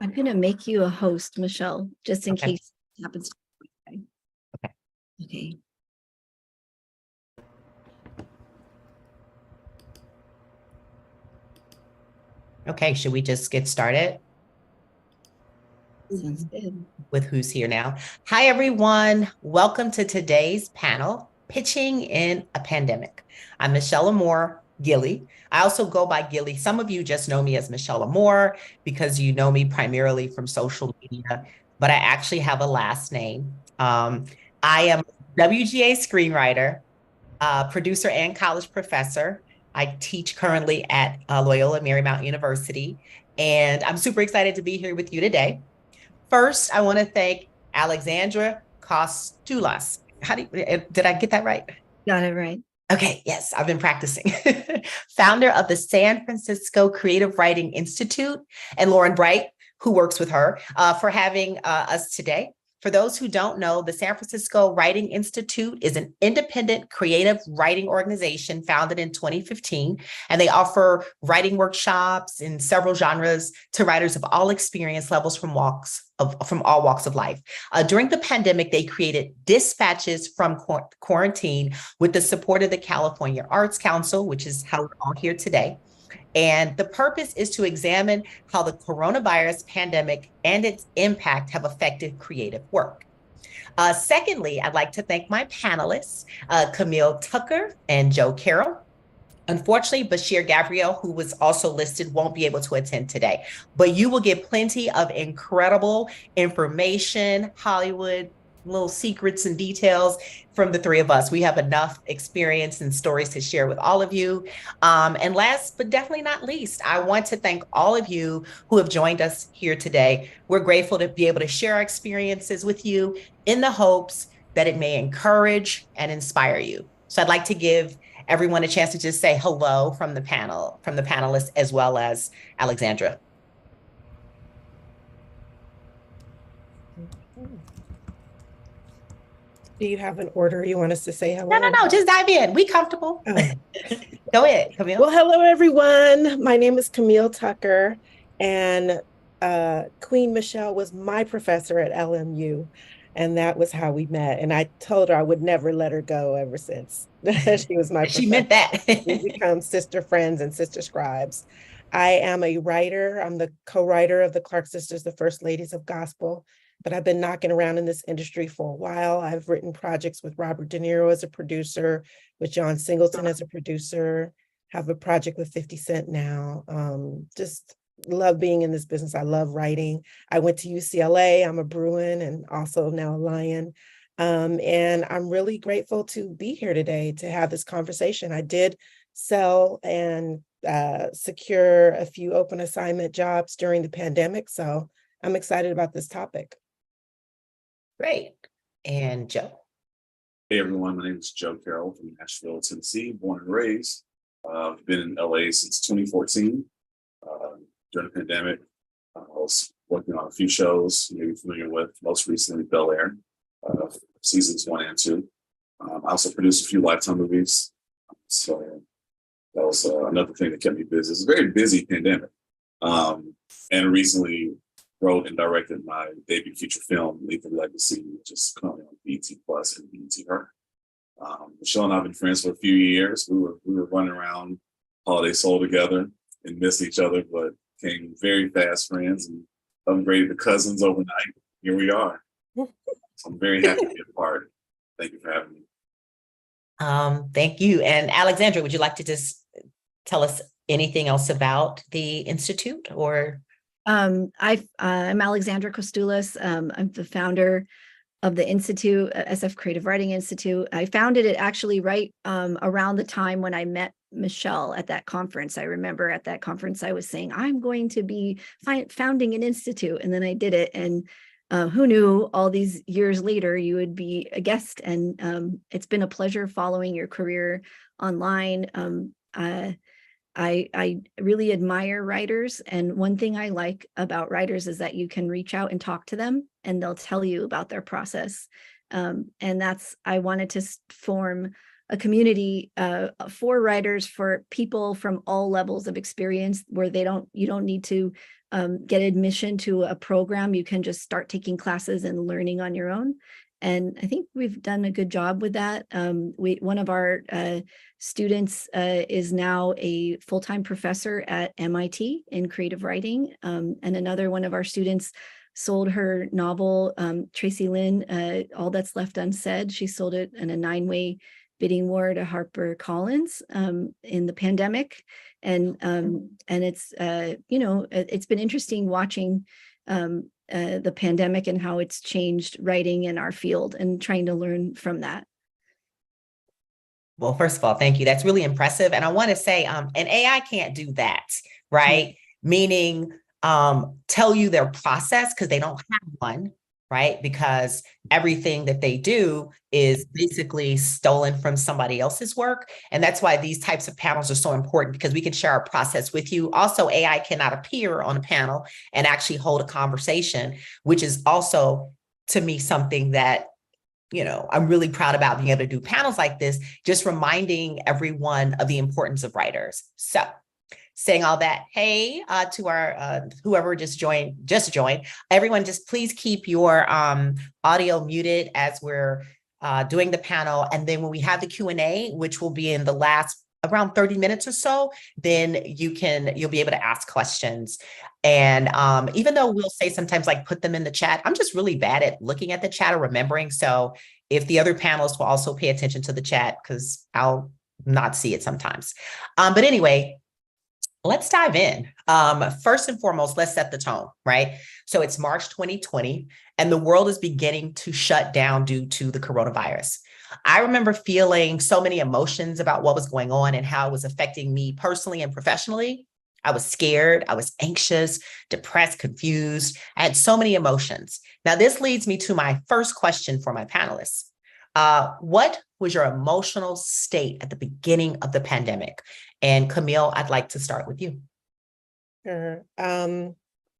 I'm going to make you a host, Michelle, just in Okay. case it happens. Okay. Okay. Okay, should we just get started Sounds good. with who's here now? Hi, everyone. Welcome to today's panel, Pitching in a Pandemic. I'm Michelle Amore Gilly. I also go by Gilly. Some of you just know me as Michelle Amore because you know me primarily from social media, but I actually have a last name. I am a WGA screenwriter, producer, and college professor. I teach currently at Loyola Marymount University, and I'm super excited to be here with you today. First, I want to thank Alexandra Kostulas. Did I get that right? Got it right. Okay, yes, I've been practicing. Founder of the San Francisco Creative Writing Institute, and Lauren Bright, who works with her, for having us today. For those who don't know, the San Francisco Writing Institute is an independent creative writing organization founded in 2015, and they offer writing workshops in several genres to writers of all experience levels from all walks of life. During the pandemic, they created Dispatches from Quarantine with the support of the California Arts Council, which is how we're all here today. And the purpose is to examine how the coronavirus pandemic and its impact have affected creative work. Secondly, I'd like to thank my panelists, Camille Tucker and Joe Carroll. Unfortunately, Bashir Gabriel, who was also listed, won't be able to attend today, but you will get plenty of incredible information, Hollywood, little secrets and details from the three of us. We have enough experience and stories to share with all of you. And last, but definitely not least, I want to thank all of you who have joined us here today. We're grateful to be able to share our experiences with you in the hopes that it may encourage and inspire you. So I'd like to give everyone a chance to just say hello from the panelists, as well as Alexandra. Do you have an order you want us to say hello? No, just dive in. We comfortable. Oh. Go ahead, Camille. Well, hello, everyone. My name is Camille Tucker, and Queen Michelle was my professor at LMU, and that was how we met. And I told her I would never let her go ever since. She was my professor. She meant that. We become sister friends and sister scribes. I am a writer. I'm the co-writer of the Clark Sisters, the First Ladies of Gospel, but I've been knocking around in this industry for a while. I've written projects with Robert De Niro as a producer, with John Singleton as a producer, have a project with 50 Cent now. Just love being in this business. I love writing. I went to UCLA. I'm a Bruin and also now a Lion. And I'm really grateful to be here today to have this conversation. I did sell and secure a few open assignment jobs during the pandemic. So I'm excited about this topic. Great. And Joe. Hey everyone, my name is Joe Carroll from Nashville, Tennessee, born and raised. I've been in LA since 2014. During the pandemic, I was working on a few shows you may be familiar with, most recently Bel Air, seasons 1 and 2. I also produced a few Lifetime movies. So that was another thing that kept me busy. It's a very busy pandemic. And recently wrote and directed my debut feature film, Lethal Legacy, which is currently on BET Plus and BET Her. Michelle and I have been friends for a few years. We were running around Holiday Soul together and missed each other, but became very fast friends and upgraded to cousins overnight. Here we are. So I'm very happy to be a part. Thank you for having me. Thank you. And Alexandra, would you like to just tell us anything else about the Institute or? I'm Alexandra Kostulas. I'm the founder of the Institute, SF Creative Writing Institute. I founded it actually right around the time when I met Michelle at that conference. I remember at that conference, I was saying, I'm going to be founding an institute. And then I did it. And who knew all these years later, you would be a guest. And it's been a pleasure following your career online. I really admire writers. And one thing I like about writers is that you can reach out and talk to them and they'll tell you about their process. And I wanted to form a community for writers, for people from all levels of experience, where you don't need to get admission to a program. You can just start taking classes and learning on your own. And I think we've done a good job with that. One of our students is now a full-time professor at MIT in creative writing. And another one of our students sold her novel, Tracy Lynn, All That's Left Unsaid. She sold it in a 9-way bidding war to HarperCollins in the pandemic. And it's, it's been interesting watching the pandemic and how it's changed writing in our field and trying to learn from that. Well, first of all, thank you. That's really impressive. And I want to say, and AI can't do that, right? Meaning tell you their process, because they don't have one, right? Because everything that they do is basically stolen from somebody else's work. And that's why these types of panels are so important, because we can share our process with you. Also, AI cannot appear on a panel and actually hold a conversation, which is also, to me, something that, I'm really proud about being able to do panels like this, just reminding everyone of the importance of writers. So saying all that, hey, to our whoever just joined, everyone, just please keep your audio muted as we're doing the panel. And then when we have the Q&A, which will be in the last around 30 minutes or so, then you'll be able to ask questions. And even though we'll say sometimes like put them in the chat, I'm just really bad at looking at the chat or remembering. So if the other panelists will also pay attention to the chat, because I'll not see it sometimes. But anyway, let's dive in. First and foremost, let's set the tone, right? So it's March 2020, and the world is beginning to shut down due to the coronavirus. I remember feeling so many emotions about what was going on and how it was affecting me personally and professionally. I was scared, I was anxious, depressed, confused. I had so many emotions. Now, this leads me to my first question for my panelists. What was your emotional state at the beginning of the pandemic? And Camille, I'd like to start with you. Sure.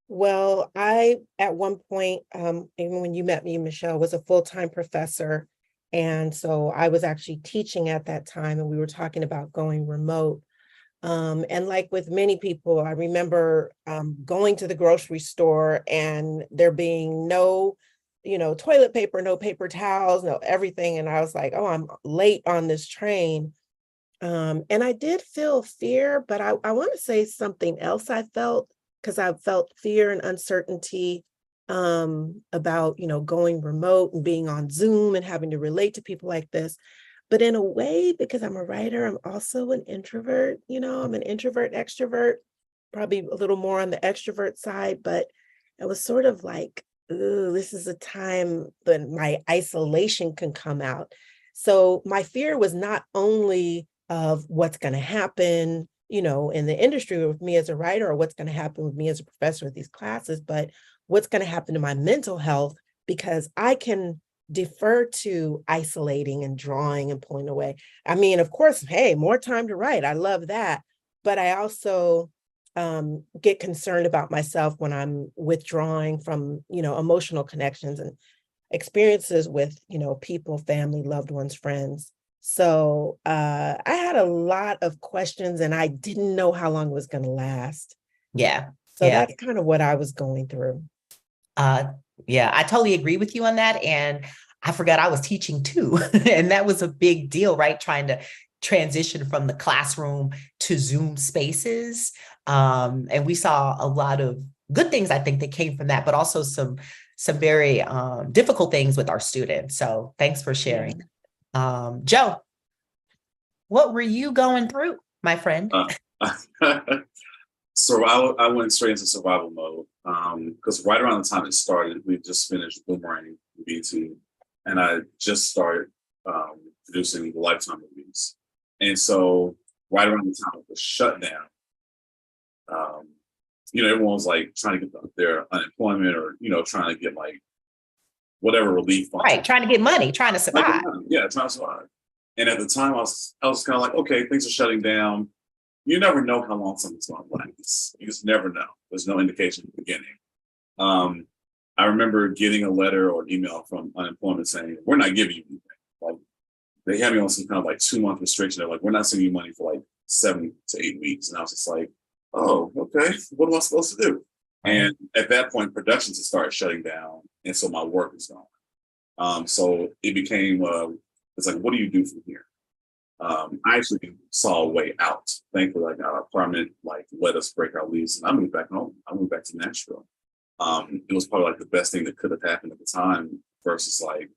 Well, I, at one point, even when you met me, Michelle, was a full-time professor. And so I was actually teaching at that time, and we were talking about going remote. And like with many people, I remember going to the grocery store and there being no, toilet paper, no paper towels, no everything. And I was like, oh, I'm late on this train. And I did feel fear, but I want to say something else I felt, because I felt fear and uncertainty about, going remote and being on Zoom and having to relate to people like this. But in a way, because I'm a writer, I'm also an introvert. I'm an introvert, extrovert, probably a little more on the extrovert side, but it was sort of like, ooh, this is a time that my isolation can come out. So my fear was not only of what's going to happen, in the industry with me as a writer, or what's going to happen with me as a professor of these classes, but what's going to happen to my mental health, because I can defer to isolating and drawing and pulling away. I mean, of course, hey, more time to write. I love that. But I also get concerned about myself when I'm withdrawing from, emotional connections and experiences with, people, family, loved ones, friends. So I had a lot of questions and I didn't know how long it was going to last. Yeah. So that's kind of what I was going through. Yeah, I totally agree with you on that. And I forgot I was teaching too. And that was a big deal, right? Trying to transition from the classroom to Zoom spaces. And we saw a lot of good things, I think, that came from that, but also some very difficult things with our students. So thanks for sharing. Joe, what were you going through, my friend? Survival. I went straight into survival mode because right around the time it started, we just finished Boomerang BT, and I just started producing the Lifetime movies. And so right around the time of the shutdown, everyone was like trying to get their unemployment, or trying to get like whatever relief funds. Right, trying to get money, trying to survive. Yeah, trying to survive. And at the time, I was kind of like, okay, things are shutting down. You never know how long something's going to last. You just never know. There's no indication at the beginning. I remember getting a letter or an email from unemployment saying, we're not giving you anything. Like, they had me on some kind of like 2-month restriction. They're like, we're not sending you money for like 7 to 8 weeks. And I was just like, oh, okay, what am I supposed to do? And at that point, productions had started shutting down. And so my work was gone. So it became, it's like, what do you do from here? I actually saw a way out. Thankfully, like our apartment, like let us break our lease, and I moved back home. I moved back to Nashville. It was probably like the best thing that could have happened at the time versus like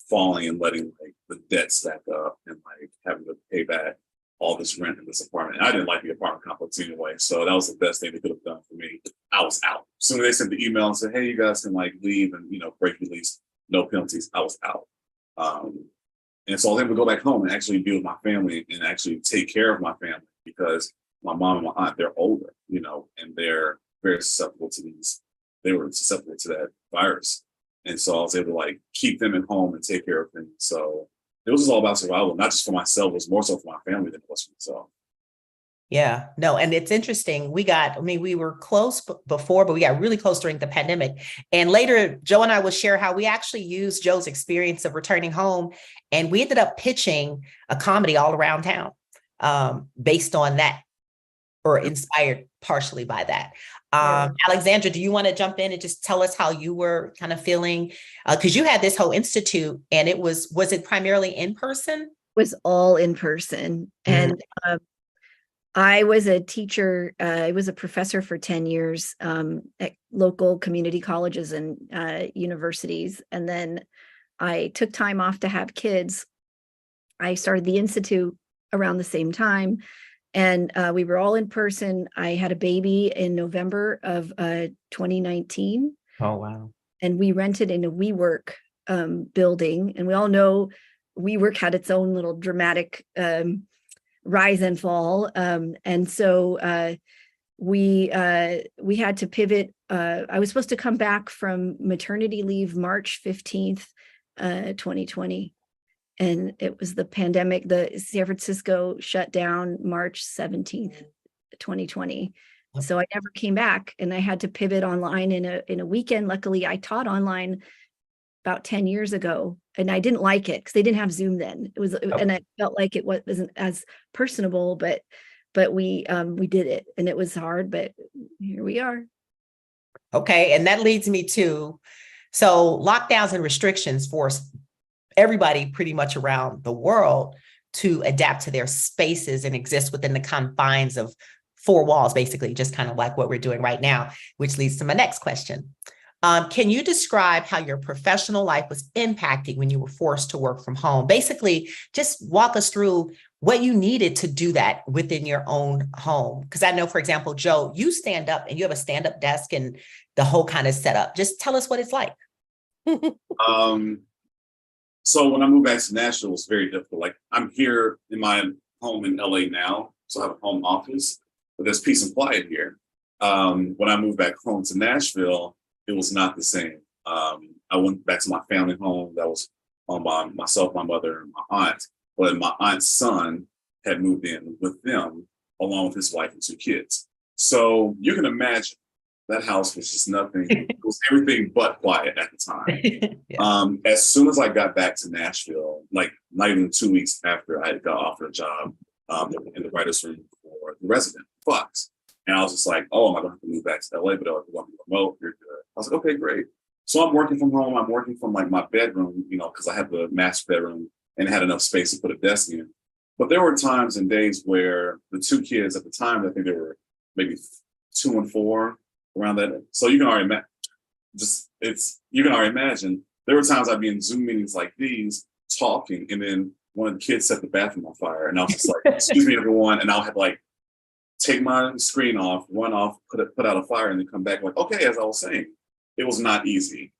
falling and letting like the debt stack up and like having to pay back all this rent in this apartment. I didn't like the apartment complex anyway, so that was the best thing they could have done for me. I was out. As soon as they sent the email and said, "Hey, you guys can like leave and break your lease, no penalties," I was out. And so I was able to go back home and actually be with my family and actually take care of my family because my mom and my aunt, they're older, and they're very susceptible to they were susceptible to that virus. And so I was able to like keep them at home and take care of them. So it was just all about survival, not just for myself, it was more so for my family than it was for myself. Yeah, no, and it's interesting. We were close before, but we got really close during the pandemic. And later, Joe and I will share how we actually used Joe's experience of returning home. And we ended up pitching a comedy all around town based on that, or inspired partially by that. Alexandra, do you want to jump in and just tell us how you were kind of feeling? Because you had this whole institute and was it primarily in person? It was all in person. And I was a teacher. I was a professor for 10 years at local community colleges and universities. And then I took time off to have kids. I started the Institute around the same time. And we were all in person. I had a baby in November of 2019. Oh, wow. And we rented in a WeWork building. And we all know WeWork had its own little dramatic rise and fall. And so we had to pivot. I was supposed to come back from maternity leave March 15th, 2020. And it was the pandemic. The San Francisco shut down March 17th, 2020. So I never came back and I had to pivot online in a weekend. Luckily, I taught online about 10 years ago and I didn't like it because they didn't have Zoom then. And I felt like it wasn't as personable, but we did it and it was hard, but here we are. Okay. And that leads me to, so lockdowns and restrictions force everybody pretty much around the world to adapt to their spaces and exist within the confines of 4 walls, basically, just kind of like what we're doing right now, which leads to my next question. Can you describe how your professional life was impacting when you were forced to work from home? Basically, just walk us through what you needed to do that within your own home. Because I know, for example, Joe, you stand up and you have a stand-up desk and the whole kind of setup. Just tell us what it's like. So when I moved back to Nashville, it was very difficult. Like I'm here in my home in LA now, so I have a home office, but there's peace and quiet here. When I moved back home to Nashville, it was not the same. I went back to my family home that was owned by myself, my mother, and my aunt. But my aunt's son had moved in with them, along with his wife and 2 kids. So you can imagine that house was just nothing. It was everything but quiet at the time. Yeah. As soon as I got back to Nashville, like not even 2 weeks after I got offered a job in the writer's room for The Resident, Fox. And I was just like, oh, am I going to have to move back to LA? But they're like, we're going to be remote. You're good. I was like, okay, great. So I'm working from home. I'm working from like my bedroom, because I have the master bedroom and had enough space to put a desk in. But there were times and days where the 2 kids at the time, I think they were maybe 2 and 4, around that. So you can already imagine there were times I'd be in Zoom meetings like these talking, and then one of the kids set the bathroom on fire, and I was just like, "Excuse me, everyone," and I'll have to like take my screen off, run off, put out a fire, and then come back like, "Okay," as I was saying, it was not easy.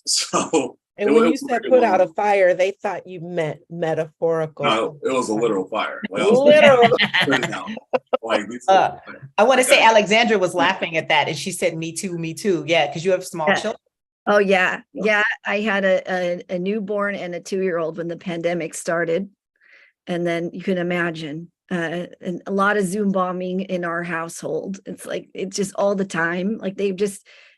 So. And when you said put out a fire, they thought you meant metaphorical. No, it was a literal fire. Like, literal. I want to say Alexandra was laughing at that and she said, me too, me too. Yeah, because you have small children. Oh, yeah. Yeah. I had a newborn and a 2-year-old when the pandemic started. And then you can imagine and a lot of Zoom bombing in our household. It's like, it's just all the time. Like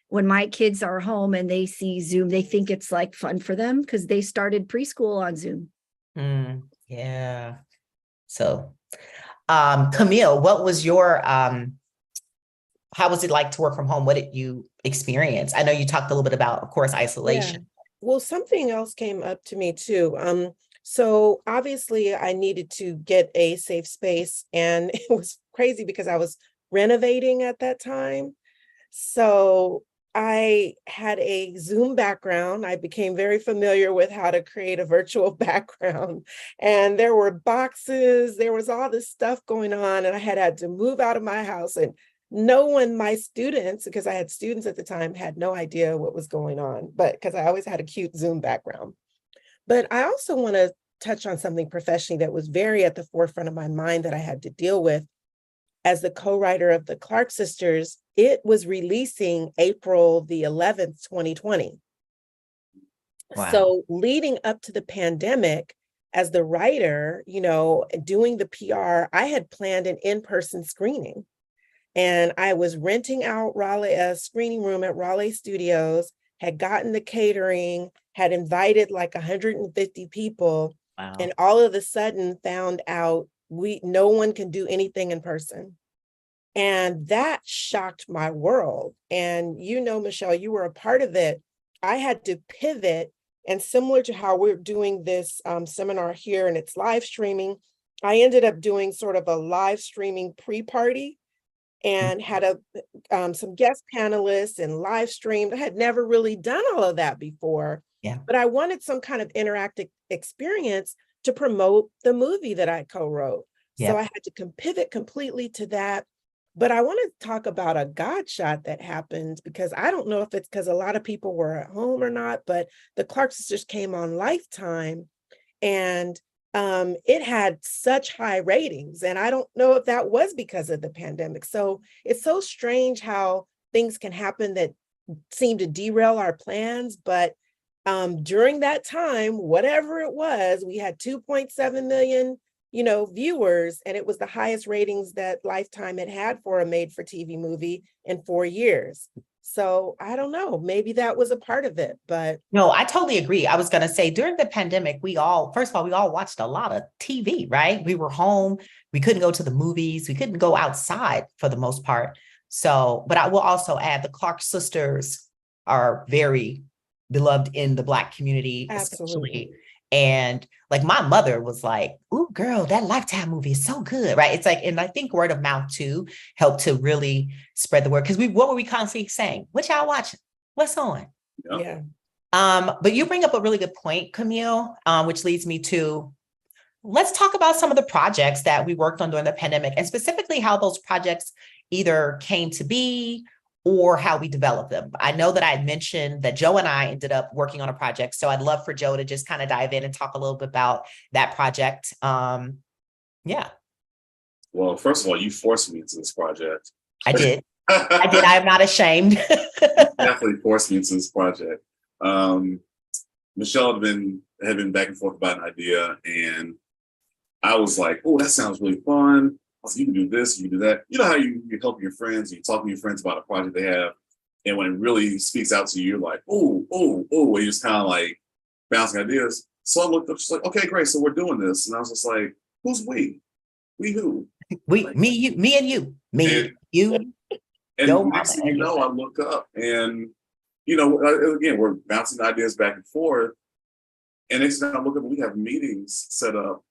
when my kids are home and they see Zoom, they think it's like fun for them because they started preschool on Zoom. Yeah. So, Camille, what was your, how was it like to work from home? What did you experience? I know you talked a little bit about, of course, Yeah. isolation. Well, something else came up to me too. So obviously I needed to get a safe space, and it was crazy because I was renovating at that time. So I had a Zoom background. I became very familiar with how to create a virtual background. And there were boxes, there was all this stuff going on, and I had to move out of my house. And no one, my students, because I had students at the time, had no idea what was going on, but because I always had a cute Zoom background. But I also want to touch on something professionally that was very at the forefront of my mind that I had to deal with. As the co-writer of the Clark Sisters, it was releasing April the 11th, 2020. Wow. So leading up to the pandemic, as the writer, doing the PR, I had planned an in-person screening. And I was renting out Raleigh, a screening room at Raleigh Studios, had gotten the catering, had invited like 150 people, Wow. and all of a sudden found out no one can do anything in person. And that shocked my world. And Michelle, you were a part of it. I had to pivot, and similar to how we're doing this seminar here and it's live streaming, I ended up doing sort of a live streaming pre-party and had some guest panelists and live streamed. I had never really done all of that before, but I wanted some kind of interactive experience to promote the movie that I co-wrote. So I had to pivot completely to that. But I want to talk about a God shot that happened, because I don't know if it's because a lot of people were at home or not, but the Clark Sisters came on Lifetime, and it had such high ratings. And I don't know if that was because of the pandemic. So it's so strange how things can happen that seem to derail our plans. But during that time, whatever it was, we had 2.7 million viewers, and it was the highest ratings that Lifetime had for a made-for-TV movie in 4 years. So I don't know, maybe that was a part of it, but. No, I totally agree. I was going to say, during the pandemic, first of all, we all watched a lot of TV, right? We were home. We couldn't go to the movies. We couldn't go outside for the most part. So, but I will also add, the Clark Sisters are very beloved in the Black community, Absolutely. especially. And like, my mother was like, "Ooh, girl, that Lifetime movie is so good," right? It's like, and I think word of mouth too helped to really spread the word. Because what were we constantly saying? What y'all watching? What's on? Yeah. But you bring up a really good point, Camille, which leads me to, let's talk about some of the projects that we worked on during the pandemic, and specifically how those projects either came to be or how we developed them. I know that I had mentioned that Joe and I ended up working on a project. So I'd love for Joe to just kind of dive in and talk a little bit about that project. Yeah. Well, first of all, you forced me into this project. I did. I am not ashamed. Definitely forced me into this project. Michelle had been back and forth about an idea, and I was like, "Oh, that sounds really fun. You can do this, you can do that." You know how you help your friends, you talk to your friends about a project they have, and when it really speaks out to you, you're like, "Oh, you're just kind of like bouncing ideas." So I looked up, she's like, "Okay, great, so we're doing this," and I was just like, "Who's we? We who?" Me, you, me, and you, me, you, and yo, next mama, thing you know, I look up, and again, we're bouncing ideas back and forth, and next thing I look up, we have meetings set up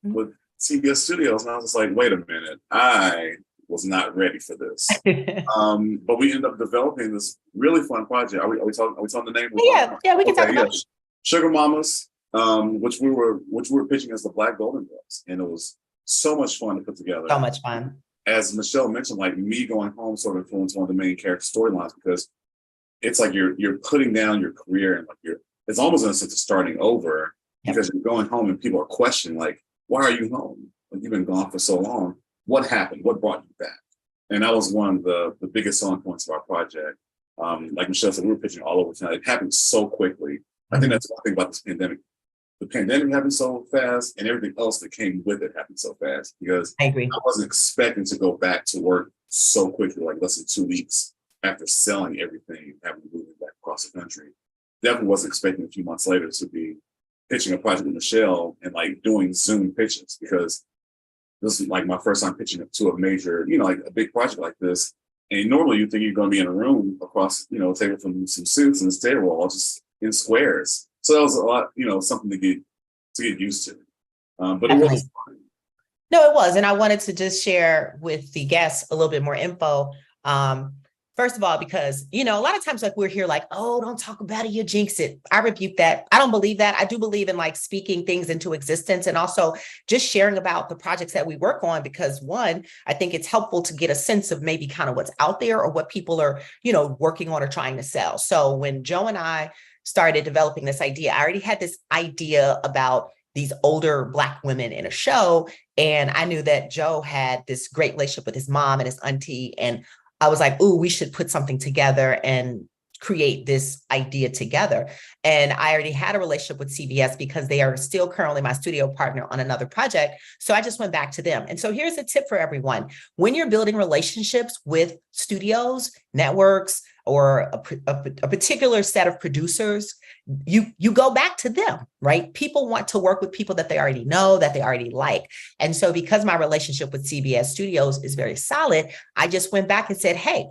with CBS Studios, and I was just like, "Wait a minute, I was not ready for this." But we ended up developing this really fun project. Are we talking the name? Yeah, we can talk about it. Sugar Mamas, which we were pitching as the Black Golden Girls, and it was so much fun to put together. So much fun. As Michelle mentioned, like, me going home sort of influenced one of the main character storylines, because it's like you're putting down your career, and like it's almost in a sense of starting over, because you're going home and people are questioning, like, "Why are you home? Like, you've been gone for so long. What happened? What brought you back?" And that was one of the biggest selling points of our project. Like Michelle said, we were pitching all over tonight. It happened so quickly. I think that's one thing about this pandemic. The pandemic happened so fast, and everything else that came with it happened so fast, because I agree. I wasn't expecting to go back to work so quickly, like less than 2 weeks after selling everything, having to move it back across the country. Definitely wasn't expecting a few months later to be pitching a project with Michelle and like doing Zoom pitches, because this is like my first time pitching to a major, like a big project like this. And normally you think you're going to be in a room across, a table from some suits and a stairwell, just in squares. So that was a lot, something to get used to. But it Definitely. was fun. No, it was. And I wanted to just share with the guests a little bit more info. First of all, because, a lot of times like we're here like, oh, don't talk about it, you jinx it. I rebuke that. I don't believe that. I do believe in like speaking things into existence and also just sharing about the projects that we work on, because one, I think it's helpful to get a sense of maybe kind of what's out there or what people are, working on or trying to sell. So when Joe and I started developing this idea, I already had this idea about these older Black women in a show. And I knew that Joe had this great relationship with his mom and his auntie. And I was like, ooh, we should put something together and create this idea together. And I already had a relationship with CBS because they are still currently my studio partner on another project. So I just went back to them. And so here's a tip for everyone. When you're building relationships with studios, networks, or a particular set of producers, you go back to them, right? People want to work with people that they already know, that they already like. And so because my relationship with CBS Studios is very solid, I just went back and said, hey,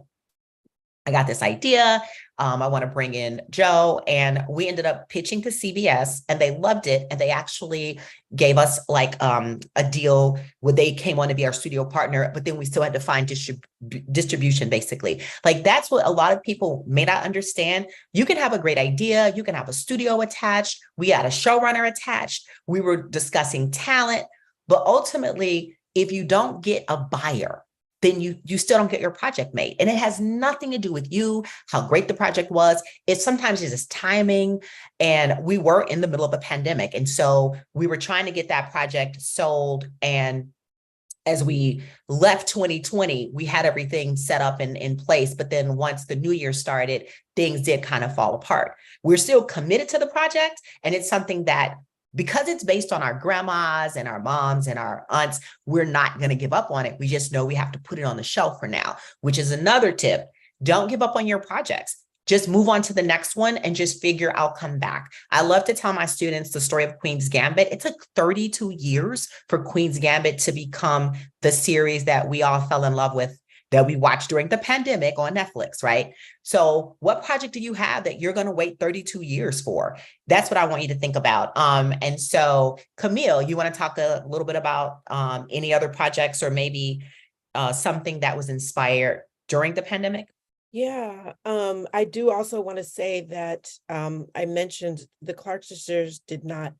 I got this idea. I want to bring in Joe. And we ended up pitching to CBS and they loved it. And they actually gave us like a deal where they came on to be our studio partner, but then we still had to find distribution, basically. Like that's what a lot of people may not understand. You can have a great idea. You can have a studio attached. We had a showrunner attached. We were discussing talent, but ultimately, if you don't get a buyer, then you still don't get your project made. And it has nothing to do with you, how great the project was. It's sometimes just timing. And we were in the middle of a pandemic. And so we were trying to get that project sold. And as we left 2020, we had everything set up in place. But then once the new year started, things did kind of fall apart. We're still committed to the project. And it's something that, because it's based on our grandmas and our moms and our aunts, we're not going to give up on it. We just know we have to put it on the shelf for now, which is another tip. Don't give up on your projects. Just move on to the next one and just figure I'll come back. I love to tell my students the story of Queen's Gambit. It took 32 years for Queen's Gambit to become the series that we all fell in love with, that we watched during the pandemic on Netflix, right? So what project do you have that you're going to wait 32 years for? That's what I want you to think about. And so Camille, you want to talk a little bit about any other projects or maybe something that was inspired during the pandemic? Yeah, I do also want to say that I mentioned the Clark sisters did not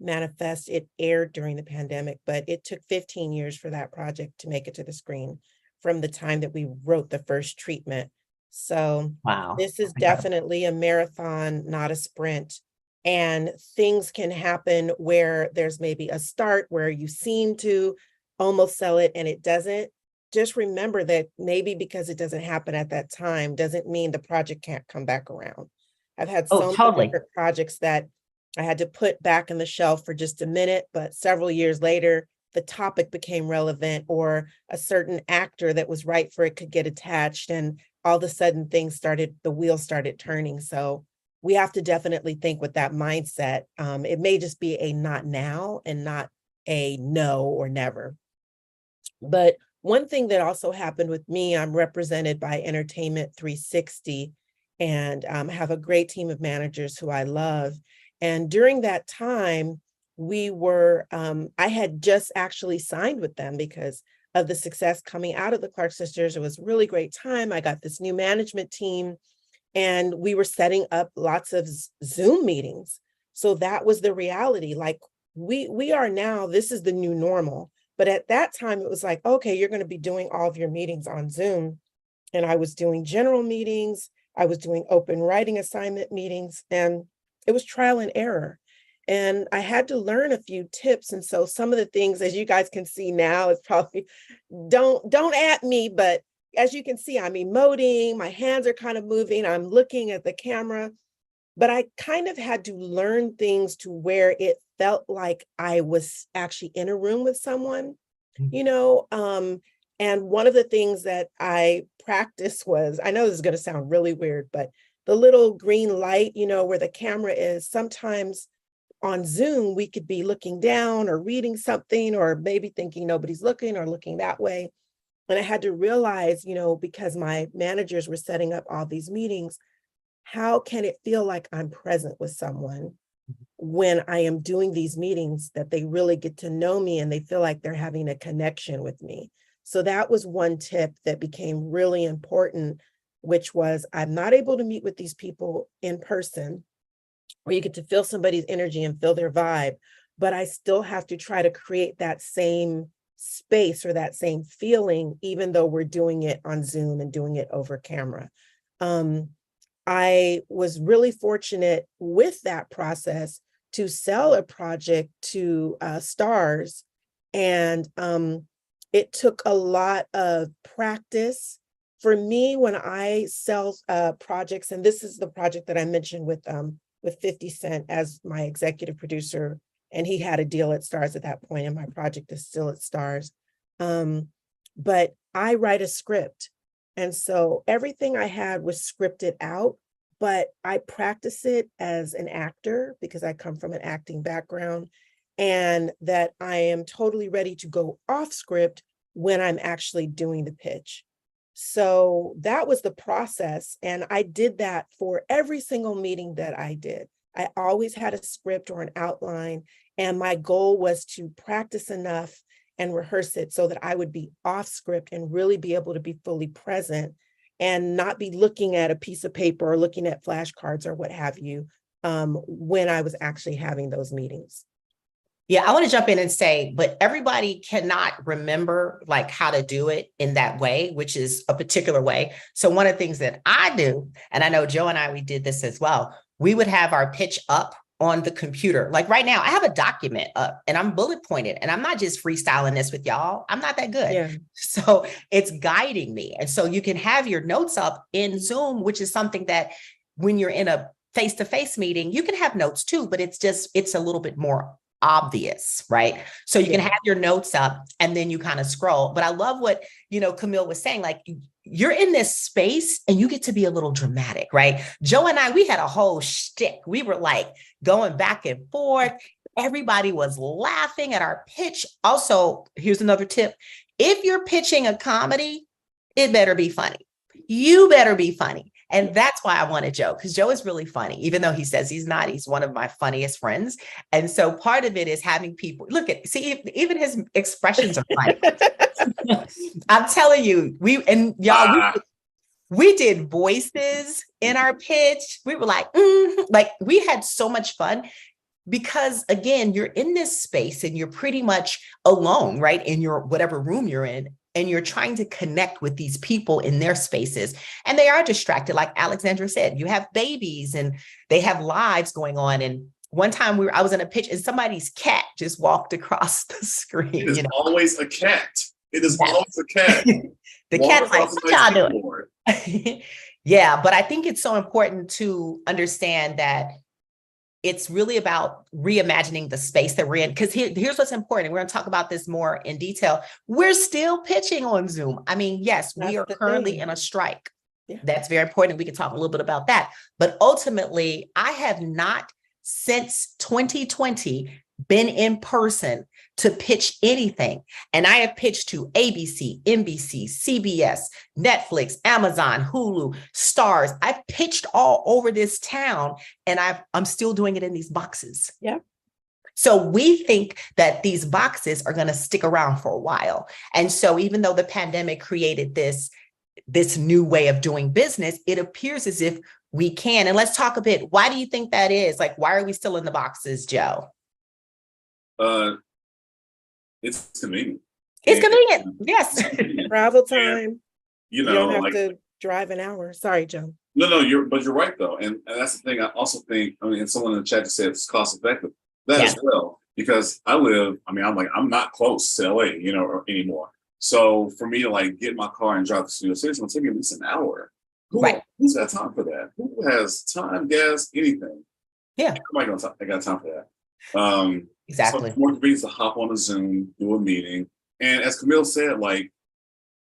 manifest. It aired during the pandemic, but it took 15 years for that project to make it to the screen from the time that we wrote the first treatment. So Wow. this is definitely a marathon, not a sprint. And things can happen where there's maybe a start where you seem to almost sell it and it doesn't. Just remember that maybe because it doesn't happen at that time doesn't mean the project can't come back around. I've had so many different projects that I had to put back on the shelf for just a minute, but several years later, the topic became relevant or a certain actor that was right for it could get attached. And all of a sudden the wheels started turning. So we have to definitely think with that mindset. It may just be a not now and not a no or never. But one thing that also happened with me, I'm represented by Entertainment 360 and have a great team of managers who I love. And during that time, I had just actually signed with them because of the success coming out of the Clark sisters. It was a really great time. I got this new management team and we were setting up lots of Zoom meetings. So that was the reality. Like we are now, this is the new normal. But at that time, it was like, okay, you're going to be doing all of your meetings on Zoom. And I was doing general meetings. I was doing open writing assignment meetings, and it was trial and error. And I had to learn a few tips. And so some of the things, as you guys can see now, it's probably, don't at me, but as you can see, I'm emoting, my hands are kind of moving, I'm looking at the camera. But I kind of had to learn things to where it felt like I was actually in a room with someone. And one of the things that I practiced was, I know this is going to sound really weird, but the little green light, where the camera is, sometimes on Zoom, we could be looking down or reading something, or maybe thinking nobody's looking or looking that way. And I had to realize, because my managers were setting up all these meetings, how can it feel like I'm present with someone when I am doing these meetings, that they really get to know me and they feel like they're having a connection with me? So that was one tip that became really important, which was, I'm not able to meet with these people in person, where you get to feel somebody's energy and feel their vibe, but I still have to try to create that same space or that same feeling, even though we're doing it on Zoom and doing it over camera. I was really fortunate with that process to sell a project to Stars, and it took a lot of practice for me when I sell projects. And this is the project that I mentioned with 50 Cent as my executive producer, and he had a deal at Stars at that point, and my project is still at Stars. But I write a script, and so everything I had was scripted out, but I practice it as an actor because I come from an acting background, and that I am totally ready to go off script when I'm actually doing the pitch. So that was the process. And I did that for every single meeting that I did. I always had a script or an outline, and my goal was to practice enough and rehearse it so that I would be off script and really be able to be fully present and not be looking at a piece of paper or looking at flashcards or what have you when I was actually having those meetings. Yeah, I want to jump in and say, but everybody cannot remember like how to do it in that way, which is a particular way. So one of the things that I do, and I know Joe and we did this as well, we would have our pitch up on the computer. Like right now, I have a document up and I'm bullet pointed, and I'm not just freestyling this with y'all. I'm not that good. Yeah. So it's guiding me. And so you can have your notes up in Zoom, which is something that when you're in a face-to-face meeting, you can have notes too, but it's a little bit more obvious, right? So you can have your notes up and then you kind of scroll. But I love what, Camille was saying, like you're in this space and you get to be a little dramatic, right? Joe and we had a whole shtick. We were like going back and forth. Everybody was laughing at our pitch. Also, here's another tip. If you're pitching a comedy, it better be funny. You better be funny. And that's why I wanted Joe, because Joe is really funny, even though he says he's not. He's one of my funniest friends. And so part of it is having people even his expressions are funny. I'm telling you, we did voices in our pitch. We were like, like we had so much fun. Because again, you're in this space and you're pretty much alone, right? In your whatever room you're in, and you're trying to connect with these people in their spaces, and they are distracted. Like Alexandra said, you have babies and they have lives going on. And one time I was in a pitch and somebody's cat just walked across the screen. It is always a cat. It is always a cat. The cat's like, what y'all doing? Yeah, but I think it's so important to understand that it's really about reimagining the space that we're in. Because here's what's important. We're going to talk about this more in detail. We're still pitching on Zoom. I mean, yes, we are currently in a strike. Yeah. That's very important. We can talk a little bit about that. But ultimately, I have not since 2020 been in person to pitch anything. And I have pitched to ABC, NBC, CBS, Netflix, Amazon, Hulu, Stars. I've pitched all over this town, and I'm still doing it in these boxes. Yeah. So we think that these boxes are going to stick around for a while. And so even though the pandemic created this new way of doing business, it appears as if we can. And let's talk a bit. Why do you think that is? Like, why are we still in the boxes, Joe? It's convenient. It's convenient. Yes. Travel time. You don't have to drive an hour. Sorry, Joe. No, you're right though. And that's the thing. I also think, and someone in the chat just said it's cost effective. That as well, because I'm not close to LA, anymore. So for me to like get in my car and drive to Studio City, it's gonna take me at least an hour. Who's got time for that? Who has time, gas, anything? Yeah. I got time for that. Exactly. So it's more convenient to hop on a Zoom, do a meeting. And as Camille said, like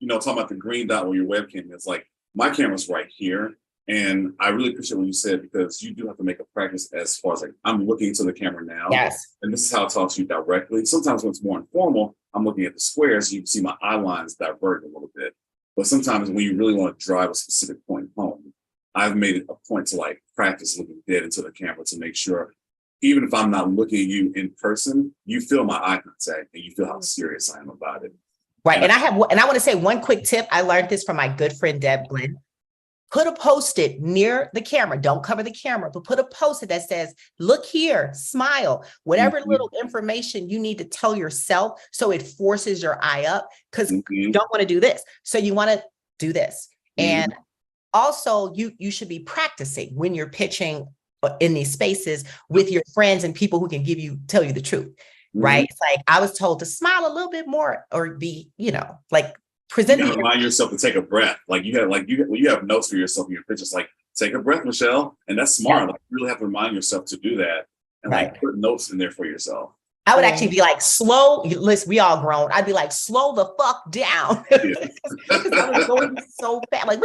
talking about the green dot where your webcam is, like my camera's right here. And I really appreciate what you said, because you do have to make a practice as far as like, I'm looking into the camera now. Yes. And this is how it talks to you directly. Sometimes when it's more informal, I'm looking at the square, so you can see my eye lines divert a little bit. But sometimes when you really want to drive a specific point home, I've made it a point to like practice looking dead into the camera to make sure, even if I'm not looking at you in person, you feel my eye contact and you feel how serious I am about it. Right. And I want to say one quick tip. I learned this from my good friend, Deb Glenn. Put a Post-it near the camera. Don't cover the camera, but put a Post-it that says, look here, smile, whatever little information you need to tell yourself. So it forces your eye up, because you don't want to do this. So you want to do this. And also you should be practicing when you're pitching in these spaces with your friends and people who can tell you the truth. Right. It's like, I was told to smile a little bit more, or be, like, presenting. You remind yourself to take a breath. Like you have notes for yourself in your pitches, like take a breath, Michelle. And that's smart. Like, you really have to remind yourself to do that, and like put notes in there for yourself. I would actually be like, slow. Listen, we all grown. I'd be like, slow the fuck down. I was going so fast. Like,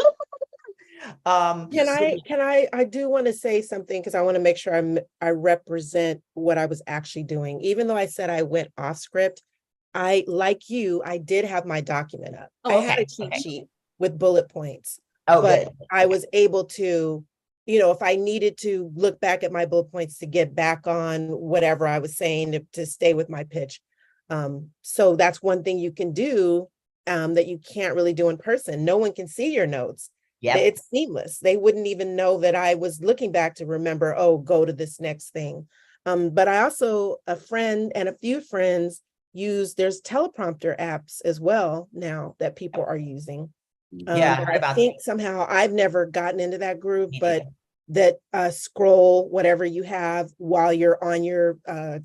I do want to say something, because I want to make sure I represent what I was actually doing. Even though I said I went off script, like you, I did have my document up. I had a cheat sheet with bullet points, but I was able to, if I needed to look back at my bullet points to get back on whatever I was saying to stay with my pitch. So that's one thing you can do that you can't really do in person. No one can see your notes. Yeah, it's seamless. They wouldn't even know that I was looking back to remember, go to this next thing. But I also, a friend and a few friends there's teleprompter apps as well now that people are using. I think somehow I've never gotten into that group, but that scroll whatever you have while you're on your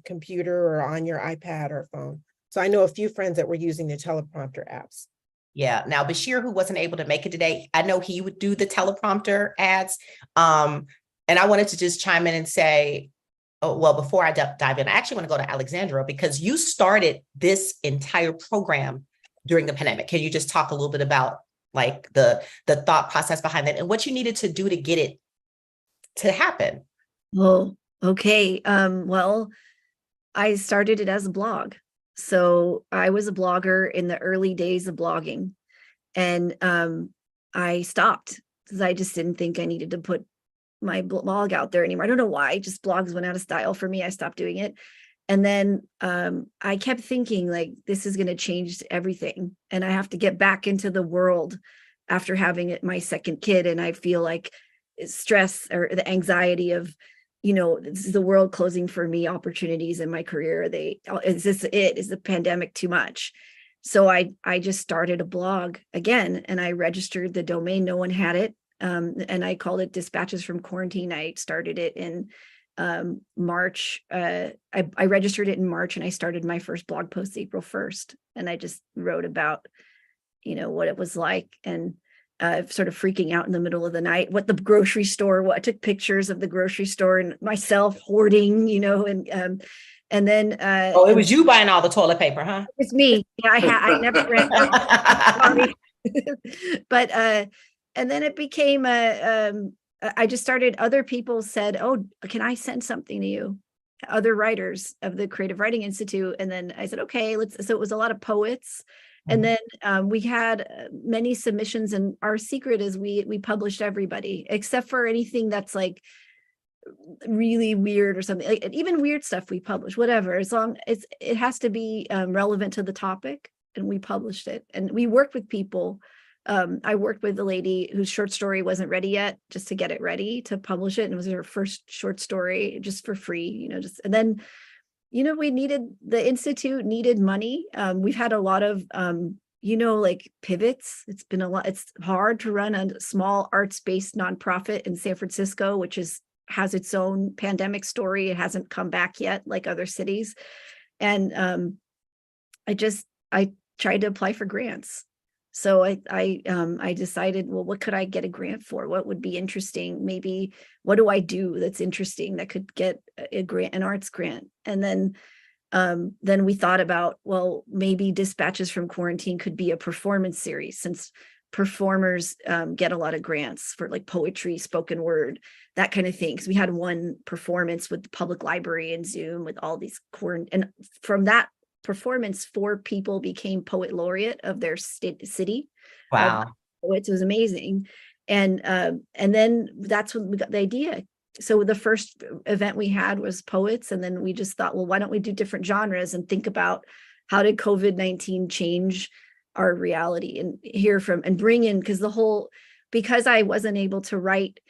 computer or on your iPad or phone. So I know a few friends that were using the teleprompter apps. Yeah. Now, Bashir, who wasn't able to make it today, I know he would do the teleprompter ads. And I wanted to just chime in and say, before I dive in, I actually want to go to Alexandra, because you started this entire program during the pandemic. Can you just talk a little bit about like the thought process behind that and what you needed to do to get it to happen? Oh, okay. Well, I started it as a blog. So I was a blogger in the early days of blogging, and I stopped because I just didn't think I needed to put my blog out there anymore. I don't know why, just blogs went out of style for me. I stopped doing it. And then I kept thinking like, this is going to change everything. And I have to get back into the world after having my second kid. And I feel like stress or the anxiety of, this is the world closing for me, opportunities in my career. Is the pandemic too much? So I just started a blog again, and I registered the domain. No one had it. And I called it Dispatches from Quarantine. I started it in March. I registered it in March, and I started my first blog post April 1st. And I just wrote about, what it was like, and sort of freaking out in the middle of the night, what the grocery store, I took pictures of the grocery store and myself hoarding, and then it was you buying all the toilet paper, huh? It's me. Yeah, I never ran out. But and then it became I just started, other people said, oh, can I send something to you? Other writers of the Creative Writing Institute. And then I said, okay, so it was a lot of poets. And then we had many submissions, and our secret is we published everybody except for anything that's like really weird or something. Like, even weird stuff we publish, whatever, as long as it has to be relevant to the topic, and we published it. And we worked with people. I worked with a lady whose short story wasn't ready yet, just to get it ready to publish it. And it was her first short story, just for free, and then, the Institute needed money. We've had a lot of, like pivots. It's been a lot. It's hard to run a small arts-based nonprofit in San Francisco, which has its own pandemic story. It hasn't come back yet, like other cities. And I tried to apply for grants. So I decided, well, what could I get a grant for? What would be interesting? Maybe what do I do that's interesting that could get a grant, an arts grant? And then then we thought about, well, maybe Dispatches from Quarantine could be a performance series, since performers get a lot of grants for like poetry, spoken word, that kind of thing. So we had one performance with the public library and Zoom with all these and from that performance, 4 people became poet laureate of their city. Wow. Poets. It was amazing. And then that's when we got the idea. So the first event we had was poets, and then we just thought, well, why don't we do different genres and think about how did COVID-19 change our reality, and hear from and bring in, because I wasn't able to write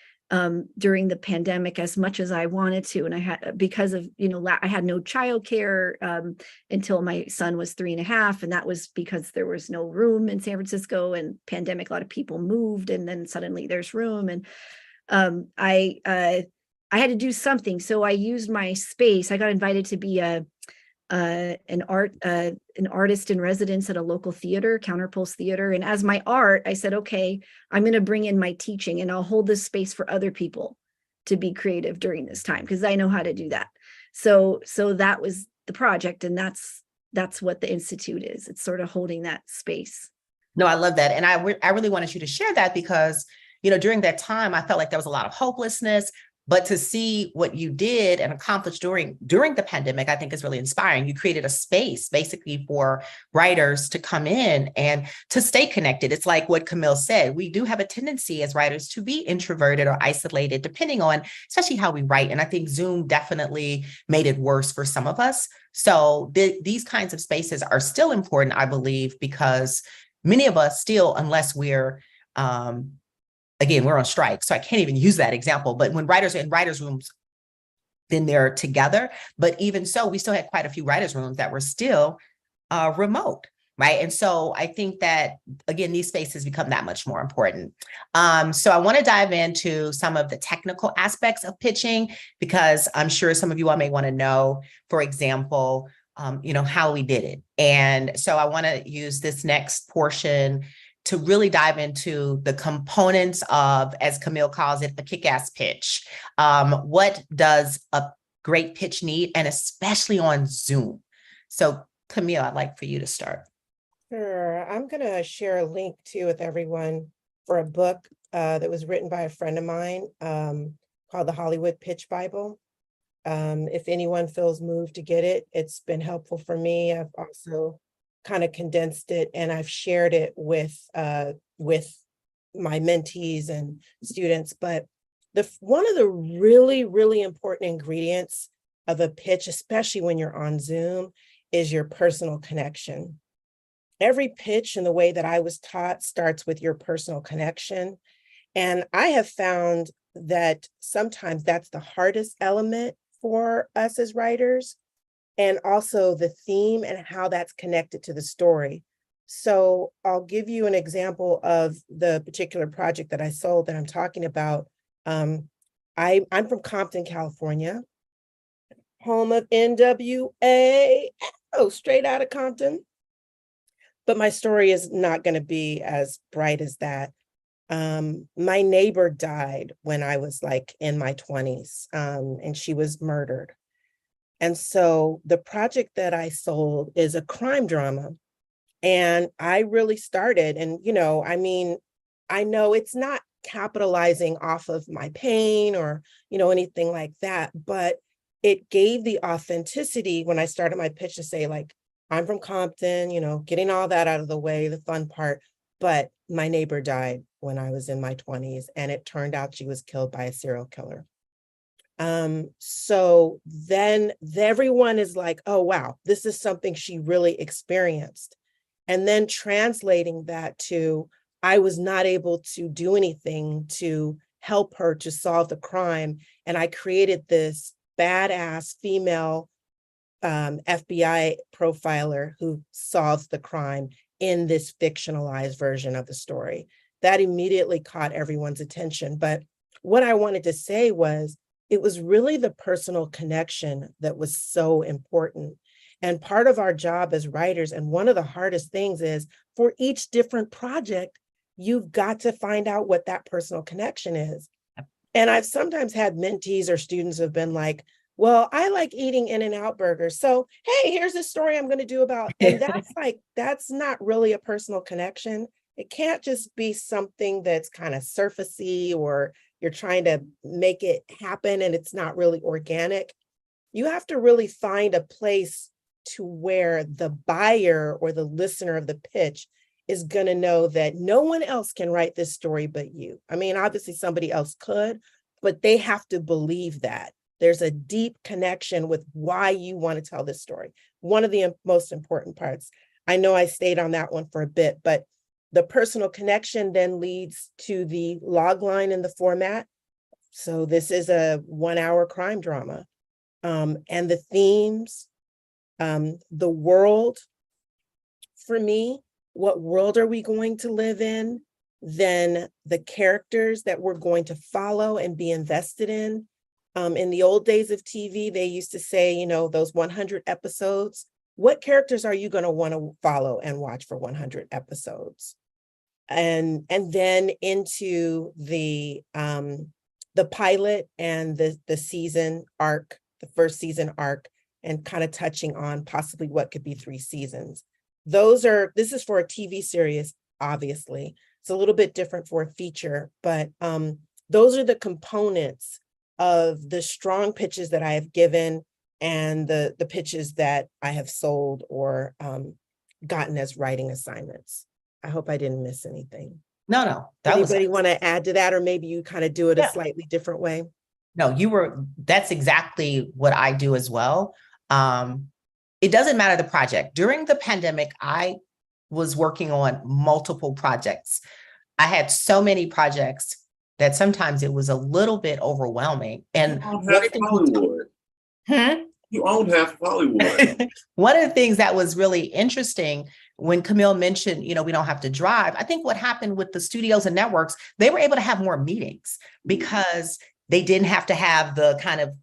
during the pandemic as much as I wanted to, and I had, because of, I had no childcare until my son was 3.5, and that was because there was no room in San Francisco, and pandemic, a lot of people moved, and then suddenly there's room, and I had to do something, so I used my space. I got invited to be an artist in residence at a local theater, Counterpulse Theater. And as my art, I said, okay, I'm going to bring in my teaching, and I'll hold this space for other people to be creative during this time, because I know how to do that. So that was the project, and that's what the Institute is. It's sort of holding that space. No, I love that. And I really wanted you to share that because, during that time, I felt like there was a lot of hopelessness. But to see what you did and accomplish during the pandemic, I think is really inspiring. You created a space basically for writers to come in and to stay connected. It's like what Camille said. We do have a tendency as writers to be introverted or isolated, depending on especially how we write. And I think Zoom definitely made it worse for some of us. So these kinds of spaces are still important, I believe, because many of us still, unless we're again, we're on strike, so I can't even use that example. But when writers are in writers' rooms, then they're together. But even so, we still had quite a few writers' rooms that were still remote, right? And so I think that, again, these spaces become that much more important. So I want to dive into some of the technical aspects of pitching, because I'm sure some of you all may want to know, for example, how we did it. And so I want to use this next portion to really dive into the components of, as Camille calls it, a kick-ass pitch. What does a great pitch need, and especially on Zoom? So Camille, I'd like for you to start. Sure. I'm going to share a link too with everyone for a book that was written by a friend of mine called The Hollywood Pitch Bible. If anyone feels moved to get it, it's been helpful for me. I've also kind of condensed it, and I've shared it with my mentees and students. But one of the really, really important ingredients of a pitch, especially when you're on Zoom, is your personal connection. Every pitch, in the way that I was taught, starts with your personal connection. And I have found that sometimes that's the hardest element for us as writers, and also the theme and how that's connected to the story. So I'll give you an example of the particular project that I sold that I'm talking about. I'm from Compton, California, home of NWA, straight out of Compton. But my story is not going to be as bright as that. My neighbor died when I was like in my 20s, and she was murdered. And so the project that I sold is a crime drama. And I really started, and, I know it's not capitalizing off of my pain or, anything like that, but it gave the authenticity when I started my pitch to say, like, I'm from Compton, getting all that out of the way, the fun part. But my neighbor died when I was in my 20s, and it turned out she was killed by a serial killer. So then everyone is like, oh, wow, this is something she really experienced. And then translating that to, I was not able to do anything to help her to solve the crime. And I created this badass female FBI profiler who solves the crime in this fictionalized version of the story. That immediately caught everyone's attention. But what I wanted to say was, it was really the personal connection that was so important. And part of our job as writers, and one of the hardest things is, for each different project, you've got to find out what that personal connection is. And I've sometimes had mentees or students who have been like, well, I like eating In-N-Out burgers. So, hey, here's a story I'm going to do about. And that's not really a personal connection. It can't just be something that's kind of surfacey or you're trying to make it happen and it's not really organic. You have to really find a place to where the buyer or the listener of the pitch is going to know that no one else can write this story but you. I mean, obviously somebody else could, but they have to believe that. There's a deep connection with why you want to tell this story. One of the most important parts. I know I stayed on that one for a bit, but the personal connection then leads to the log line in the format. So this is a 1 hour crime drama. And the themes, the world. For me, what world are we going to live in? Then the characters that we're going to follow and be invested in. In the old days of TV, they used to say, you know, those 100 episodes, what characters are you going to want to follow and watch for 100 episodes? And then into the pilot and the season arc, the first season arc, and kind of touching on possibly what could be 3 seasons. This is for a TV series, obviously. It's a little bit different for a feature, but those are the components of the strong pitches that I have given and the pitches that I have sold or gotten as writing assignments. I hope I didn't miss anything. No, Anybody want to add to that, or maybe you kind of do it Yeah. a slightly different way? No, that's exactly what I do as well. It doesn't matter the project. During the pandemic, I was working on multiple projects. I had so many projects that sometimes it was a little bit overwhelming. And Hollywood. You own half of Hollywood. One of the things that was really interesting when Camille mentioned, you know, we don't have to drive. I think what happened with the studios and networks, they were able to have more meetings because they didn't have to have the kind of,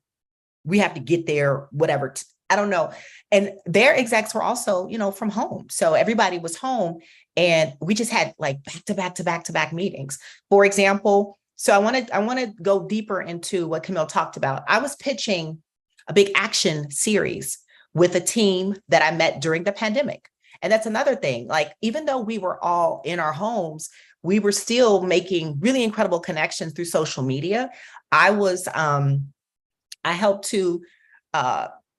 we have to get there, whatever. I don't know. And their execs were also, you know, from home. So everybody was home and we just had like back-to-back meetings. For example, so I want to go deeper into what Camille talked about. I was pitching a big action series with a team that I met during the pandemic. And that's another thing, like, even though we were all in our homes, we were still making really incredible connections through social media. I helped to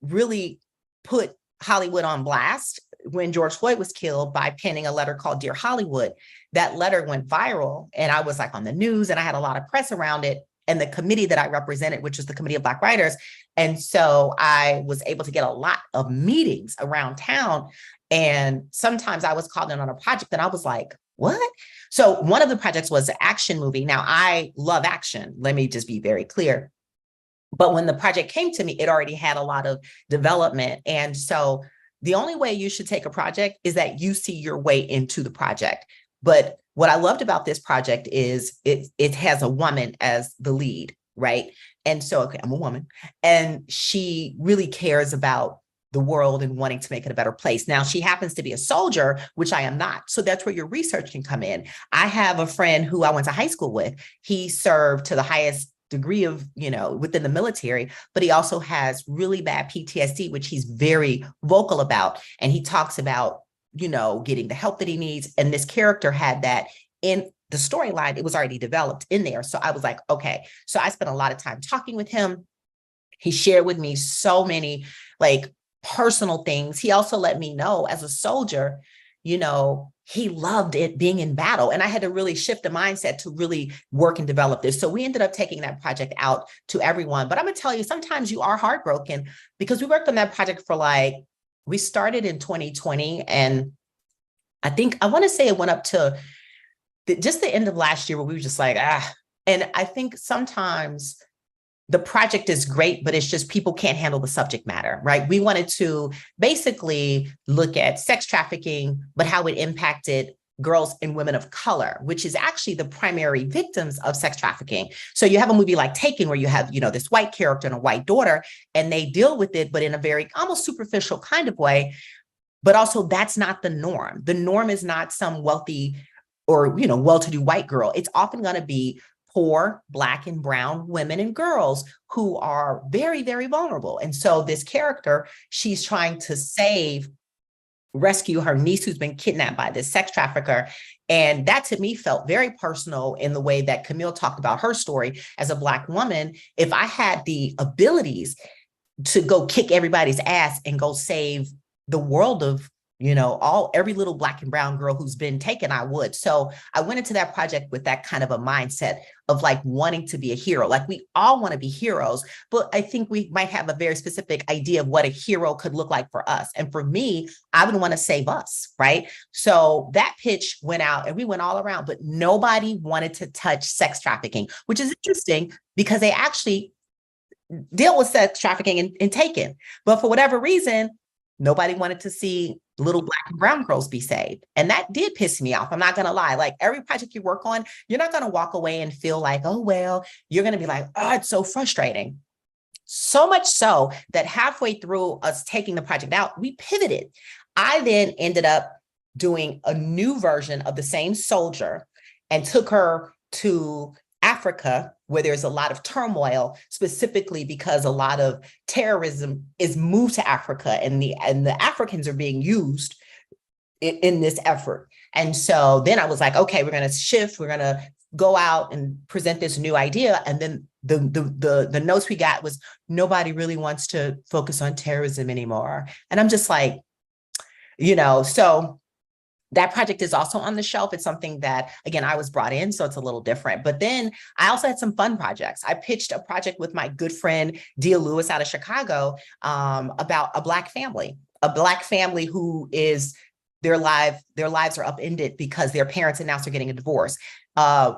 really put Hollywood on blast when George Floyd was killed by penning a letter called Dear Hollywood. That letter went viral and I was like on the news and I had a lot of press around it, and the committee that I represented, which was the Committee of Black Writers. And so I was able to get a lot of meetings around town. And sometimes I was called in on a project and I was like, what? So one of the projects was an action movie. Now I love action. Let me just be very clear. But when the project came to me, it already had a lot of development. And so the only way you should take a project is that you see your way into the project. But what I loved about this project is it has a woman as the lead, right? And so, okay, I'm a woman, and she really cares about the world and wanting to make it a better place. Now, she happens to be a soldier, which I am not. So that's where your research can come in. I have a friend who I went to high school with. He served to the highest degree of, you know, within the military, but he also has really bad PTSD, which he's very vocal about. And he talks about, you know, getting the help that he needs. And this character had that in the storyline. It was already developed in there. So I was like, okay. So I spent a lot of time talking with him. He shared with me so many like personal things. He also let me know as a soldier, you know, he loved it being in battle. And I had to really shift the mindset to really work and develop this. So we ended up taking that project out to everyone. But I'm going to tell you, sometimes you are heartbroken because we worked on that project for we started in 2020. And I think, I want to say it went up to just the end of last year where we were just like, And I think sometimes the project is great, but it's just people can't handle the subject matter, right? We wanted to basically look at sex trafficking, but how it impacted girls and women of color, which is actually the primary victims of sex trafficking. So you have a movie like Taken, where you have, you know, this white character and a white daughter, and they deal with it, but in a very almost superficial kind of way. But also that's not the norm. The norm is not some wealthy or, you know, well-to-do white girl. It's often going to be poor Black and brown women and girls who are very, very vulnerable. And so this character, she's trying to rescue her niece who's been kidnapped by this sex trafficker. And that to me felt very personal in the way that Camille talked about her story as a Black woman. If I had the abilities to go kick everybody's ass and go save the world of, every little Black and brown girl who's been taken, I would. So I went into that project with that kind of a mindset of like wanting to be a hero. Like we all want to be heroes, but I think we might have a very specific idea of what a hero could look like for us. And for me, I would want to save us, right? So that pitch went out and we went all around, but nobody wanted to touch sex trafficking, which is interesting because they actually deal with sex trafficking and taken. But for whatever reason, nobody wanted to see little Black and brown girls be saved. And that did piss me off. I'm not going to lie. Like every project you work on, you're not going to walk away and feel like, oh, well, you're going to be like, oh, it's so frustrating. So much so that halfway through us taking the project out, we pivoted. I then ended up doing a new version of the same soldier and took her to Africa, where there's a lot of turmoil, specifically because a lot of terrorism is moved to Africa and the Africans are being used in this effort. And so then I was like, okay, we're going to shift. We're going to go out and present this new idea. And then the notes we got was nobody really wants to focus on terrorism anymore. And I'm just like, so that project is also on the shelf. It's something that, again, I was brought in, so it's a little different. But then I also had some fun projects. I pitched a project with my good friend, Dia Lewis out of Chicago, about a Black family who is, their lives are upended because their parents announced they're getting a divorce.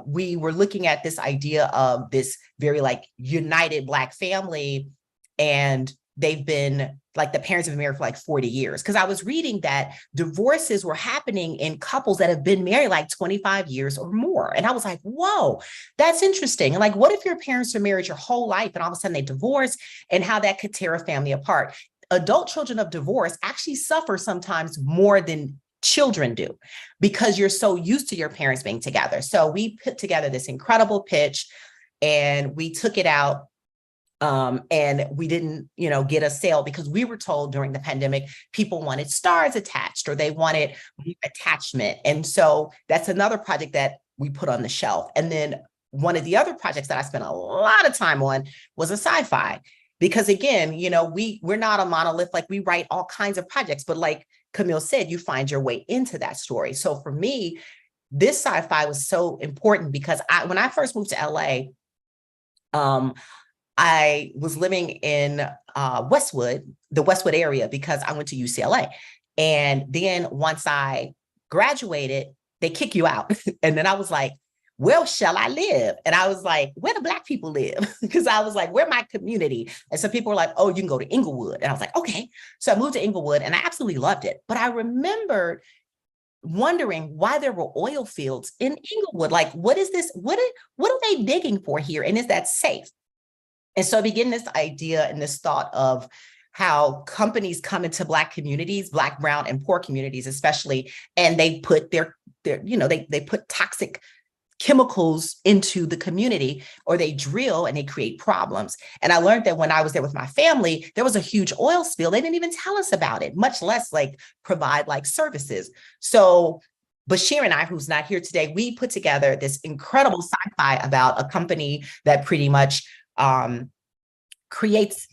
We were looking at this idea of this very like united Black family, and they've been like, the parents have been married for like 40 years. Because I was reading that divorces were happening in couples that have been married like 25 years or more. And I was like, whoa, that's interesting. And like, what if your parents are married your whole life and all of a sudden they divorce, and how that could tear a family apart? Adult children of divorce actually suffer sometimes more than children do because you're so used to your parents being together. So we put together this incredible pitch and we took it out. And we didn't, get a sale because we were told during the pandemic, people wanted stars attached or they wanted attachment. And so that's another project that we put on the shelf. And then one of the other projects that I spent a lot of time on was a sci-fi, because again, we're not a monolith. Like we write all kinds of projects, but like Camille said, you find your way into that story. So for me, this sci-fi was so important because when I first moved to LA, I was living in the Westwood area, because I went to UCLA. And then once I graduated, they kick you out. And then I was like, where shall I live? And I was like, where do Black people live? Because I was like, where my community? And so people were like, oh, you can go to Inglewood. And I was like, okay. So I moved to Inglewood and I absolutely loved it. But I remembered wondering why there were oil fields in Inglewood. Like, what is this? What are they digging for here? And is that safe? And so I began this idea and this thought of how companies come into Black communities, Black, brown, and poor communities, especially, and they put they put toxic chemicals into the community, or they drill and they create problems. And I learned that when I was there with my family, there was a huge oil spill. They didn't even tell us about it, much less like provide like services. So Bashir and I, who's not here today, we put together this incredible sci-fi about a company that pretty much creates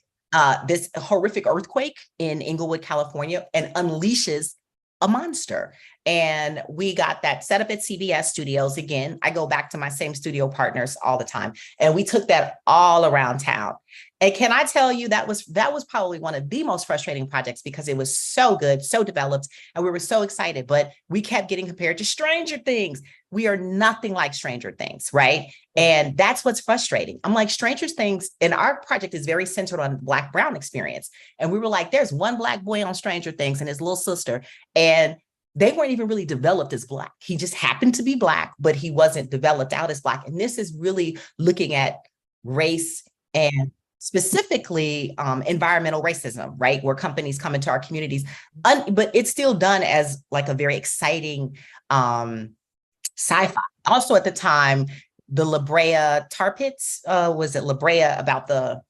this horrific earthquake in Inglewood, California, and unleashes a monster. And we got that set up at CBS Studios. Again, I go back to my same studio partners all the time. And we took that all around town. And can I tell you, that was probably one of the most frustrating projects, because it was so good, so developed, and we were so excited, but we kept getting compared to Stranger Things. We are nothing like Stranger Things, right? And that's what's frustrating. I'm like, Stranger Things, and our project is very centered on Black, brown experience. And we were like, there's one Black boy on Stranger Things and his little sister, and they weren't even really developed as Black. He just happened to be Black, but he wasn't developed out as Black. And this is really looking at race and specifically environmental racism, right? Where companies come into our communities, but it's still done as like a very exciting sci-fi. Also at the time, the La Brea Tar Pits, was it La Brea, about the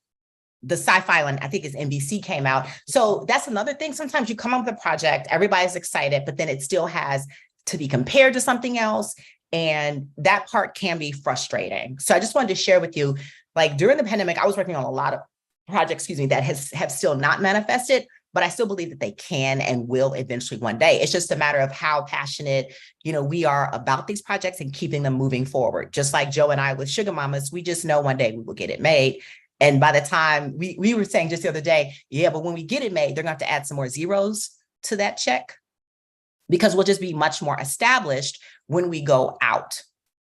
sci-fi one, I think it's NBC, came out. So that's another thing. Sometimes you come up with a project, everybody's excited, but then it still has to be compared to something else. And that part can be frustrating. So I just wanted to share with you, like during the pandemic, I was working on a lot of projects, that have still not manifested, but I still believe that they can and will eventually one day. It's just a matter of how passionate, we are about these projects and keeping them moving forward. Just like Joe and I with Sugar Mamas, we just know one day we will get it made. And by the time we were saying just the other day, yeah, but when we get it made, they're going to have to add some more zeros to that check, because we'll just be much more established when we go out.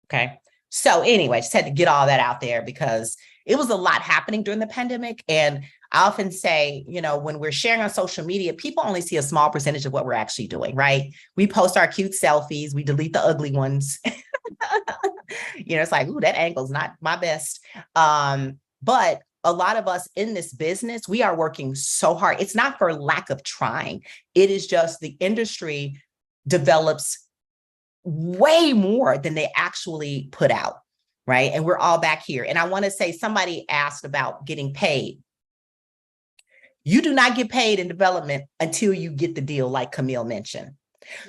Okay. So anyway, just had to get all that out there because it was a lot happening during the pandemic. And I often say, when we're sharing on social media, people only see a small percentage of what we're actually doing, right? We post our cute selfies, we delete the ugly ones. It's like, ooh, that angle's not my best. But a lot of us in this business, we are working so hard. It's not for lack of trying. It is just the industry develops way more than they actually put out, right? And we're all back here. And I want to say, somebody asked about getting paid. You do not get paid in development until you get the deal, like Camille mentioned.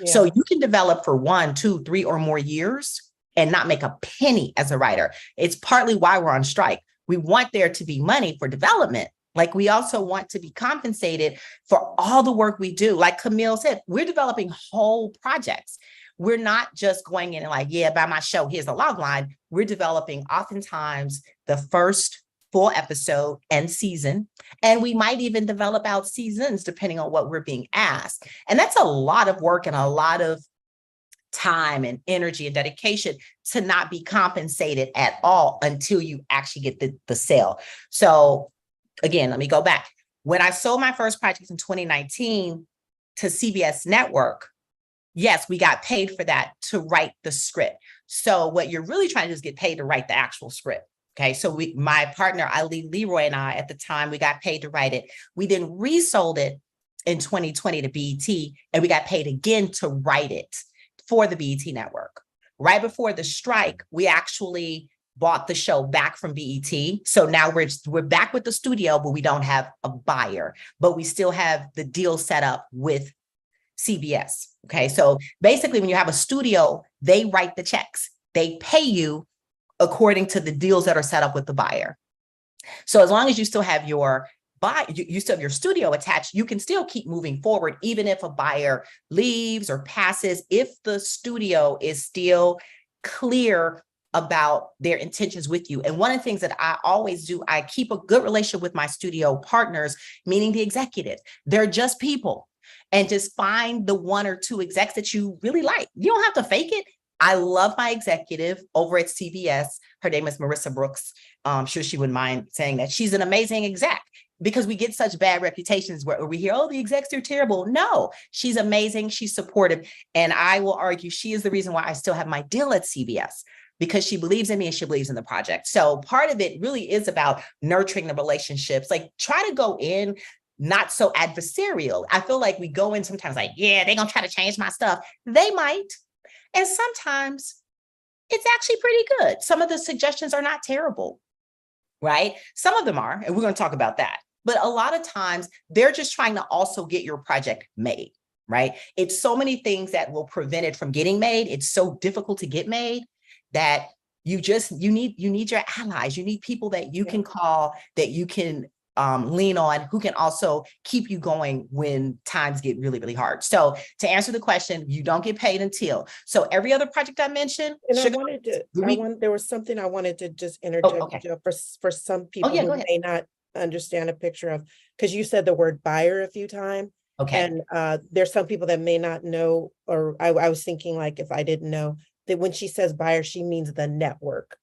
Yeah. So you can develop for 1, 2, 3 or more years and not make a penny as a writer. It's partly why we're on strike. We want there to be money for development. Like we also want to be compensated for all the work we do. Like Camille said, we're developing whole projects. We're not just going in and like, yeah, by my show, here's the log line. We're developing oftentimes the first full episode and season. And we might even develop out seasons depending on what we're being asked. And that's a lot of work and a lot of time and energy and dedication to not be compensated at all until you actually get the sale. So again, let me go back. When I sold my first project in 2019 to CBS Network, yes, we got paid for that to write the script. So what you're really trying to do is get paid to write the actual script. Okay, so my partner, Eileen Leroy, and I, at the time, we got paid to write it. We then resold it in 2020 to BET, and we got paid again to write it for the BET network. Right before the strike, we actually bought the show back from BET. So now we're back with the studio, but we don't have a buyer, but we still have the deal set up with CBS. Okay, so basically when you have a studio, they write the checks. They pay you according to the deals that are set up with the buyer. So as long as you still have your you still have your studio attached, you can still keep moving forward, even if a buyer leaves or passes, if the studio is still clear about their intentions with you. And one of the things that I always do, I keep a good relationship with my studio partners, meaning the executives. They're just people. And just find the 1 or 2 execs that you really like. You don't have to fake it. I love my executive over at CBS. Her name is Marissa Brooks. I'm sure she wouldn't mind saying that. She's an amazing exec, because we get such bad reputations where we hear, oh, the execs are terrible. No, she's amazing. She's supportive. And I will argue she is the reason why I still have my deal at CBS, because she believes in me and she believes in the project. So part of it really is about nurturing the relationships. Like try to go in not so adversarial. I feel like we go in sometimes like, yeah, they're going to try to change my stuff. They might. And sometimes it's actually pretty good. Some of the suggestions are not terrible, right? Some of them are, and we're going to talk about that. But a lot of times they're just trying to also get your project made, right? It's so many things that will prevent it from getting made. It's so difficult to get made that you need your allies. You need people that you can call, that you can lean on, who can also keep you going when times get really, really hard. So to answer the question, you don't get paid until. So every other project I mentioned. And there was something I wanted to just interject for some people who may not understand a picture of, because you said the word buyer a few times. Okay. And there's some people that may not know, or I was thinking like, if I didn't know that when she says buyer, she means the network.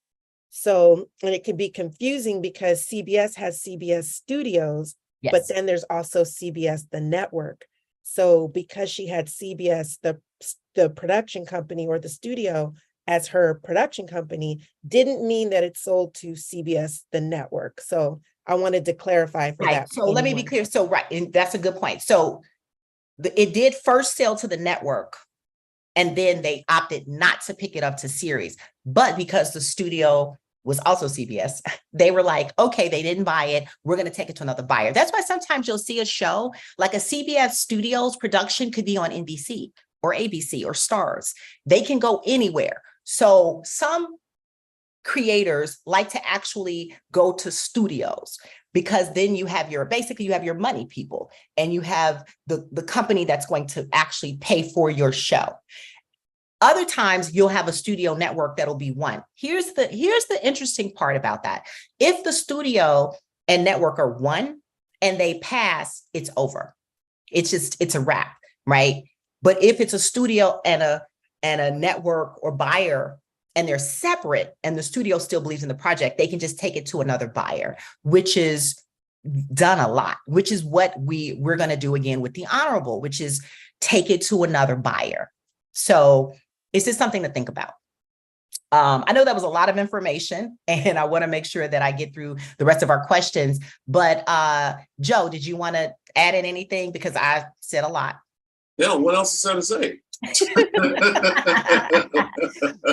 So, and it can be confusing because CBS has CBS Studios, yes, but then there's also CBS, the network. So because she had CBS, the production company or the studio as her production company, didn't mean that it sold to CBS, the network. So I wanted to clarify for that. So let me be clear. So, right. And that's a good point. So it did first sell to the network And then they opted not to pick it up to series. But because the studio was also CBS, they were like, okay, they didn't buy it. We're going to take it to another buyer. That's why sometimes you'll see a show like a CBS Studios production could be on NBC or ABC or Stars. They can go anywhere. So some creators like to actually go to studios, because then you have your money people, and you have the company that's going to actually pay for your show. Other times you'll have a studio network that'll be one. Here's the interesting part about that. If the studio and network are one and they pass, it's over. It's a wrap, right? But if it's a studio and a network or buyer, and they're separate and the studio still believes in the project, they can just take it to another buyer, which is done a lot, which is what we're going to do again with The Honorable, which is take it to another buyer. So it's just something to think about. I know that was a lot of information, and I want to make sure that I get through the rest of our questions. But Joe, did you want to add in anything? Because I said a lot. Yeah, what else is there to say?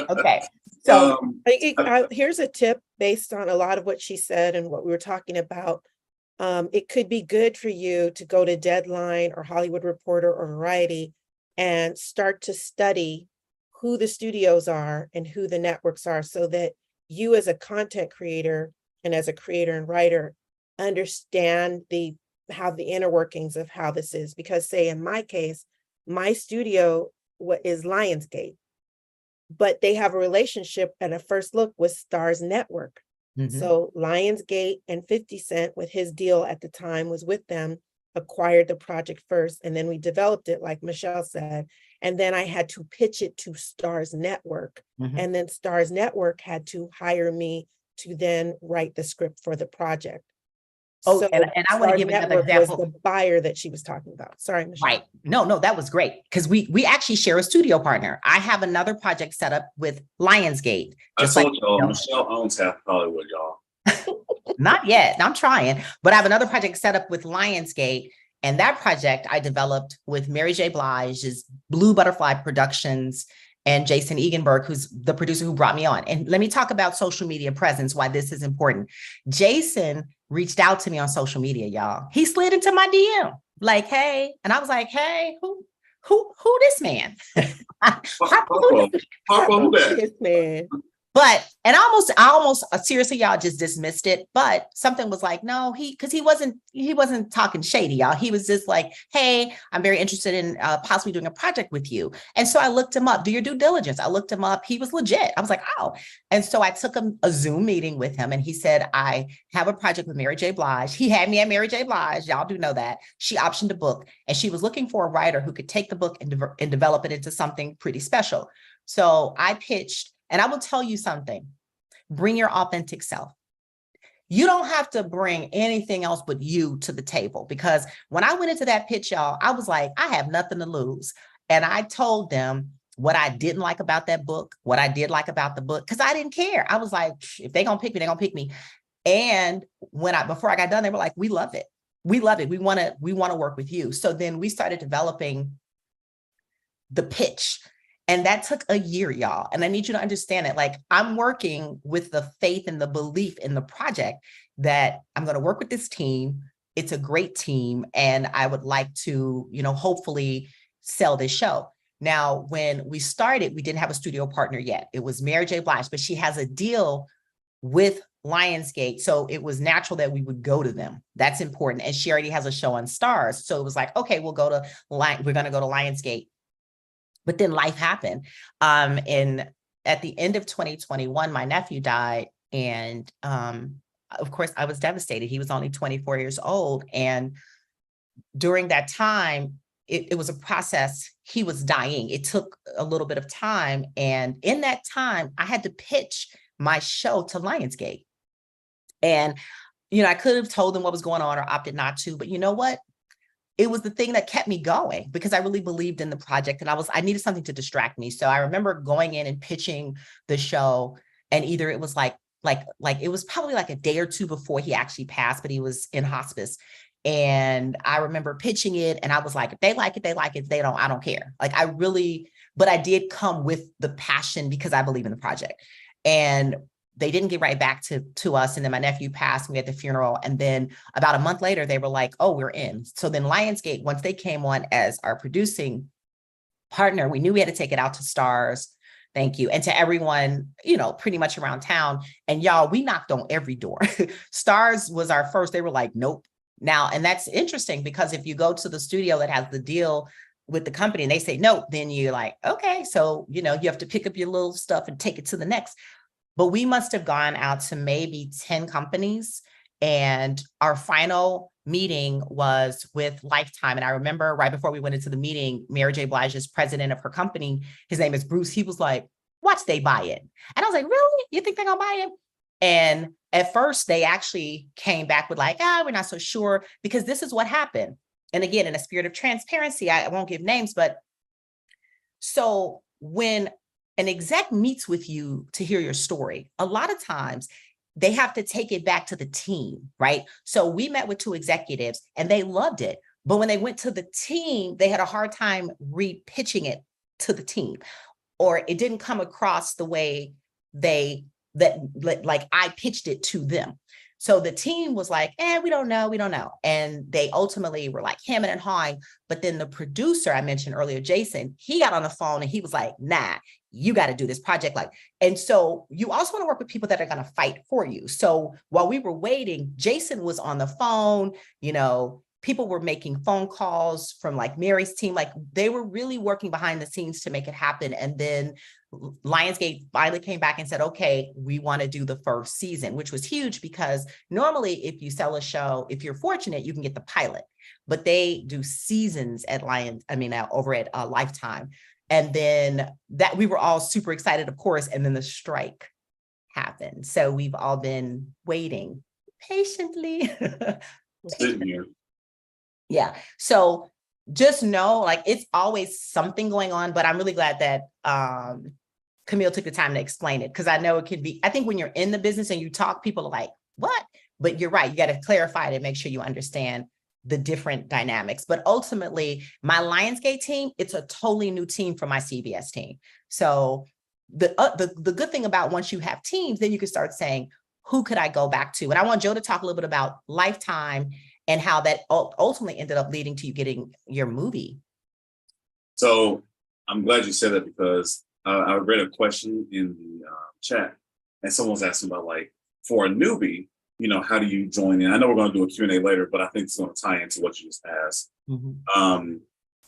Okay. So here's a tip based on a lot of what she said and what we were talking about. It could be good for you to go to Deadline or Hollywood Reporter or Variety and start to study who the studios are and who the networks are, so that you as a content creator and as a creator and writer understand how the inner workings of how this is. Because say in my case, my studio is Lionsgate, but they have a relationship and a first look with Stars Network. Mm-hmm. So Lionsgate and 50 Cent, with his deal at the time was with them, acquired the project first, and then we developed it, like Michelle said. And then I had to pitch it to Stars Network. Mm-hmm. And then Stars Network had to hire me to then write the script for the project. Oh, so and I want to give another example. Was the buyer that she was talking about. Sorry, Michelle. Right. No, that was great, because we actually share a studio partner. I have another project set up with Lionsgate. I told y'all, Michelle owns half Hollywood, y'all. Not yet. I'm trying, but I have another project set up with Lionsgate. And that project I developed with Mary J. Blige's Blue Butterfly Productions and Jason Eganberg, who's the producer who brought me on. And let me talk about social media presence, why this is important. Jason reached out to me on social media, y'all. He slid into my DM like, hey, and I was like, hey, who this man? Who this man? But, and I almost seriously, y'all, just dismissed it. But something was like, no, because he wasn't talking shady, y'all. He was just like, hey, I'm very interested in possibly doing a project with you. And so I looked him up. Do your due diligence. I looked him up. He was legit. I was like, oh. And so I took a Zoom meeting with him, and he said, I have a project with Mary J. Blige. He had me at Mary J. Blige. Y'all do know that. She optioned a book, and she was looking for a writer who could take the book and develop it into something pretty special. So I pitched. And I will tell you something, bring your authentic self. You don't have to bring anything else but you to the table, because when I went into that pitch, y'all, I was like, I have nothing to lose. And I told them what I didn't like about that book, what I did like about the book, because I didn't care. I was like, if they're going to pick me, they're going to pick me. And before I got done, they were like, we love it. We love it. We want to work with you. So then we started developing the pitch. And that took a year, y'all. And I need you to understand it. Like, I'm working with the faith and the belief in the project that I'm going to work with this team. It's a great team. And I would like to, hopefully sell this show. Now, when we started, we didn't have a studio partner yet. It was Mary J. Blige, but she has a deal with Lionsgate. So it was natural that we would go to them. That's important. And she already has a show on Stars. So it was like, okay, we're going to go to Lionsgate. But then life happened. And at the end of 2021, my nephew died. And of course, I was devastated. He was only 24 years old. And during that time, it was a process. He was dying. It took a little bit of time. And in that time, I had to pitch my show to Lionsgate. And, I could have told them what was going on or opted not to. But you know what? It was the thing that kept me going, because I really believed in the project, and I needed something to distract me. So I remember going in and pitching the show, and either it was like it was probably like a day or two before he actually passed, but he was in hospice. And I remember pitching it and I was like, if they like it, they like it. If they don't, I don't care. Like I really, but I did come with the passion because I believe in the project. And they didn't get right back to us. And then my nephew passed, and we had the funeral. And then about a month later, they were like, oh, we're in. So then Lionsgate, once they came on as our producing partner, we knew we had to take it out to Stars. Thank you. And to everyone, you know, pretty much around town. And y'all, we knocked on every door. Stars was our first. They were like, nope. Now, and that's interesting because if you go to the studio that has the deal with the company and they say no, then you're like, okay, so, you know, you have to pick up your little stuff and take it to the next. But we must have gone out to maybe 10 companies. And our final meeting was with Lifetime. And I remember right before we went into the meeting, Mary J. Blige's president of her company, his name is Bruce. He was like, watch they buy it. And I was like, really? You think they're gonna buy it? And at first they actually came back with like, we're not so sure, because this is what happened. And again, in a spirit of transparency, I won't give names, but so when an exec meets with you to hear your story, a lot of times they have to take it back to the team, right? So we met with 2 executives and they loved it. But when they went to the team, they had a hard time re-pitching it to the team, or it didn't come across the way like I pitched it to them. So the team was like, we don't know. And they ultimately were like hemming and hawing. But then the producer I mentioned earlier, Jason, he got on the phone and he was like, nah, you got to do this project. And so you also want to work with people that are going to fight for you. So while we were waiting, Jason was on the phone, you know, people were making phone calls from like Mary's team, like they were really working behind the scenes to make it happen. And then Lionsgate finally came back and said, okay, we want to do the first season, which was huge because normally if you sell a show, if you're fortunate, you can get the pilot, but they do seasons at over at Lifetime. And then that we were all super excited, of course, and then the strike happened. So we've all been waiting patiently. Sitting here. Yeah. So just know, like, it's always something going on, but I'm really glad that Camille took the time to explain it, because I know it can be, I think when you're in the business and you talk, people are like, what? But you're right. You got to clarify it and make sure you understand the different dynamics. But ultimately, my Lionsgate team, it's a totally new team from my CBS team. So the good thing about once you have teams, then you can start saying, who could I go back to? And I want Joe to talk a little bit about Lifetime and how that ultimately ended up leading to you getting your movie. So I'm glad you said that, because I read a question in the chat and someone was asking about, like, for a newbie, you know, how do you join in? I know we're going to do a Q&A later, but I think it's going to tie into what you just asked. Mm-hmm.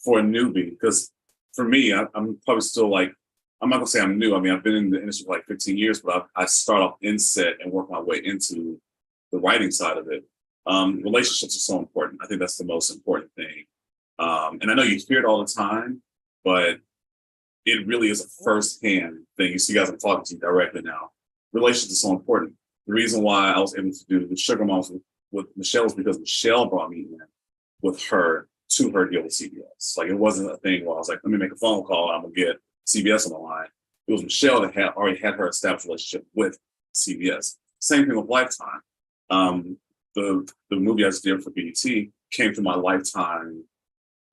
For a newbie, because for me, I'm probably still like, I'm not going to say I'm new. I mean, I've been in the industry for like 15 years, but I start off in set and work my way into the writing side of it. Relationships are so important. I think that's the most important thing. And I know you hear it all the time, but it really is a firsthand thing. You see, guys, I'm talking to you directly now. Relationships are so important. The reason why I was able to do the Sugar Moms with Michelle is because Michelle brought me in with her to her deal with CBS. Like, it wasn't a thing where I was like, let me make a phone call and I'm gonna get CBS on the line. It was Michelle that had already had her established relationship with CBS. Same thing with Lifetime. The movie I just did for BET came through my Lifetime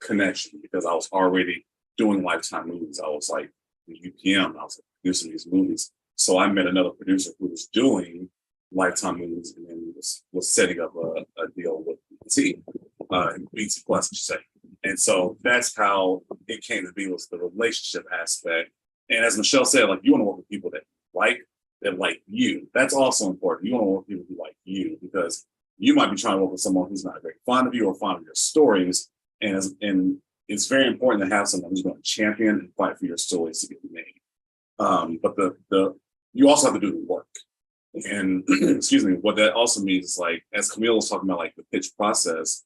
connection, because I was already doing Lifetime movies. I was like in UPM, I was producing these movies. So I met another producer who was doing Lifetime movies, and then was setting up a deal with BET Plus, I should say. And so that's how it came to be, was the relationship aspect. And as Michelle said, like, you want to work with people that like you. That's also important. You want to work with people who like you, because you might be trying to work with someone who's not very fond of you or fond of your stories. And it's very important to have someone who's going to champion and fight for your stories to get made. But you also have to do the work. And excuse me, what that also means is, like, as Camille was talking about, like, the pitch process,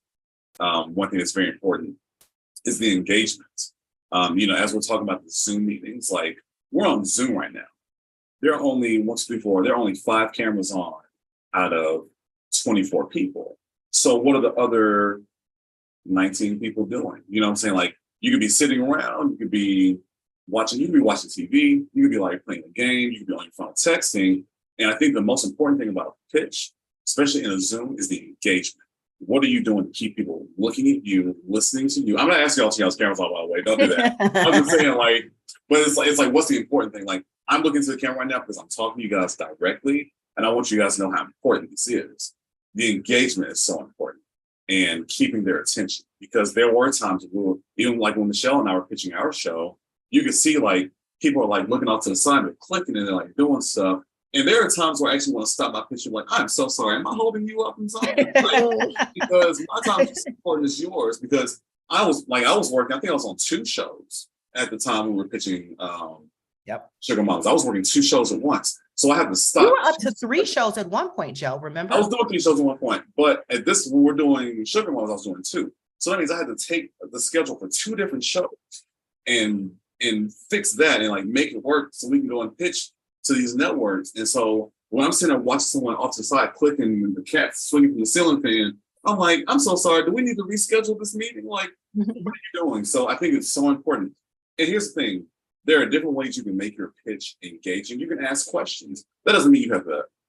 one thing that's very important is the engagement. You know, as we're talking about the Zoom meetings, like, we're on Zoom right now. There are only 1, 2, 3, 4. There are only 5 cameras on out of 24 people. So what are the other 19 people doing? You know what I'm saying? Like, you could be sitting around, you could be watching TV, you could be like playing a game, you could be on your phone texting. And I think the most important thing about a pitch, especially in a Zoom, is the engagement. what are you doing to keep people looking at you, listening to you? I'm not asking y'all to y'all's cameras off, by the way. Don't do that. I'm just saying, like, but it's like, what's the important thing? Like, I'm looking to the camera right now because I'm talking to you guys directly, and I want you guys to know how important this is. The engagement is so important, and keeping their attention, because there were times where, even like when Michelle and I were pitching our show, you could see like people are like looking off to the side, they're clicking and they're like doing stuff. And there are times where I actually want to stop my picture, like, I'm so sorry. Am I holding you up and something? Because my time is just as important as yours. Because I was working, I think I was on 2 shows at the time we were pitching Sugar Moms. I was working 2 shows at once. So I had to stop. You were up to 3 shows at one point, Joe, remember? I was doing 3 shows at one point. But at this, when we're doing Sugar Moms, I was doing 2. So that means I had to take the schedule for 2 different shows and fix that and like make it work so we can go and pitch to these networks. And so when I'm sitting there watching someone off to the side clicking and the cat swinging from the ceiling fan, I'm like, I'm so sorry. Do we need to reschedule this meeting? Like, what are you doing? So I think it's so important. And here's the thing. There are different ways you can make your pitch engaging. You can ask questions. That doesn't mean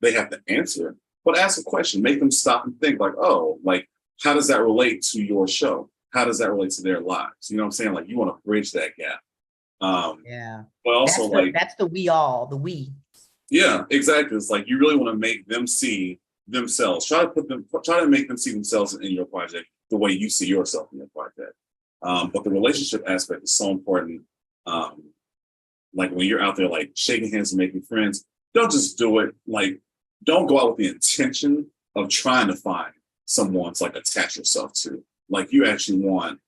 they have to answer, but ask a question, make them stop and think like, oh, like, how does that relate to your show? How does that relate to their lives? You know what I'm saying? Like, you want to bridge that gap. But also that's the we. Yeah, exactly. It's like you really want to make them see themselves. Try to make them see themselves in your project the way you see yourself in your project. But the relationship aspect is so important. Like when you're out there like shaking hands and making friends, don't just do it. Like, don't go out with the intention of trying to find someone to like attach yourself to. Like, you actually want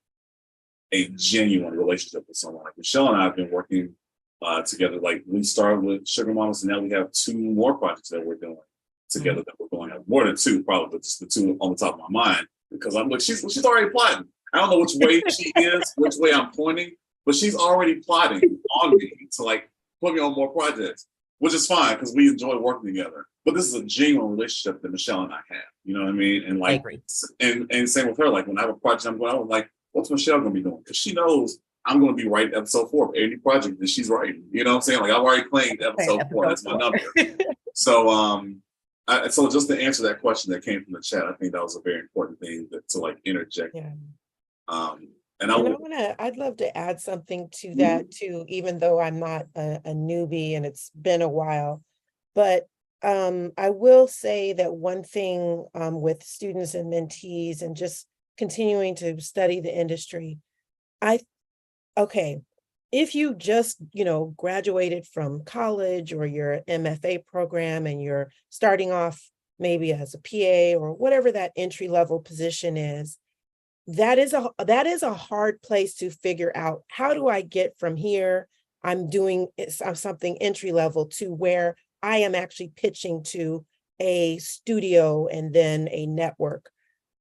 a genuine relationship with someone. Like Michelle and I have been working together. Like, we started with Sugar Mamas, and now we have 2 more projects that we're doing together that we're going to have. More than 2, probably, but just the 2 on the top of my mind, because I'm like, she's already plotting. I don't know which way she is, which way I'm pointing, but she's already plotting on me to like put me on more projects, which is fine because we enjoy working together. But this is a genuine relationship that Michelle and I have. You know what I mean? And like, and same with her. Like, when I have a project I'm going on, like, what's Michelle going to be doing? Because she knows I'm going to be writing episode 4 of any project that she's writing. You know what I'm saying? Like, I've already claimed episode 4. That's my number. So, so just to answer that question that came from the chat, I think that was a very important thing to like interject. Yeah. And I'd love to add something to that too, even though I'm not a newbie and it's been a while. But I will say that one thing with students and mentees and just continuing to study the industry, if you just, graduated from college or your MFA program and you're starting off maybe as a PA or whatever that entry level position is, that is a hard place to figure out, how do I get from here, I'm doing something entry level, to where I am actually pitching to a studio and then a network.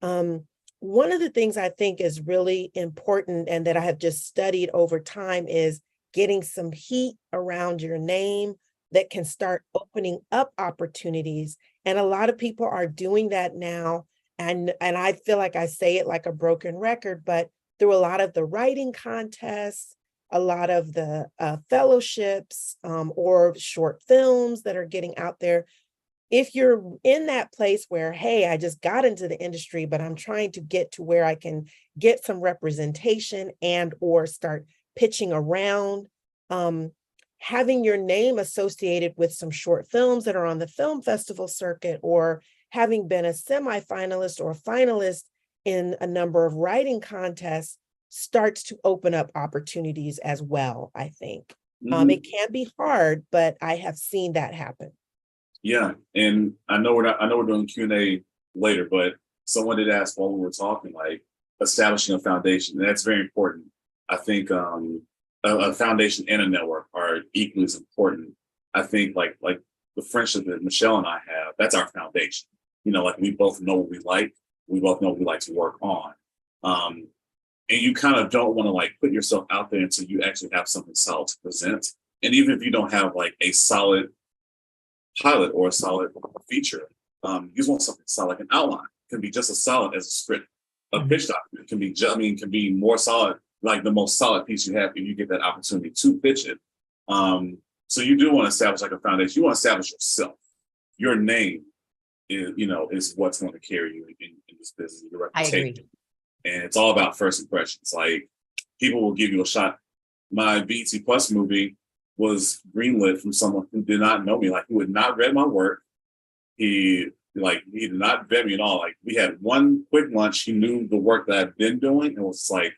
One of the things I think is really important and that I have just studied over time is getting some heat around your name that can start opening up opportunities. And a lot of people are doing that now. And I feel like I say it like a broken record, but through a lot of the writing contests, a lot of the fellowships or short films that are getting out there, if you're in that place where, hey, I just got into the industry, but I'm trying to get to where I can get some representation and or start pitching around, having your name associated with some short films that are on the film festival circuit, or having been a semifinalist or finalist in a number of writing contests, starts to open up opportunities as well, I think. It can be hard, but I have seen that happen. Yeah, and I know we're doing Q&A later, but someone did ask while we were talking, like, establishing a foundation, and that's very important. I think a foundation and a network are equally as important. I think like the friendship that Michelle and I have, that's our foundation. Like, we both know what we like. We both know what we like to work on. And you kind of don't want to like put yourself out there until you actually have something solid to present. And even if you don't have like a solid pilot or a solid feature, you just want something solid, like an outline. It can be just as solid as a script. A pitch document can be more solid, like the most solid piece you have if you get that opportunity to pitch it. So you do want to establish like a foundation. You want to establish yourself. Your name is what's going to carry you in this business. Your I agree. reputation. And it's all about first impressions. Like, people will give you a shot. My BET Plus movie was greenlit from someone who did not know me, like, who had not read my work. He did not vet me at all. Like, we had one quick lunch. He knew the work that I've been doing and was like,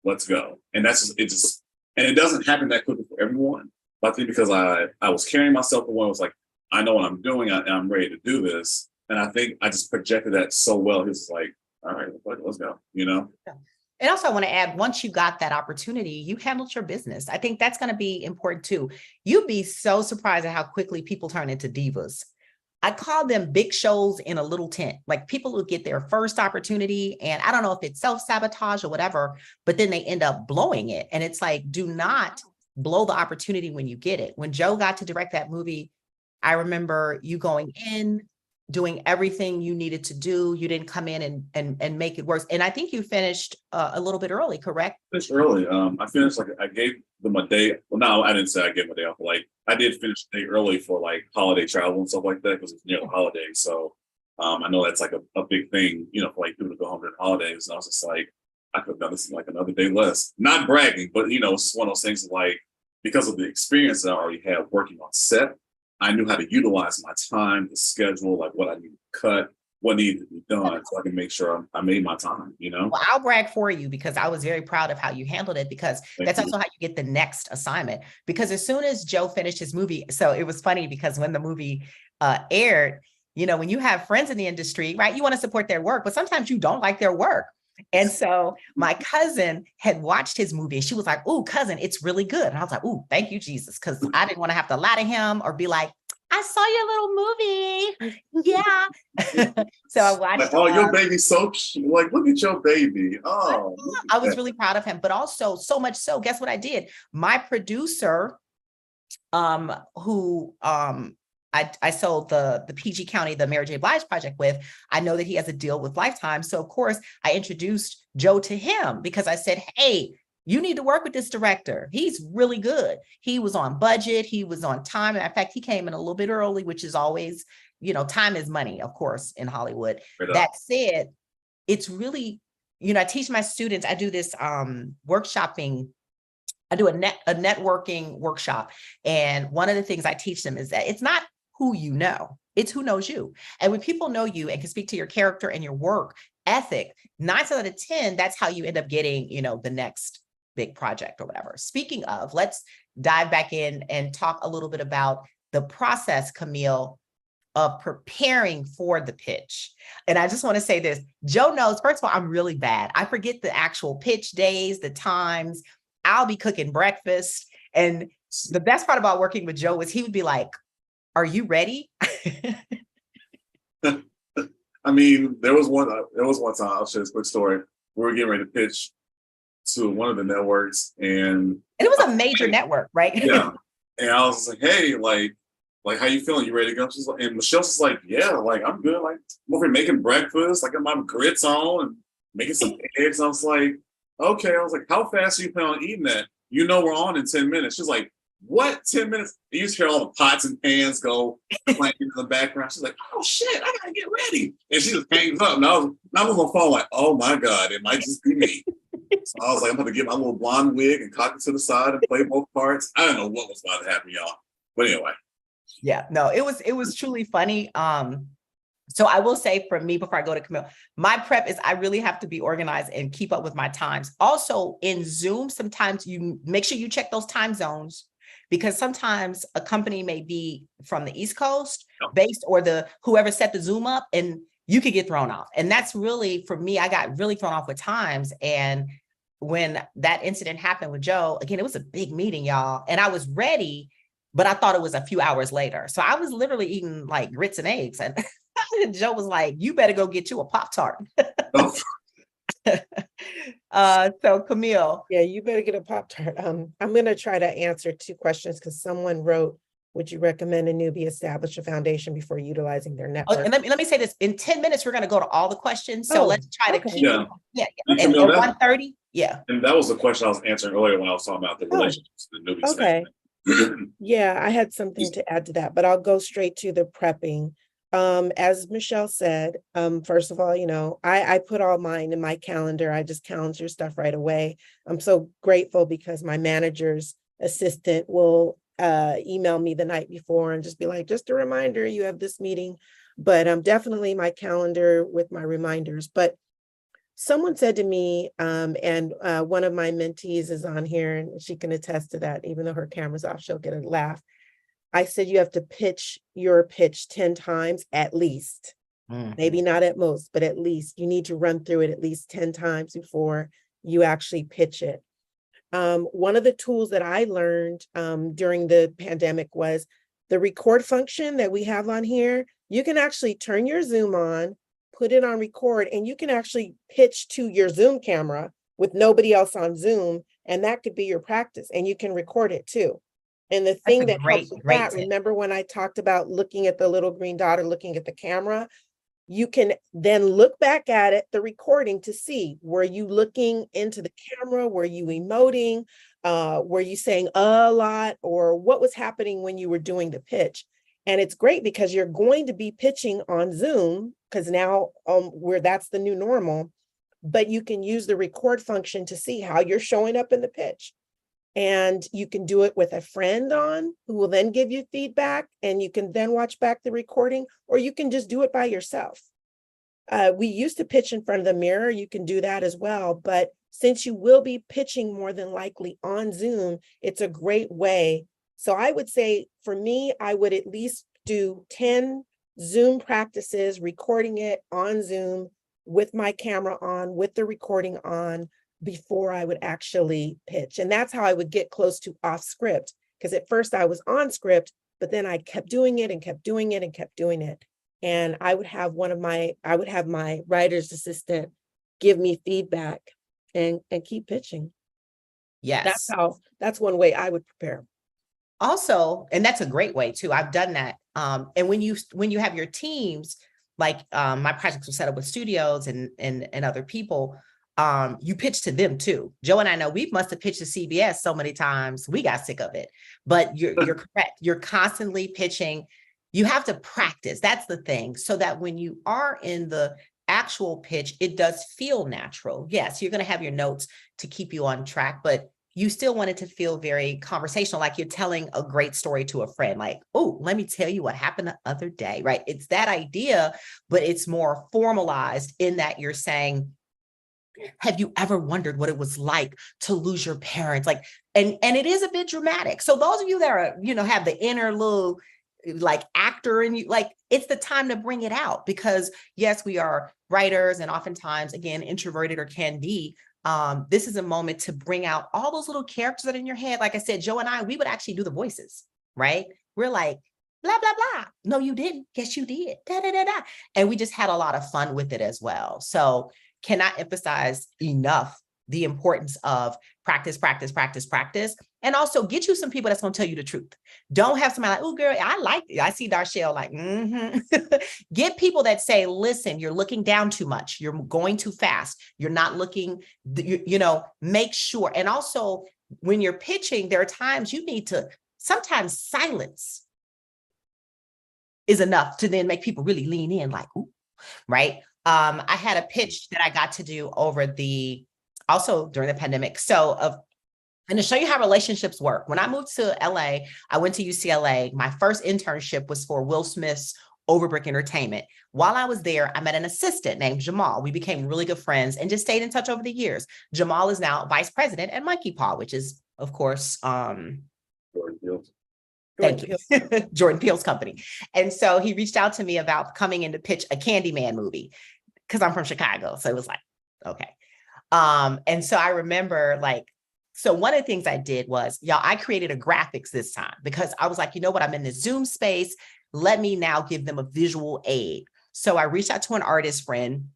let's go. And and it doesn't happen that quickly for everyone. But I think because I was carrying myself the one was like, I know what I'm doing and I'm ready to do this. And I think I just projected that so well. He was like, all right, let's go, And also, I want to add, once you got that opportunity, you handled your business. I think that's going to be important too. You'd be so surprised at how quickly people turn into divas. I call them big shows in a little tent, like people who get their first opportunity. And I don't know if it's self-sabotage or whatever, but then they end up blowing it. And it's like, do not blow the opportunity when you get it. When Joe got to direct that movie, I remember you going in, doing everything you needed to do. You didn't come in and make it worse. And I think you finished a little bit early, correct? Finished early. I finished, I gave them a day. Well, no, I didn't say I gave them a day off. But I did finish a day early for holiday travel and stuff like that because it's near the holidays. So I know that's a big thing, for people to go home during the holidays. And I was just like, I could have done this in another day less. Not bragging, but it's one of those things because of the experience that I already had working on set, I knew how to utilize my time, the schedule, what I needed to cut, what needed to be done, so I can make sure I made my time, Well, I'll brag for you because I was very proud of how you handled it, because that's also how you get the next assignment. Because as soon as Joe finished his movie, so it was funny because when the movie aired, when you have friends in the industry, right, you want to support their work, but sometimes you don't like their work. And so my cousin had watched his movie and she was like, "Ooh, cousin, it's really good." And I was like, "Ooh, thank you, Jesus." Because I didn't want to have to lie to him or be like, "I saw your little movie." Yeah. So I watched. Oh, your baby's so cute. Look at your baby. Oh, I was really proud of him, but also so much so, guess what I did? My producer, who I sold the PG County, the Mary J. Blige project with, I know that he has a deal with Lifetime. So of course I introduced Joe to him because I said, "Hey, you need to work with this director. He's really good." He was on budget. He was on time. And in fact, he came in a little bit early, which is always, time is money, of course, in Hollywood. That said, it's really, I teach my students, I do this workshopping. I do a networking workshop. And one of the things I teach them is that it's not who you know, it's who knows you. And when people know you and can speak to your character and your work ethic, 9 out of 10, that's how you end up getting, the next big project or whatever. Speaking of, let's dive back in and talk a little bit about the process, Camille, of preparing for the pitch. And I just want to say this, Joe knows, first of all, I'm really bad. I forget the actual pitch days, the times. I'll be cooking breakfast. And the best part about working with Joe was he would be like, "Are you ready?" I mean, there was one time, I'll share this quick story. We were getting ready to pitch to one of the networks, and it was a major network, right? Yeah. And I was like, "Hey, how you feeling? You ready to go?" She's like, and Michelle's just like, "Yeah, I'm good. I'm over here making breakfast. I got my grits on and making some eggs." And I was like, "Okay." I was like, "How fast are you planning on eating that? We're on in 10 minutes. She's like, "What? 10 minutes?" And you just hear all the pots and pans go playing in the background. She's like, "Oh shit, I gotta get ready." And she just hangs up. And I was on the phone like, "Oh my God, it might just be me." So I was like, I'm gonna get my little blonde wig and cock it to the side and play both parts. I don't know what was about to happen, y'all. But anyway. Yeah, no, it was truly funny. So I will say, for me, before I go to Camille, my prep is I really have to be organized and keep up with my times. Also in Zoom, sometimes you make sure you check those time zones, because sometimes a company may be from the East Coast based, or whoever set the Zoom up, and you could get thrown off. And that's really, for me, I got really thrown off with times. And when that incident happened with Joe, again, it was a big meeting, y'all. And I was ready, but I thought it was a few hours later. So I was literally eating grits and eggs. And Joe was like, "You better go get you a Pop-Tart." So Camille. Yeah, you better get a Pop-Tart. I'm going to try to answer 2 questions because someone wrote, "Would you recommend a newbie establish a foundation before utilizing their network?" And let me say this, in 10 minutes, we're going to go to all the questions. So let's try to keep Yeah. And at 1:30. Yeah. And that was the question I was answering earlier when I was talking about the relationships, the newbies. Okay. Yeah, I had something to add to that, but I'll go straight to the prepping. As Michelle said, first of all, you know, I put all mine in my calendar. I just calendar stuff right away. I'm so grateful because my manager's assistant will email me the night before and just be like, just a reminder, you have this meeting. But definitely my calendar with my reminders. But someone said to me, and one of my mentees is on here and she can attest to that, even though her camera's off, she'll get a laugh. I said, you have to pitch your pitch 10 times at least, maybe not at most, but at least you need to run through it at least 10 times before you actually pitch it. One of the tools that I learned during the pandemic was the record function that we have on here. You can actually turn your Zoom on, put it on record, and you can actually pitch to your Zoom camera with nobody else on Zoom. And that could be your practice, and you can record it too. And the thing that helps with that, remember when I talked about looking at the little green dot or looking at the camera, you can then look back at it, the recording, to see, were you looking into the camera? Were you emoting? Were you saying a lot? Or what was happening when you were doing the pitch? And it's great because you're going to be pitching on Zoom because now where that's the new normal, but you can use the record function to see how you're showing up in the pitch. And you can do it with a friend on who will then give you feedback, and you can then watch back the recording, or you can just do it by yourself. We used to pitch in front of the mirror. You can do that as well. But since you will be pitching more than likely on Zoom, it's a great way. So I would say for me, I would at least do 10 Zoom practices, recording it on Zoom with my camera on, with the recording on, before I would actually pitch. And that's how I would get close to off script. Because at first I was on script, but then I kept doing it and kept doing it and kept doing it. And I would have my writer's assistant give me feedback and keep pitching. Yes. That's one way I would prepare. Also, and that's a great way too. I've done that. And when you have your teams, like my projects were set up with studios and other people, you pitch to them too. Joe and I know we must have pitched to CBS so many times, we got sick of it. But you're correct. You're constantly pitching. You have to practice. That's the thing. So that when you are in the actual pitch, it does feel natural. Yes, you're going to have your notes to keep you on track, but you still want it to feel very conversational, like you're telling a great story to a friend, like, oh, let me tell you what happened the other day, right? It's that idea, but it's more formalized in that you're saying, have you ever wondered what it was like to lose your parents? Like, and it is a bit dramatic. So those of you that are, have the inner little like actor in you, like it's the time to bring it out, because yes, we are writers and oftentimes, again, introverted or can be. This is a moment to bring out all those little characters that are in your head. Like I said, Joe and I, we would actually do the voices, right? We're like, blah, blah, blah. No, you didn't. Yes, you did. Da, da, da, da. And we just had a lot of fun with it as well. So cannot emphasize enough the importance of practice, practice, practice, practice. And also get you some people that's going to tell you the truth. Don't have somebody like, oh, girl, I see Darshelle like, Get people that say, listen, you're looking down too much. You're going too fast. You're not looking, make sure. And also when you're pitching, there are times you need to, sometimes silence is enough to then make people really lean in like, ooh, right? I had a pitch that I got to do also during the pandemic. And to show you how relationships work, when I moved to LA, I went to UCLA. My first internship was for Will Smith's Overbrick Entertainment. While I was there, I met an assistant named Jamal. We became really good friends and just stayed in touch over the years. Jamal is now vice president at Monkey Paw, which is, of course, Jordan Peele. Thank you. Jordan Peele's company. And so he reached out to me about coming in to pitch a Candyman movie because I'm from Chicago. So it was like, okay. And so I remember so one of the things I did was, I created a graphics this time because I was like, you know what, I'm in the Zoom space. Let me now give them a visual aid. So I reached out to an artist friend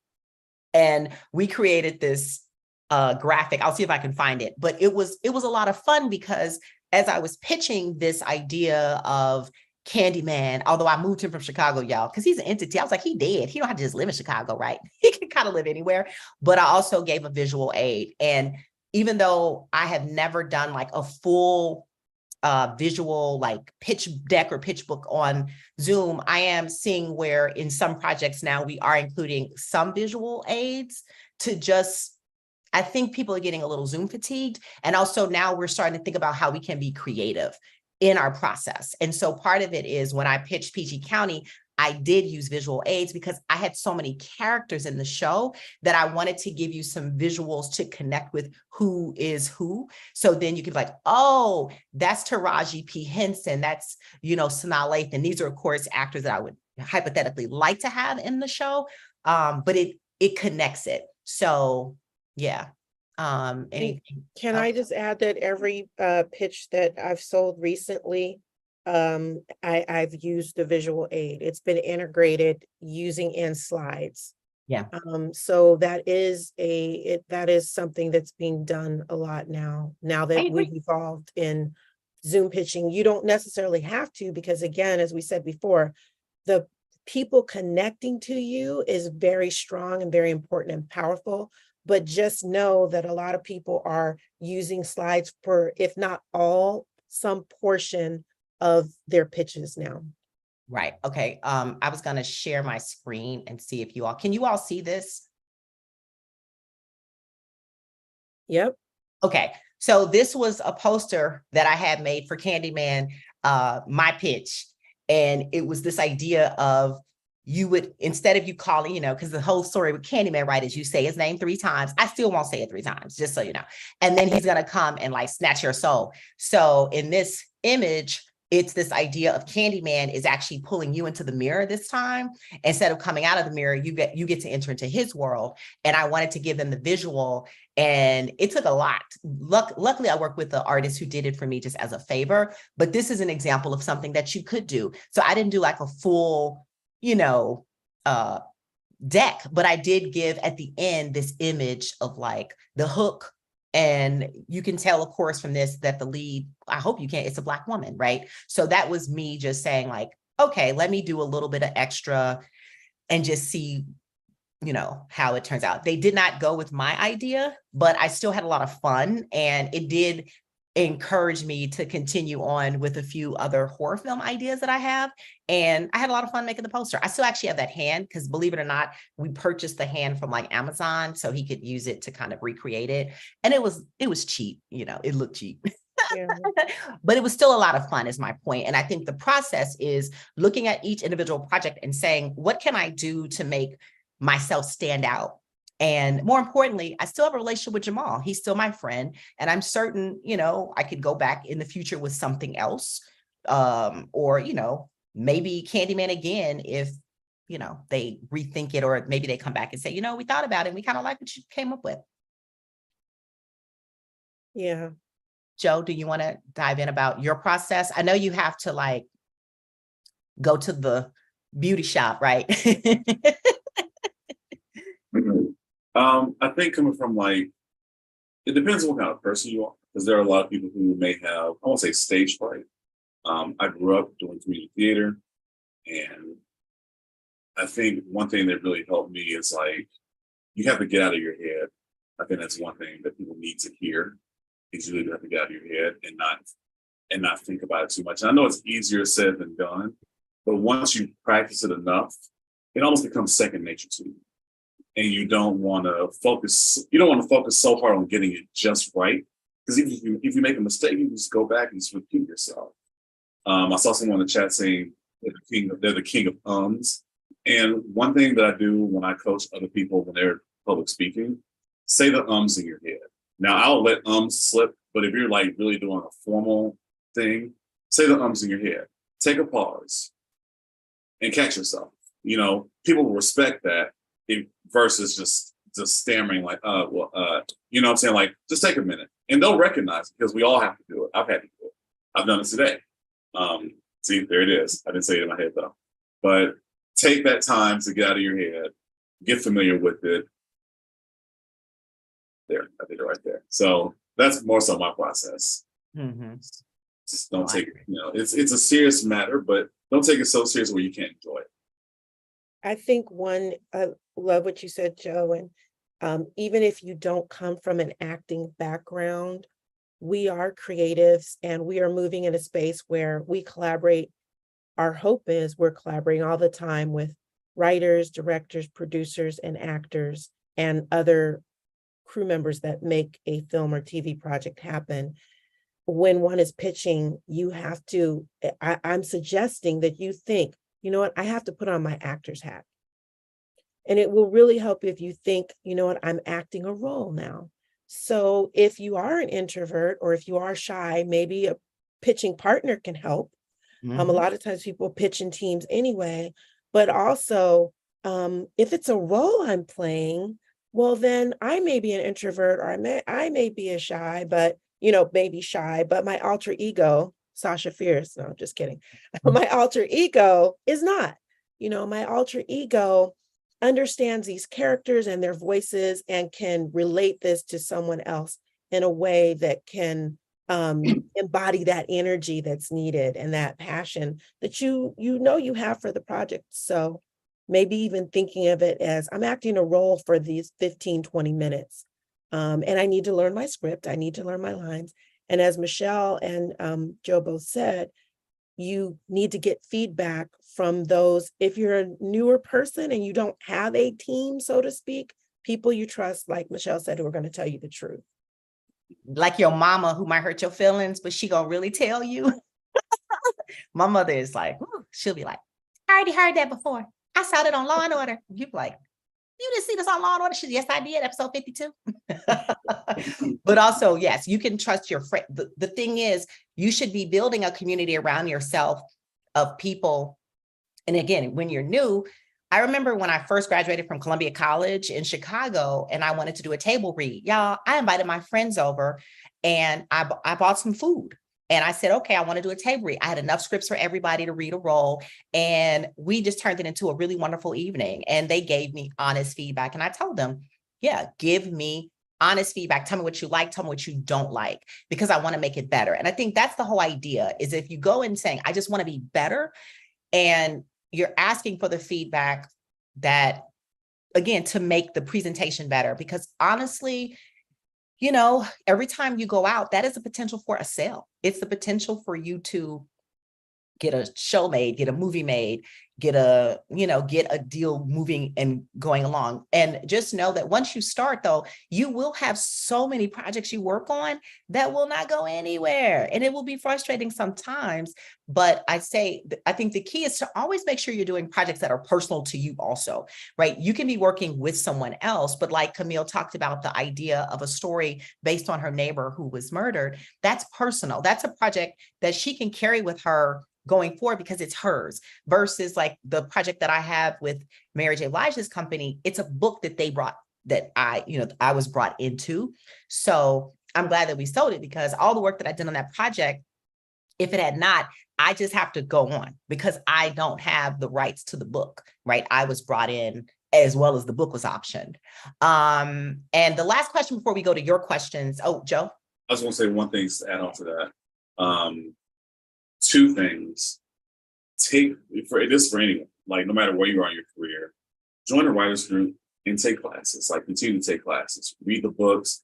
and we created this graphic. I'll see if I can find it, but it was a lot of fun because as I was pitching this idea of Candyman, although I moved him from Chicago, y'all, because he's an entity. I was like, he dead. He don't have to just live in Chicago, right? He can kind of live anywhere. But I also gave a visual aid. And even though I have never done like a full visual like pitch deck or pitch book on Zoom, I am seeing where in some projects now we are including some visual aids to just, I think people are getting a little Zoom fatigued. And also now we're starting to think about how we can be creative in our process. And so part of it is when I pitched PG County, I did use visual aids because I had so many characters in the show that I wanted to give you some visuals to connect with who is who. So then you could be like, oh, that's Taraji P. Henson. That's, Sanaa Lathan. These are, of course, actors that I would hypothetically like to have in the show. But it connects it. So yeah. Anything Can else? I just add that every pitch that I've sold recently, I've used the visual aid. It's been integrated using in slides. Yeah. So that is something that's being done a lot now that agree. we've evolved in Zoom pitching. You don't necessarily have to, because again, as we said before, the people connecting to you is very strong and very important and powerful. But just know that a lot of people are using slides for, if not all, some portion of their pitches now. Right. Okay. I was going to share my screen and see if can you all see this? Yep. Okay. So this was a poster that I had made for Candyman, my pitch. And it was this idea of you would, instead of you calling, because the whole story with Candyman, right, is you say his name 3 times. I still won't say it 3 times, just so you know. And then he's going to come and like snatch your soul. So in this image, it's this idea of Candyman is actually pulling you into the mirror this time. Instead of coming out of the mirror, you get to enter into his world. And I wanted to give them the visual, and it took a lot. Luckily, I worked with the artist who did it for me just as a favor. But this is an example of something that you could do. So I didn't do like a full, deck, but I did give at the end this image of like the hook. And you can tell, of course, from this that the lead, I hope you can, it's a Black woman, right? So that was me just saying like, okay, let me do a little bit of extra and just see, how it turns out. They did not go with my idea, but I still had a lot of fun, and it did encourage me to continue on with a few other horror film ideas that I have. And I had a lot of fun making the poster. I still actually have that hand because, believe it or not, we purchased the hand from like Amazon so he could use it to kind of recreate it. And it was cheap, it looked cheap. Yeah. But it was still a lot of fun is my point. And I think the process is looking at each individual project and saying, what can I do to make myself stand out? And more importantly, I still have a relationship with Jamal. He's still my friend. And I'm certain, I could go back in the future with something else. Or, maybe Candyman again, if, they rethink it, or maybe they come back and say, we thought about it and we kind of like what you came up with. Yeah. Joe, do you want to dive in about your process? I know you have to like go to the beauty shop, right? I think coming from like, it depends on what kind of person you are, because there are a lot of people who may have, I won't say stage fright. I grew up doing community theater, and I think one thing that really helped me is like, you have to get out of your head. I think that's one thing that people need to hear, is you really have to get out of your head and not think about it too much. And I know it's easier said than done, but once you practice it enough, it almost becomes second nature to you. And you don't want to focus so hard on getting it just right. Because if you make a mistake, you just go back and just repeat yourself. I saw someone in the chat saying they're the king of ums. And one thing that I do when I coach other people when they're public speaking, say the ums in your head. Now I'll let ums slip, but if you're like really doing a formal thing, say the ums in your head. Take a pause and catch yourself. People will respect that. Versus just stammering like, you know what I'm saying? Like, just take a minute and they'll recognize it, because we all have to do it. I've had to do it. I've done it today. See, there it is. I didn't say it in my head though. But take that time to get out of your head, get familiar with it. There, I did it right there. So that's more so my process. Mm-hmm. Just don't take it, it's a serious matter, but don't take it so serious where you can't enjoy it. I think I love what you said, Joe. And even if you don't come from an acting background, we are creatives and we are moving in a space where we collaborate. Our hope is we're collaborating all the time with writers, directors, producers, and actors, and other crew members that make a film or TV project happen. When one is pitching, you have to, I'm suggesting that you think, you know what, I have to put on my actor's hat. And it will really help if you think, you know what, I'm acting a role now. So if you are an introvert or if you are shy, maybe a pitching partner can help. A lot of times people pitch in teams anyway, but also if it's a role I'm playing, well, then I may be an introvert or I may be a shy, but maybe shy, but my alter ego, Sasha Fierce, no, just kidding. My alter ego is not, my alter ego understands these characters and their voices and can relate this to someone else in a way that can embody that energy that's needed and that passion that you have for the project. So maybe even thinking of it as I'm acting a role for these 15-20 minutes. And I need to learn my script. I need to learn my lines. And as Michelle and Joe both said, you need to get feedback from those. If you're a newer person and you don't have a team, so to speak, people you trust, like Michelle said, who are going to tell you the truth. Like your mama who might hurt your feelings, but she gonna really tell you. My mother is like, she'll be like, I already heard that before. I saw it on Law and Order. You like, you didn't see this on Law and Order? Yes, I did, episode 52. But also, yes, you can trust your friend. The thing is, you should be building a community around yourself of people. And again, when you're new, I remember when I first graduated from Columbia College in Chicago and I wanted to do a table read. Y'all, I invited my friends over and I bought some food. And I said, okay, I want to do a table read. I had enough scripts for everybody to read a role. And we just turned it into a really wonderful evening. And they gave me honest feedback. And I told them, yeah, give me honest feedback. Tell me what you like. Tell me what you don't like, because I want to make it better. And I think that's the whole idea, is if you go in saying, I just want to be better, and you're asking for the feedback that, again, to make the presentation better, because honestly, every time you go out, that is a potential for a sale. It's the potential for you to get a show made, get a movie made, get a deal moving and going along. And just know that once you start, though, you will have so many projects you work on that will not go anywhere. And it will be frustrating sometimes. But I think the key is to always make sure you're doing projects that are personal to you also, right? You can be working with someone else, but like Camille talked about, the idea of a story based on her neighbor who was murdered, that's personal. That's a project that she can carry with her going forward because it's hers, versus like the project that I have with Mary J. Blige's company. It's a book that they brought, that I was brought into. So I'm glad that we sold it, because all the work that I did on that project, if it had not, I just have to go on because I don't have the rights to the book, right? I was brought in as well as the book was optioned. And the last question before we go to your questions. Oh, Joe? I just want to say one thing to add on to that. Two things. For anyone, like no matter where you are in your career, join a writer's group and take classes. Like continue to take classes, read the books,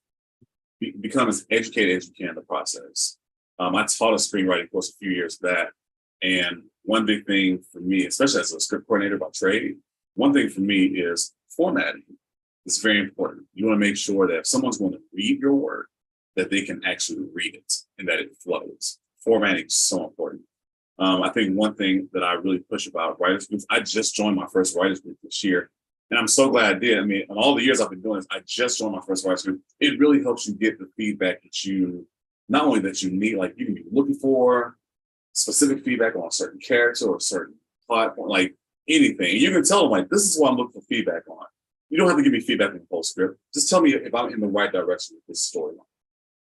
become as educated as you can in the process. I taught a screenwriting course a few years back, and one big thing for me, especially as a script coordinator by trade, one thing for me is formatting. It's very important. You want to make sure that if someone's going to read your work, that they can actually read it and that it flows. Formatting is so important. I think one thing that I really push about writers groups, I just joined my first writers group this year, and I'm so glad I did. I mean, in all the years I've been doing this, I just joined my first writers group. It really helps you get the feedback that not only that you need, like you can be looking for specific feedback on a certain character or a certain plot, or like anything. You can tell them, like, this is what I'm looking for feedback on. You don't have to give me feedback on the whole script. Just tell me if I'm in the right direction with this storyline.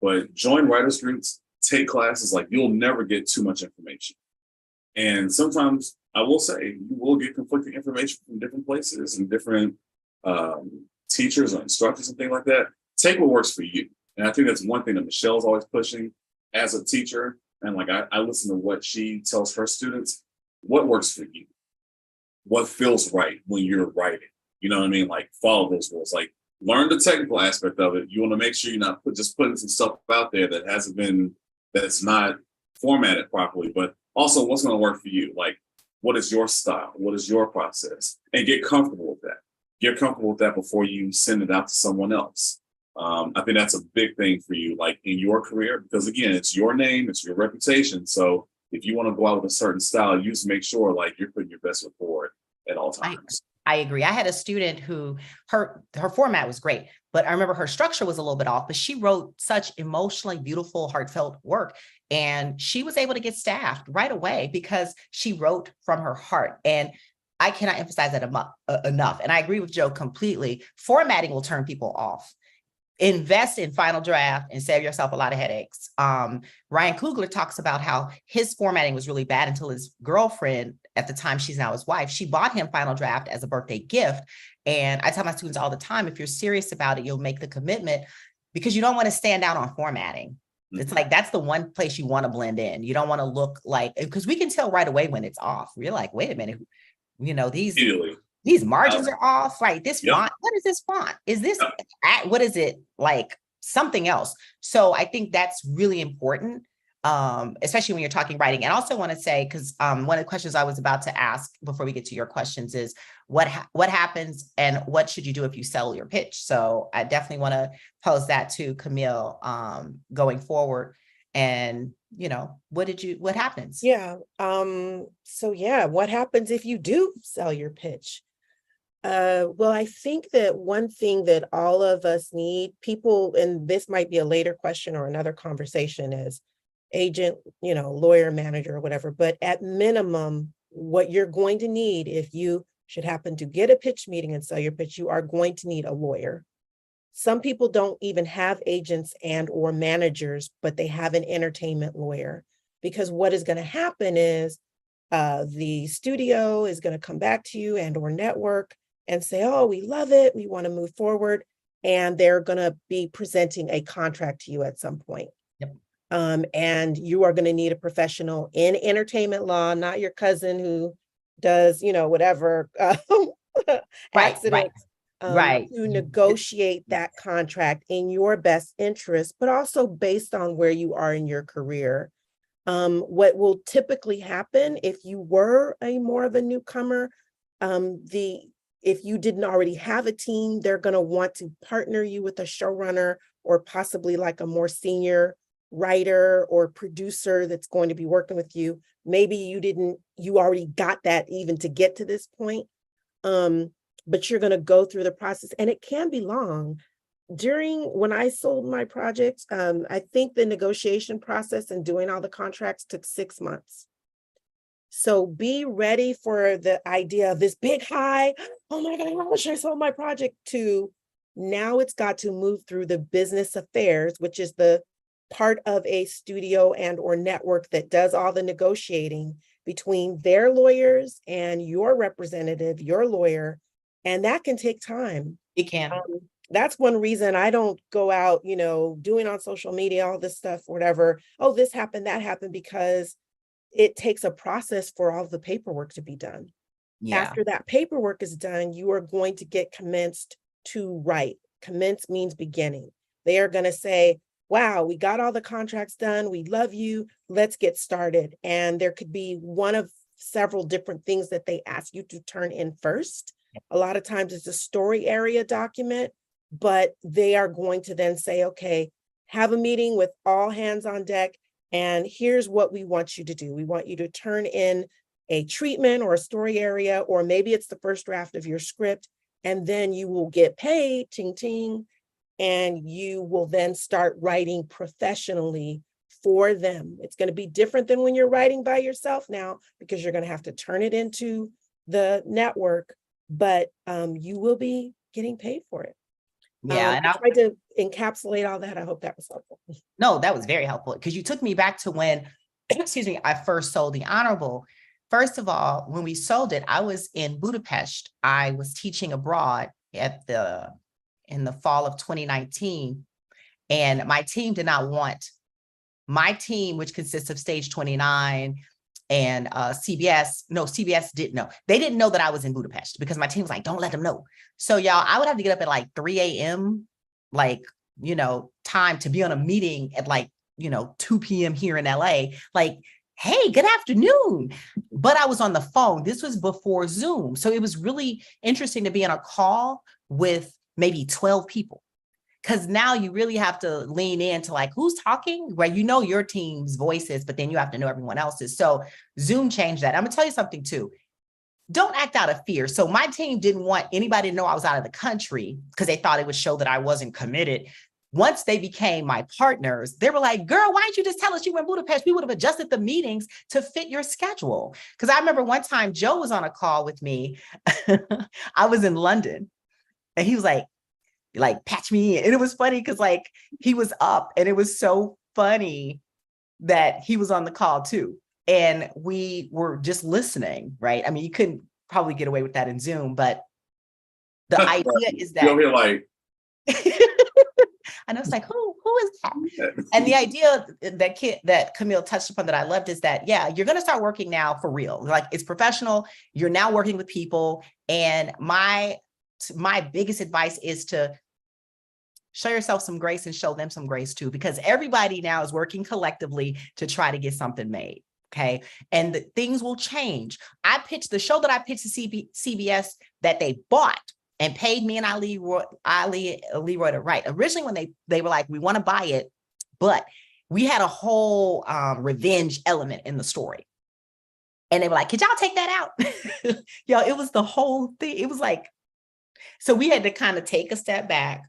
But join writers groups, take classes, like you'll never get too much information. And sometimes I will say you will get conflicting information from different places and different teachers or instructors and things like that. Take what works for you. And I think that's one thing that Michelle's always pushing as a teacher. And like I listen to what she tells her students, what works for you, what feels right when you're writing. You know what I mean? Like follow those rules. Like learn the technical aspect of it. You want to make sure you're not just putting some stuff out there that's not formatted properly, but also what's going to work for you. Like, what is your style? What is your process? And get comfortable with that. Get comfortable with that before you send it out to someone else. I think that's a big thing for you, like in your career, because again, it's your name, it's your reputation. So if you want to go out with a certain style, you just make sure like you're putting your best foot forward at all times. I agree. I had a student who her format was great, but I remember her structure was a little bit off, but she wrote such emotionally beautiful, heartfelt work. And she was able to get staffed right away because she wrote from her heart. And I cannot emphasize that enough. And I agree with Joe completely. Formatting will turn people off. Invest in Final Draft and save yourself a lot of headaches. Ryan Coogler talks about how his formatting was really bad until his girlfriend, at the time she's now his wife, she bought him Final Draft as a birthday gift. And I tell my students all the time, if you're serious about it, you'll make the commitment, because you don't want to stand out on formatting. It's like, that's the one place you want to blend in. You don't want to look like, because we can tell right away when it's off. We're like, wait a minute, these margins are off, right? This font, what is this font? Is this, what is it, like something else? So I think that's really important, especially when you're talking writing. And I also want to say, because one of the questions I was about to ask before we get to your questions is, what happens and what should you do if you sell your pitch? So I definitely want to pose that to Camille going forward. And, what happens? Yeah. What happens if you do sell your pitch? Well, I think that one thing that all of us need, people, and this might be a later question or another conversation, is agent, lawyer, manager, or whatever. But at minimum, what you're going to need, if you should happen to get a pitch meeting and sell your pitch, you are going to need a lawyer. Some people don't even have agents and or managers, but they have an entertainment lawyer, because what is going to happen is the studio is going to come back to you and or network and say, oh, we love it, we want to move forward. And they're going to be presenting a contract to you at some point. Yep. And you are going to need a professional in entertainment law, not your cousin who does, whatever accidents, right. To negotiate that contract in your best interest, but also based on where you are in your career. What will typically happen if you were more of a newcomer, if you didn't already have a team, they're going to want to partner you with a showrunner or possibly like a more senior writer or producer that's going to be working with you. Maybe you already got that even to get to this point. But you're going to go through the process, and it can be long. When I sold my project, I think the negotiation process and doing all the contracts took 6 months. So be ready for the idea of this big high, oh my God, I wish I sold my project, to now it's got to move through the business affairs, which is the part of a studio and or network that does all the negotiating between their lawyers and your representative, your lawyer. And that can take time. It can. That's one reason I don't go out, doing on social media, all this stuff, whatever. Oh, this happened, that happened, because it takes a process for all the paperwork to be done. Yeah. After that paperwork is done, you are going to get commenced to write. Commence means beginning. They are going to say, wow, we got all the contracts done. We love you. Let's get started. And there could be one of several different things that they ask you to turn in first. A lot of times it's a story area document, but they are going to then say, okay, have a meeting with all hands on deck. And here's what we want you to do. We want you to turn in a treatment or a story area, or maybe it's the first draft of your script, and then you will get paid, ting, ting, and you will then start writing professionally for them. It's going to be different than when you're writing by yourself now, because you're going to have to turn it into the network, but you will be getting paid for it. Yeah, and I tried to encapsulate all that. I hope that was helpful. No, that was very helpful, because you took me back to when, I first sold The Honorable. First of all, when we sold it, I was in Budapest. I was teaching abroad in the fall of 2019, and my team did not want my team, which consists of Stage 29, and CBS didn't know. They didn't know that I was in Budapest because my team was like, don't let them know. So y'all, I would have to get up at like 3 a.m., like, time to be on a meeting at like, 2 p.m. here in LA, like, hey, good afternoon. But I was on the phone. This was before Zoom. So it was really interesting to be on a call with maybe 12 people. Because now you really have to lean into like, who's talking, where your team's voices, but then you have to know everyone else's. So Zoom changed that. I'm gonna tell you something too. Don't act out of fear. So my team didn't want anybody to know I was out of the country because they thought it would show that I wasn't committed. Once they became my partners, they were like, girl, why didn't you just tell us you were in Budapest? We would have adjusted the meetings to fit your schedule. Because I remember one time Joe was on a call with me. I was in London and he was like, patch me in. And it was funny because like he was up and it was so funny that he was on the call too. And we were just listening, right? I mean, you couldn't probably get away with that in Zoom, but the idea is that you're like, I know, it's like, who is that? And the idea that Camille touched upon that I loved is that, yeah, you're going to start working now for real. Like it's professional. You're now working with people. And my biggest advice is to show yourself some grace and show them some grace too, because everybody now is working collectively to try to get something made. Okay. And things will change. The show that I pitched to CBS that they bought and paid me and Ali Leroy to write. Originally, when they were like, we want to buy it, but we had a whole revenge element in the story. And they were like, could y'all take that out? Yo, it was the whole thing. It was like, so we had to kind of take a step back.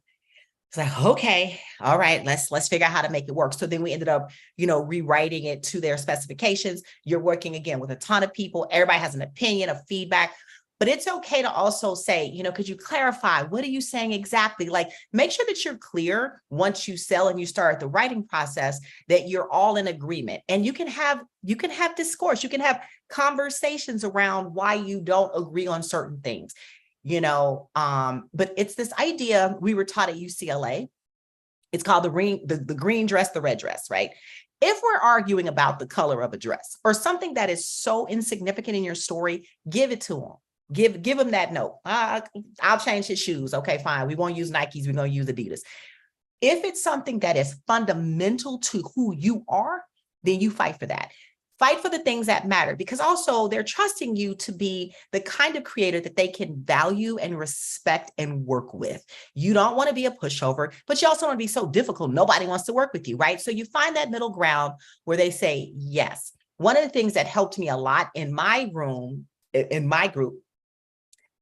It's like, okay, all right, let's figure out how to make it work. So then we ended up, rewriting it to their specifications. You're working again with a ton of people. Everybody has an opinion, a feedback, but it's okay to also say, could you clarify? What are you saying exactly? Like, make sure that you're clear once you sell and you start the writing process, that you're all in agreement. And you can have discourse, you can have conversations around why you don't agree on certain things. But it's this idea we were taught at UCLA. It's called the green dress, the red dress, right? If we're arguing about the color of a dress or something that is so insignificant in your story, give it to them. Give them that note. I'll change his shoes. Okay, fine. We won't use Nikes. We're going to use Adidas. If it's something that is fundamental to who you are, then you fight for that. Fight for the things that matter, because also they're trusting you to be the kind of creator that they can value and respect and work with. You don't want to be a pushover, but you also want to be so difficult. Nobody wants to work with you, right? So you find that middle ground where they say yes. One of the things that helped me a lot in my room, in my group,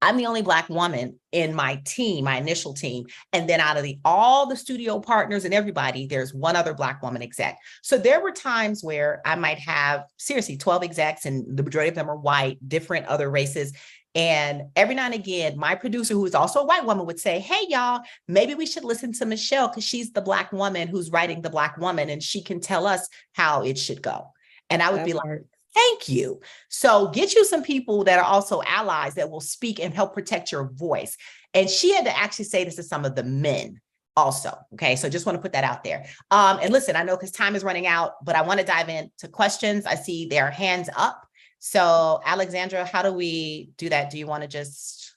I'm the only Black woman in my team, my initial team. And then out of all the studio partners and everybody, there's one other Black woman exec. So there were times where I might have, seriously, 12 execs, and the majority of them are white, different other races. And every now and again, my producer, who is also a white woman, would say, hey, y'all, maybe we should listen to Michelle because she's the Black woman who's writing the Black woman, and she can tell us how it should go. And I would be like, thank you. So get you some people that are also allies that will speak and help protect your voice. And she had to actually say this to some of the men also. Okay. So just want to put that out there. And listen, I know because time is running out, but I want to dive into questions. I see their hands up. So Alexandra, how do we do that? Do you want to just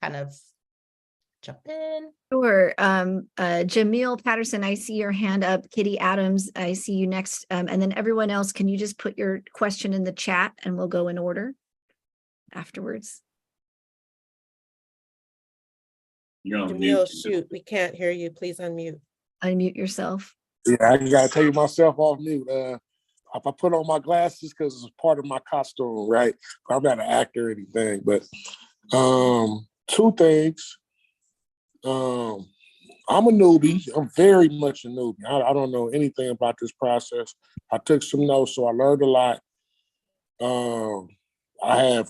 kind of jump in? Sure. Jamil Patterson, I see your hand up. Kitty Adams, I see you next. And then everyone else, can you just put your question in the chat and we'll go in order afterwards? You're on Jamil, mute. shoot, we can't hear you. Please unmute. Unmute yourself. Yeah, I gotta take myself off mute. If I put on my glasses because it's part of my costume, right? I'm not an actor or anything, but two things. I'm a newbie. I'm very much a newbie. I don't know anything about this process. I took some notes, so I learned a lot. I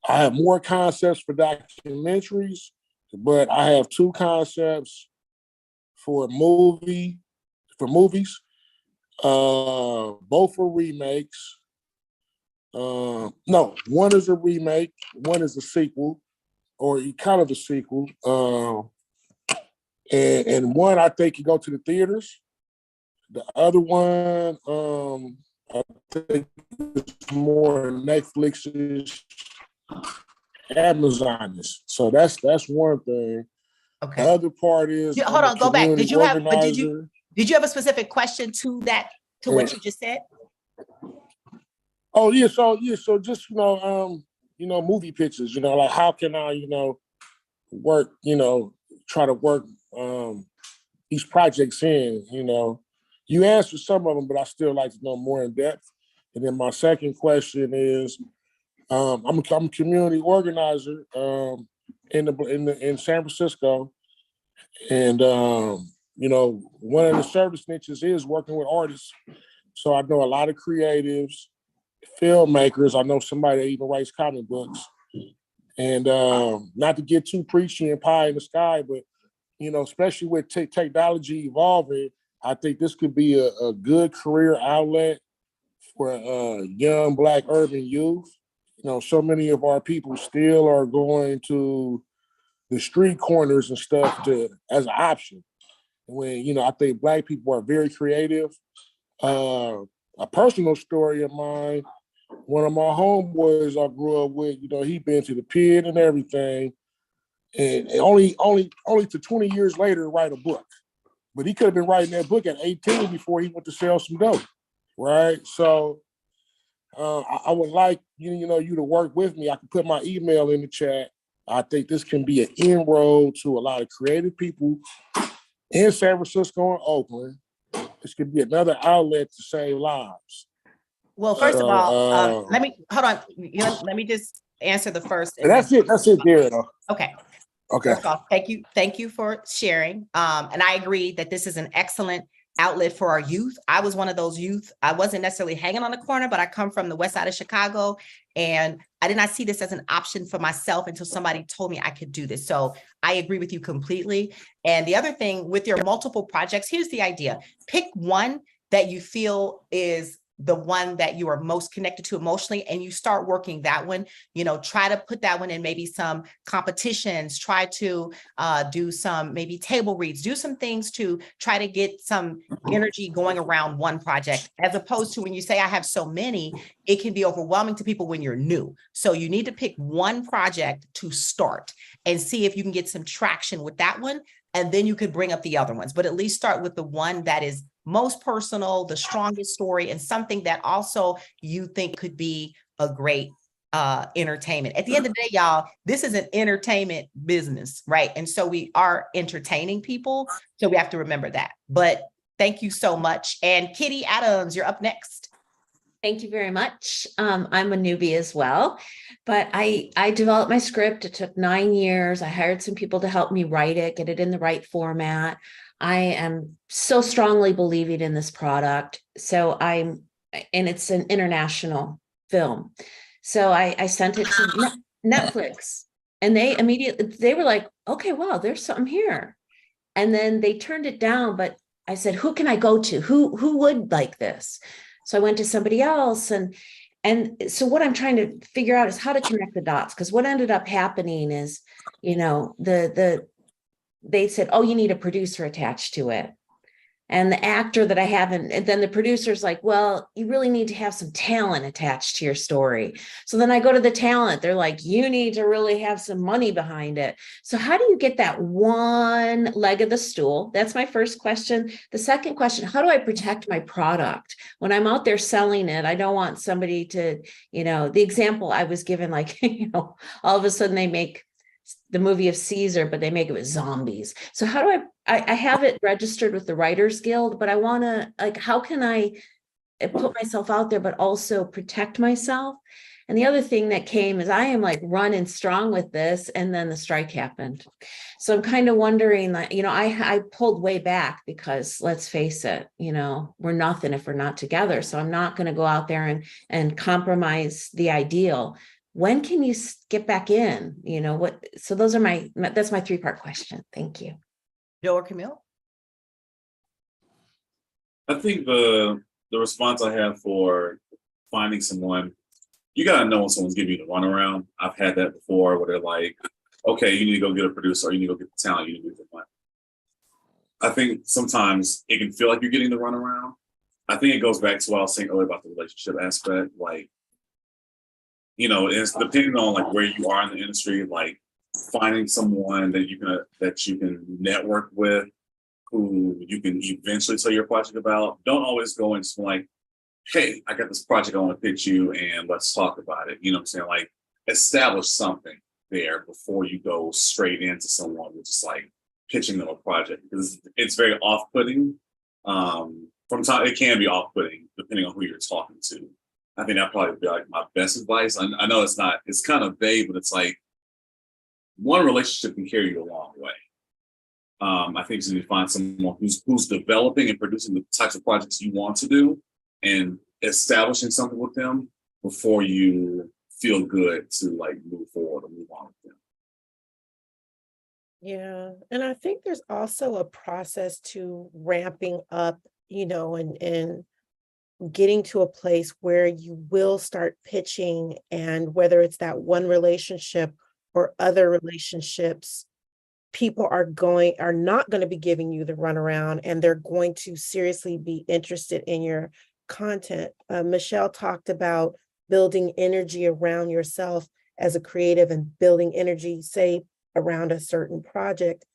have more concepts for documentaries, but I have two concepts for movies. Both are remakes. No, one is a remake, one is a sequel, or kind of a sequel. And one I think can go to the theaters. The other one, I think it's more Netflix's, Amazon's. So that's one thing. The Okay. other part is Yeah, I'm hold a on, go back. community Did you have, but organizer. did you have a specific question to that, to what you just said? Oh yeah, so just movie pictures, like how can I, work, try to work these projects in, You answered some of them, but I still like to know more in depth. And then my second question is, I'm a community organizer in San Francisco, and one of the service niches is working with artists. So I know a lot of creatives, filmmakers. I know somebody that even writes comic books. And not to get too preachy and pie in the sky, but especially with technology evolving, I think this could be a good career outlet for young Black urban youth. So many of our people still are going to the street corners and stuff as an option. When I think Black people are very creative. A personal story of mine, one of my homeboys I grew up with, he been to the pit and everything, and only to 20 years later write a book. But he could have been writing that book at 18 before he went to sell some dope, right? So I would like you to work with me. I can put my email in the chat. I think this can be an inroad to a lot of creative people in San Francisco and Oakland. This could be another outlet to save lives. Well, first of all, let me hold on. Let me just answer the first. That's it, there though. Okay. Okay. First off, thank you for sharing. And I agree that this is an excellent outlet for our youth. I was one of those youth. I wasn't necessarily hanging on the corner, but I come from the west side of Chicago, and I did not see this as an option for myself until somebody told me I could do this. So I agree with you completely. And the other thing with your multiple projects, here's the idea. Pick one that you feel is the one that you are most connected to emotionally, and you start working that one. Try to put that one in maybe some competitions, try to do some maybe table reads, do some things to try to get some energy going around one project, as opposed to when you say I have so many, it can be overwhelming to people when you're new. So you need to pick one project to start and see if you can get some traction with that one. And then you could bring up the other ones, but at least start with the one that is most personal, the strongest story, and something that also you think could be a great entertainment. At the end of the day, y'all, this is an entertainment business, right? And so we are entertaining people. So we have to remember that. But thank you so much. And Kitty Adams, you're up next. Thank you very much. I'm a newbie as well, but I developed my script. It took 9 years. I hired some people to help me write it, get it in the right format. I am so strongly believing in this product. And it's an international film. So I sent it to Netflix, and they were like, okay, wow, there's something here. And then they turned it down, but I said, who can I go to? Who would like this? So I went to somebody else, and so what I'm trying to figure out is how to connect the dots, because what ended up happening is, they said, oh, you need a producer attached to it. And the actor that I haven't, and then the producer's like, well, you really need to have some talent attached to your story. So then I go to the talent. They're like, you need to really have some money behind it. So how do you get that one leg of the stool? That's my first question. The second question, how do I protect my product? When I'm out there selling it, I don't want somebody to, the example I was given, like, all of a sudden they make the movie of Caesar, but they make it with zombies. So how do I have it registered with the Writers Guild, but I want to, how can I put myself out there, but also protect myself? And the other thing that came is I am running strong with this, and then the strike happened. So I'm kind of wondering that, I pulled way back because let's face it, we're nothing if we're not together. So I'm not going to go out there and compromise the ideal. When can you get back in? So that's my 3-part question. Thank you. Joe or Camille? I think the response I have for finding someone, you gotta know when someone's giving you the runaround. I've had that before where they're like, okay, you need to go get a producer, or you need to go get the talent, you need to get the money. I think sometimes it can feel like you're getting the runaround. I think it goes back to what I was saying earlier about the relationship aspect. Like, you know, it's depending on like where you are in the industry, like finding someone that you can network with, who you can eventually tell your project about. Don't always go into like, hey, I got this project I want to pitch you and let's talk about it. You know what I'm saying? Like establish something there before you go straight into someone with just like pitching them a project, because it's very off-putting. From time it can be off-putting depending on who you're talking to. I think that probably be like my best advice. I know it's kind of vague, but it's like one relationship can carry you a long way. I think you need to find someone who's developing and producing the types of projects you want to do and establishing something with them before you feel good to like move forward or move on with them. Yeah, and I think there's also a process to ramping up, and getting to a place where you will start pitching, and whether it's that one relationship or other relationships, people are not going to be giving you the runaround, and they're going to seriously be interested in your content. Michelle talked about building energy around yourself as a creative and building energy, say, around a certain project.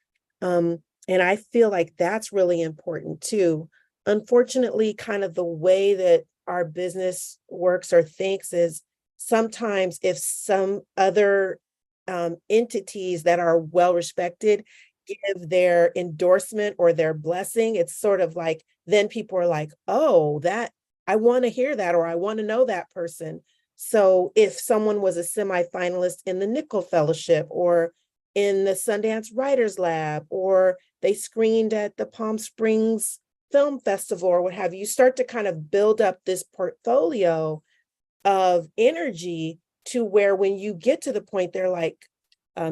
And I feel like that's really important too. Unfortunately, kind of the way that our business works or thinks is sometimes if some other entities that are well respected give their endorsement or their blessing, it's sort of like, then people are like, oh, that I want to hear that, or I want to know that person. So if someone was a semi-finalist in the Nickel Fellowship or in the Sundance Writers Lab, or they screened at the Palm Springs Film Festival or what have you, start to kind of build up this portfolio of energy to where when you get to the point, they're like,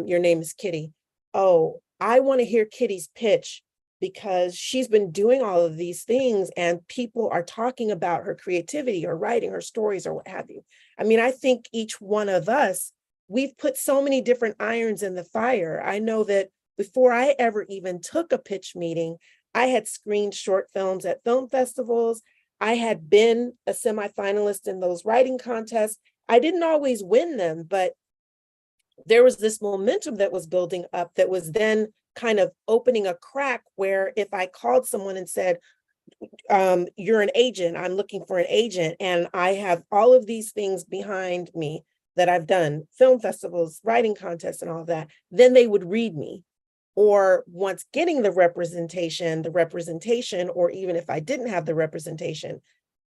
your name is Kitty. Oh, I want to hear Kitty's pitch because she's been doing all of these things and people are talking about her creativity or writing her stories or what have you. I mean, I think each one of us, we've put so many different irons in the fire. I know that before I ever even took a pitch meeting, I had screened short films at film festivals. I had been a semifinalist in those writing contests. I didn't always win them, but there was this momentum that was building up that was then kind of opening a crack where if I called someone and said, you're an agent, I'm looking for an agent, and I have all of these things behind me that I've done, film festivals, writing contests, and all of that, then they would read me. Or once getting the representation, or even if I didn't have the representation,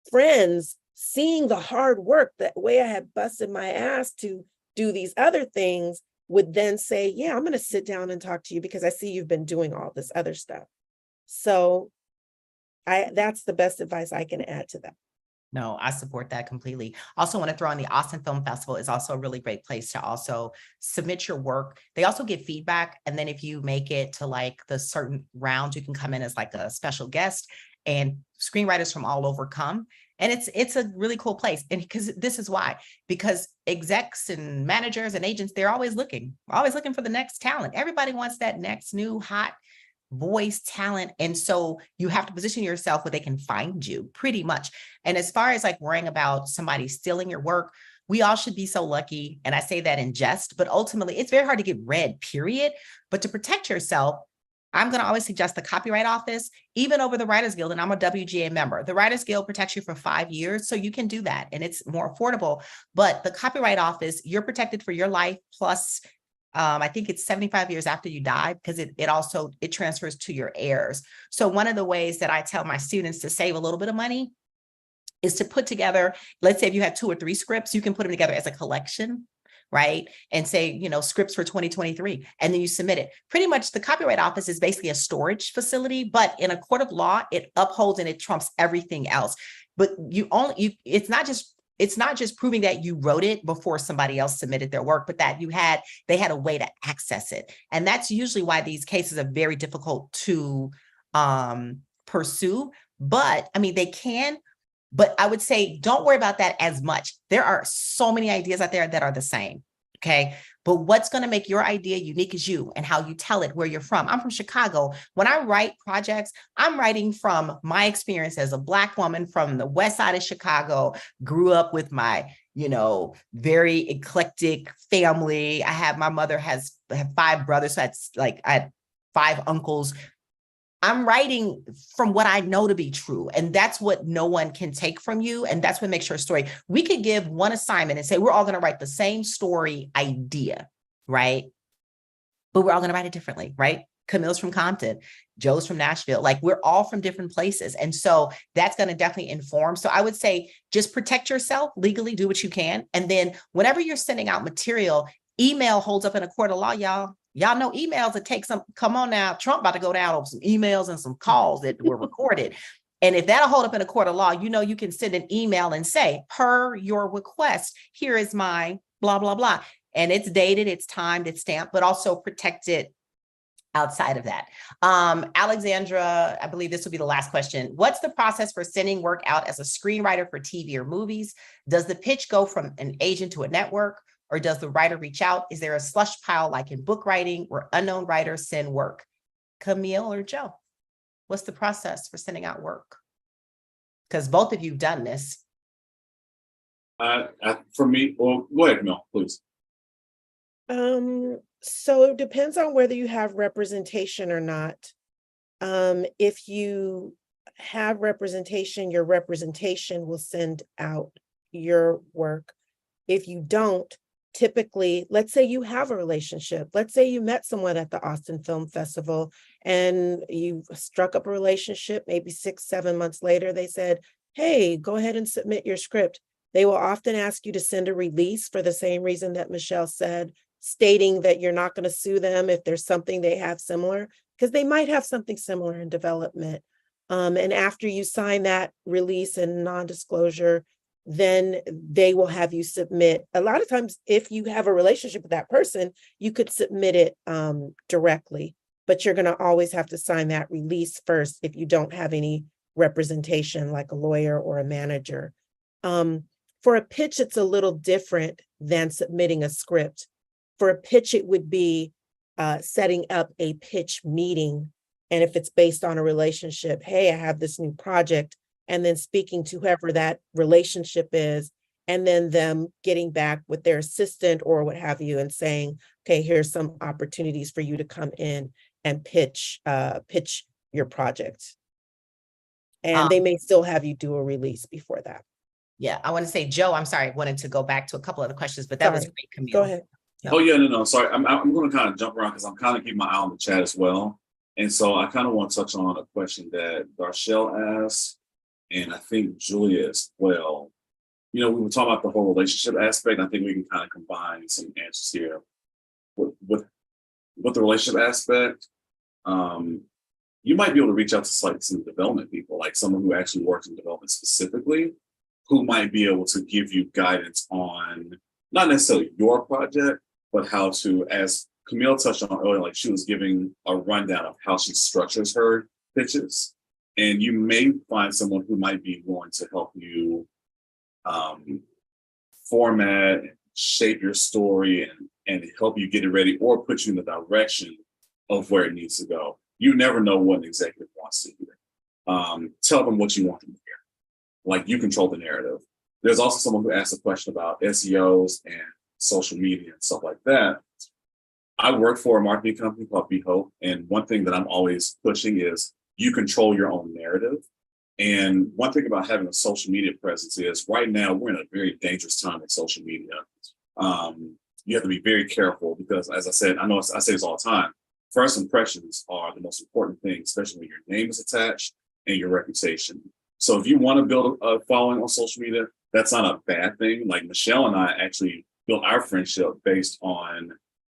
friends seeing the hard work, that way I had busted my ass to do these other things, would then say, yeah, I'm going to sit down and talk to you because I see you've been doing all this other stuff. So that's the best advice I can add to that. No, I support that completely. Also want to throw in the Austin Film Festival is also a really great place to also submit your work. They also give feedback. And then if you make it to like the certain round, you can come in as like a special guest, and screenwriters from all over come. And it's a really cool place. And because this is why, because execs and managers and agents, they're always looking for the next talent. Everybody wants that next new hot voice talent. And so you have to position yourself where they can find you pretty much. And as far as like worrying about somebody stealing your work, we all should be so lucky. And I say that in jest, but ultimately it's very hard to get read, period. But to protect yourself, I'm going to always suggest the Copyright Office, even over the Writers Guild, and I'm a WGA member. The Writers Guild protects you for 5 years, so you can do that, and it's more affordable. But the Copyright Office, you're protected for your life, plus I think it's 75 years after you die, because it also transfers to your heirs. So one of the ways that I tell my students to save a little bit of money is to put together, let's say if you have 2 or 3 scripts, you can put them together as a collection, right? And say, scripts for 2023, and then you submit it. Pretty much the Copyright Office is basically a storage facility, but in a court of law, it upholds and it trumps everything else. But it's not just proving that you wrote it before somebody else submitted their work, but that they had a way to access it. And that's usually why these cases are very difficult to pursue. But I mean, they can, but I would say, don't worry about that as much. There are so many ideas out there that are the same. Okay. But what's going to make your idea unique is you and how you tell it, where you're from. I'm from Chicago. When I write projects, I'm writing from my experience as a Black woman from the west side of Chicago, grew up with my, very eclectic family. My mother have 5 brothers. So I had 5 uncles. I'm writing from what I know to be true. And that's what no one can take from you. And that's what makes your story. We could give one assignment and say, we're all going to write the same story idea, right? But we're all going to write it differently, right? Camille's from Compton, Joe's from Nashville. Like, we're all from different places. And so that's going to definitely inform. So I would say just protect yourself legally, do what you can. And then whenever you're sending out material, email holds up in a court of law, y'all. Y'all know emails that take come on now, Trump about to go down over some emails and some calls that were recorded. And if that'll hold up in a court of law, you can send an email and say, per your request, here is my blah, blah, blah. And it's dated, it's timed, it's stamped, but also protected outside of that. Alexandra, I believe this will be the last question. What's the process for sending work out as a screenwriter for TV or movies? Does the pitch go from an agent to a network? Or does the writer reach out? Is there a slush pile like in book writing where unknown writers send work? Camille or Joe, what's the process for sending out work? Because both of you have done this. For me, well, go ahead, Camille, please. So it depends on whether you have representation or not. If you have representation, your representation will send out your work. If you don't, typically, let's say you have a relationship. Let's say you met someone at the Austin Film Festival and you struck up a relationship. Maybe 6-7 months later, they said, hey, go ahead and submit your script. They will often ask you to send a release for the same reason that Michelle said, stating that you're not going to sue them if there's something they have similar, because they might have something similar in development. And after you sign that release and non-disclosure, then they will have you submit. A lot of times, if you have a relationship with that person, you could submit it directly, but you're going to always have to sign that release first if you don't have any representation like a lawyer or a manager. For a pitch, it's a little different than submitting a script. For a pitch, it would be setting up a pitch meeting. And if it's based on a relationship, hey, I have this new project, and then speaking to whoever that relationship is, and then them getting back with their assistant or what have you and saying, okay, here's some opportunities for you to come in and pitch your project. And they may still have you do a release before that. Yeah, I want to say, Joe, I'm sorry, I wanted to go back to a couple other questions, but that was great, Camille. Go ahead. Oh, yeah, no, sorry. I'm going to kind of jump around because I'm kind of keeping my eye on the chat as well. And so I kind of want to touch on a question that Darshell asked, and I think Julia as well. We were talking about the whole relationship aspect. I think we can kind of combine some answers here with the relationship aspect. You might be able to reach out to some development people, like someone who actually works in development specifically, who might be able to give you guidance on not necessarily your project, but how to, as Camille touched on earlier, like she was giving a rundown of how she structures her pitches. And you may find someone who might be willing to help you format, shape your story and help you get it ready or put you in the direction of where it needs to go. You never know what an executive wants to hear. Tell them what you want them to hear. Like, you control the narrative. There's also someone who asked a question about SEOs and social media and stuff like that. I work for a marketing company called BeHope, and one thing that I'm always pushing is you control your own narrative. And one thing about having a social media presence is right now we're in a very dangerous time with social media. You have to be very careful because, as I said, I say this all the time, first impressions are the most important thing, especially when your name is attached and your reputation. So if you want to build a following on social media, that's not a bad thing. Like, Michelle and I actually built our friendship based on,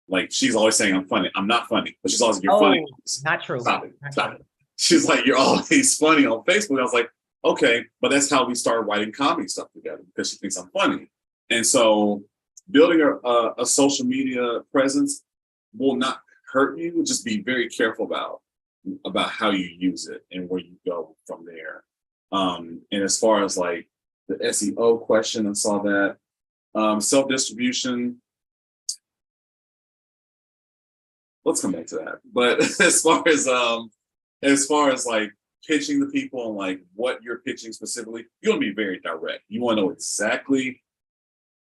like, she's always saying I'm funny. I'm not funny, but she's always like, you're funny. Not true. Stop it. She's like, you're always funny on Facebook. I was like, okay, but that's how we started writing comedy stuff together, because she thinks I'm funny. And so building a social media presence will not hurt you. Just be very careful about how you use it and where you go from there. And as far as like the SEO question, I saw that self-distribution. let's come back to that. But as far as like pitching the people and like what you're pitching specifically, you want to be very direct. You want to know exactly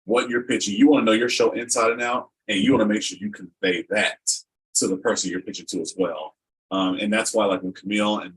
what you're pitching. You want to know your show inside and out, and you want to make sure you convey that to the person you're pitching to as well. And that's why, like when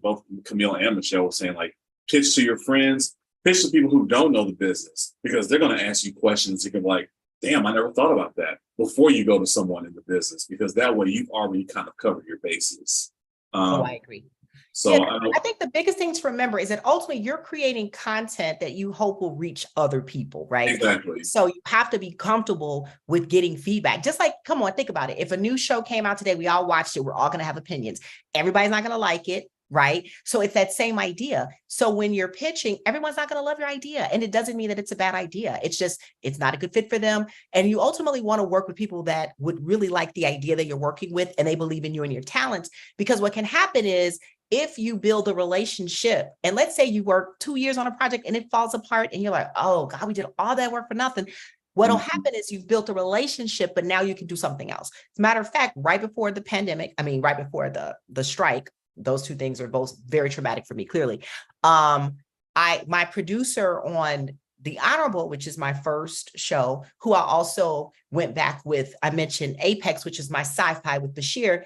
both Camille and Michelle were saying, like, pitch to your friends, pitch to people who don't know the business, because they're going to ask you questions. You can be like, damn, I never thought about that, before you go to someone in the business, because that way you've already kind of covered your bases. I agree. So Yeah, I think the biggest thing to remember is that ultimately you're creating content that you hope will reach other people, right? Exactly. So you have to be comfortable with getting feedback. Just like, come on, think about it. If a new show came out today, we all watched it, we're all going to have opinions. Everybody's not going to like it, right? So it's that same idea. So when you're pitching, everyone's not going to love your idea. And it doesn't mean that it's a bad idea. It's just, it's not a good fit for them. And you ultimately want to work with people that would really like the idea that you're working with, and they believe in you and your talents. Because what can happen is, if you build a relationship, and let's say you work 2 years on a project and it falls apart and you're like, oh God, we did all that work for nothing. What'll happen is you've built a relationship, but now you can do something else. As a matter of fact, right before the pandemic, right before the strike, those two things are both very traumatic for me, clearly. My producer on The Honorable, which is my first show, who I also went back with, I mentioned Apex, which is my sci-fi with Bashir.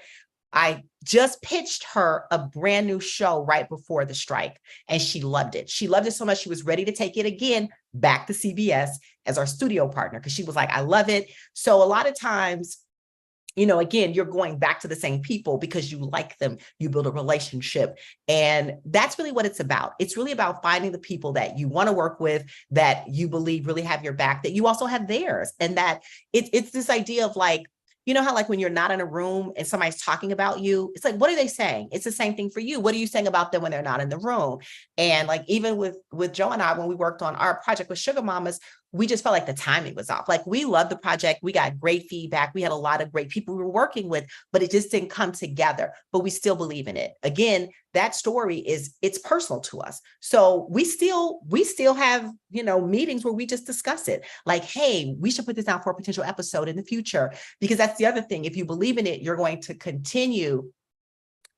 I just pitched her a brand new show right before the strike, and she loved it. She loved it so much, she was ready to take it again back to CBS as our studio partner, because she was like, I love it. So a lot of times, again, you're going back to the same people because you like them, you build a relationship. And that's really what it's about. It's really about finding the people that you want to work with, that you believe really have your back, that you also have theirs. And that it's this idea of like, you know how like when you're not in a room and somebody's talking about you, it's like, what are they saying? It's the same thing for you. What are you saying about them when they're not in the room? And like, even with Joe and I, when we worked on our project with Sugar Mamas, we just felt like the timing was off. Like, we loved the project. We got great feedback. We had a lot of great people we were working with, but it just didn't come together. But we still believe in it. Again, that story it's personal to us. So we still have, meetings where we just discuss it. Like, hey, we should put this out for a potential episode in the future, because that's the other thing. If you believe in it, you're going to continue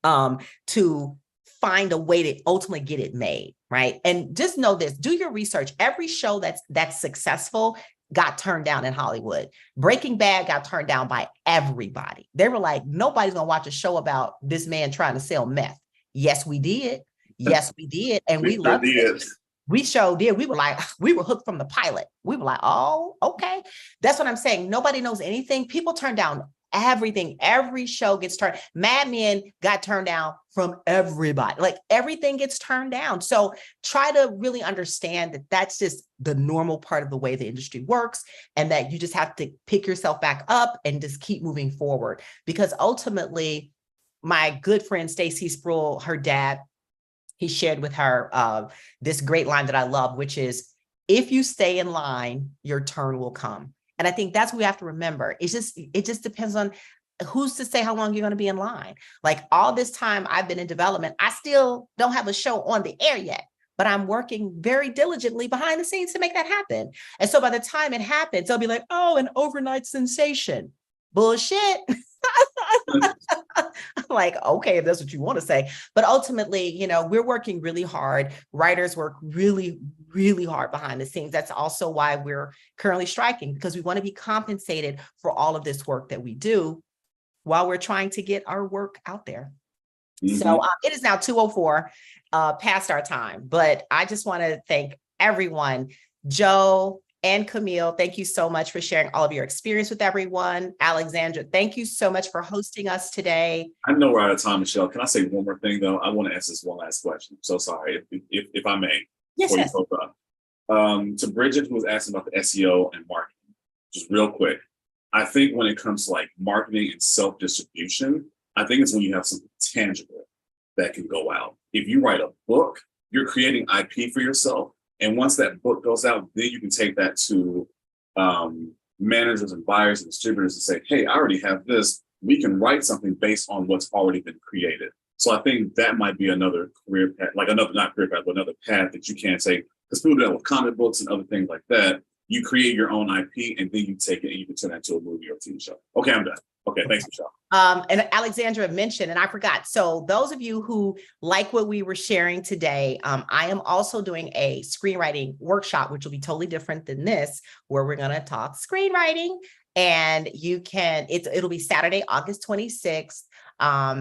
to find a way to ultimately get it made, right? And just know this, do your research. Every show that's successful got turned down in Hollywood. Breaking Bad got turned down by everybody. They were like, nobody's gonna watch a show about this man trying to sell meth. Yes, we did. Yes, we did. And we loved it. We sure did. We were hooked from the pilot. We were like, oh, okay. That's what I'm saying. Nobody knows anything. People turn down everything. Every show gets turned. Mad Men got turned down from everybody. Like, everything gets turned down. So try to really understand that that's just the normal part of the way the industry works, and that you just have to pick yourself back up and just keep moving forward. Because ultimately, my good friend Stacey Sproul, her dad, he shared with her this great line that I love, which is, if you stay in line, your turn will come. And I think that's what we have to remember. It just depends on who's to say how long you're going to be in line. Like, all this time I've been in development, I still don't have a show on the air yet, but I'm working very diligently behind the scenes to make that happen. And so by the time it happens, they'll be like, oh, an overnight sensation. Bullshit. I'm like, okay, if that's what you want to say. But ultimately, we're working really hard. Writers work really, really hard behind the scenes. That's also why we're currently striking, because we want to be compensated for all of this work that we do while we're trying to get our work out there. Mm-hmm. So it is now 2:04, past our time. But I just want to thank everyone. Joe and Camille, thank you so much for sharing all of your experience with everyone. Alexandra, thank you so much for hosting us today. I know we're out of time, Michelle. Can I say one more thing, though? I want to ask this one last question. I'm so sorry, if I may. Yes. To Bridget, who was asking about the SEO and marketing, just real quick. I think when it comes to like marketing and self-distribution, I think it's when you have something tangible that can go out. If you write a book, you're creating IP for yourself. And once that book goes out, then you can take that to managers and buyers and distributors and say, hey, I already have this. We can write something based on what's already been created. So I think that might be another career path, like not career path, but another path that you can say, because people do that with comic books and other things like that. You create your own IP, and then you take it and you can turn that into a movie or a TV show. Okay, I'm done. Okay, thanks, Michelle. And Alexandra mentioned, and I forgot. So those of you who like what we were sharing today, I am also doing a screenwriting workshop, which will be totally different than this, where we're going to talk screenwriting. And you can, it'll be Saturday, August 26th.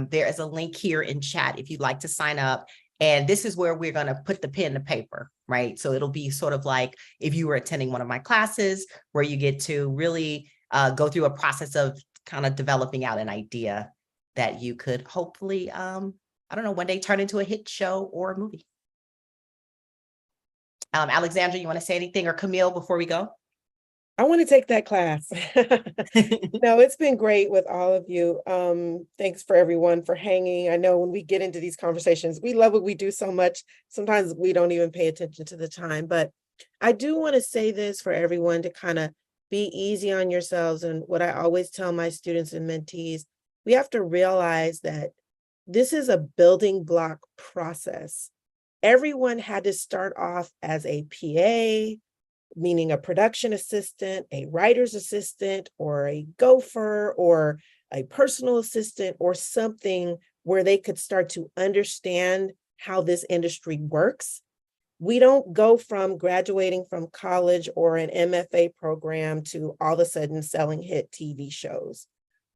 There is a link here in chat if you'd like to sign up. And this is where we're going to put the pen to paper, right? So it'll be sort of like if you were attending one of my classes where you get to really go through a process of kind of developing out an idea that you could hopefully, I don't know, one day turn into a hit show or a movie. Alexandra, you want to say anything, or Camille, before we go? I want to take that class. No, it's been great with all of you. Thanks for everyone for hanging. I know when we get into these conversations, we love what we do so much. Sometimes we don't even pay attention to the time, but I do want to say this for everyone to kind of be easy on yourselves. And what I always tell my students and mentees, we have to realize that this is a building block process. Everyone had to start off as a PA, meaning a production assistant, a writer's assistant, or a gopher, or a personal assistant, or something where they could start to understand how this industry works. We don't go from graduating from college or an MFA program to all of a sudden selling hit TV shows.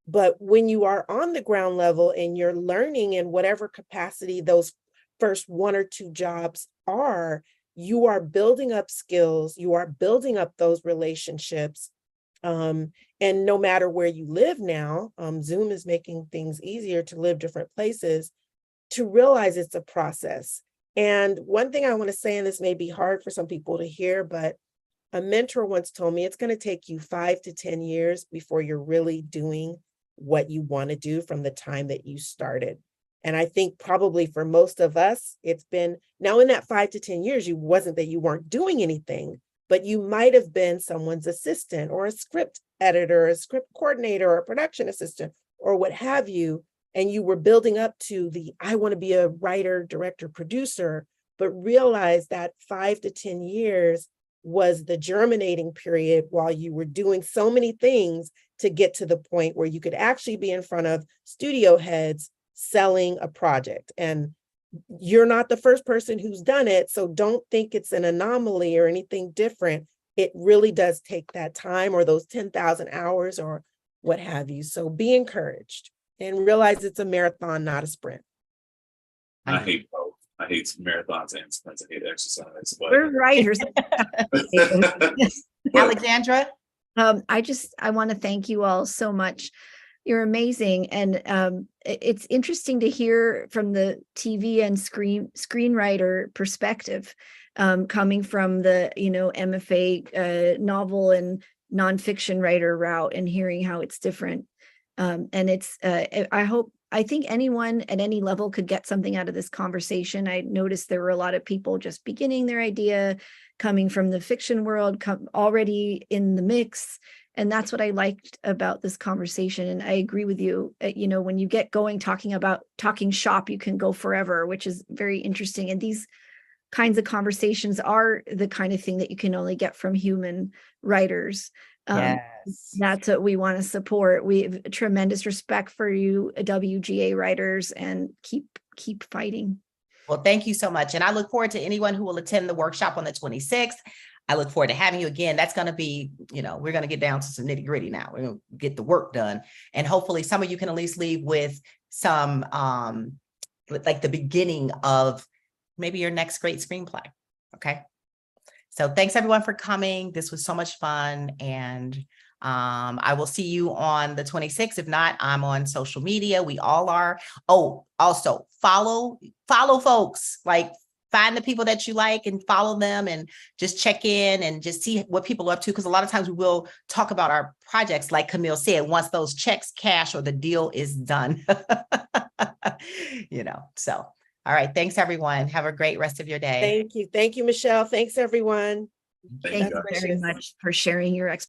But when you are on the ground level and you're learning in whatever capacity those first 1 or 2 jobs are, you are building up skills, you are building up those relationships. And no matter where you live now, Zoom is making things easier to live different places, to realize it's a process. And one thing I want to say, and this may be hard for some people to hear, but a mentor once told me it's going to take you 5 to 10 years before you're really doing what you want to do from the time that you started. And I think probably for most of us, it's been now in that 5 to 10 years, you wasn't that you weren't doing anything, but you might have been someone's assistant or a script editor, a script coordinator, or a production assistant, or what have you. And you were building up to the, I want to be a writer, director, producer, but realize that 5 to 10 years was the germinating period while you were doing so many things to get to the point where you could actually be in front of studio heads selling a project. And you're not the first person who's done it, so don't think it's an anomaly or anything different. It really does take that time or those 10,000 hours or what have you. So be encouraged and realize it's a marathon, not a sprint. I hate both. I hate marathons and sprints. I hate exercise. But We're writers. Alexandra? I want to thank you all so much. You're amazing. And it's interesting to hear from the TV and screenwriter perspective, coming from the, MFA novel and nonfiction writer route, and hearing how it's different. And it's, I think anyone at any level could get something out of this conversation. I noticed there were a lot of people just beginning their idea, coming from the fiction world, already in the mix. And that's what I liked about this conversation. And I agree with you. When you get going talking shop, you can go forever, which is very interesting. And these kinds of conversations are the kind of thing that you can only get from human writers. Yes. That's what we want to support. We have tremendous respect for you, WGA writers, and keep fighting. Well, thank you so much. And I look forward to anyone who will attend the workshop on the 26th. I look forward to having you again. That's going to be, we're going to get down to some nitty gritty now. We're going to get the work done. And hopefully some of you can at least leave with some, like the beginning of maybe your next great screenplay. Okay. So thanks everyone for coming. This was so much fun. And I will see you on the 26th. If not, I'm on social media. We all are. Oh, also follow folks, like find the people that you like and follow them, and just check in and just see what people are up to. Because a lot of times we will talk about our projects, like Camille said, once those checks cash or the deal is done. So, all right. Thanks, everyone. Have a great rest of your day. Thank you. Thank you, Michelle. Thanks, everyone. Thank you very much for sharing your expertise.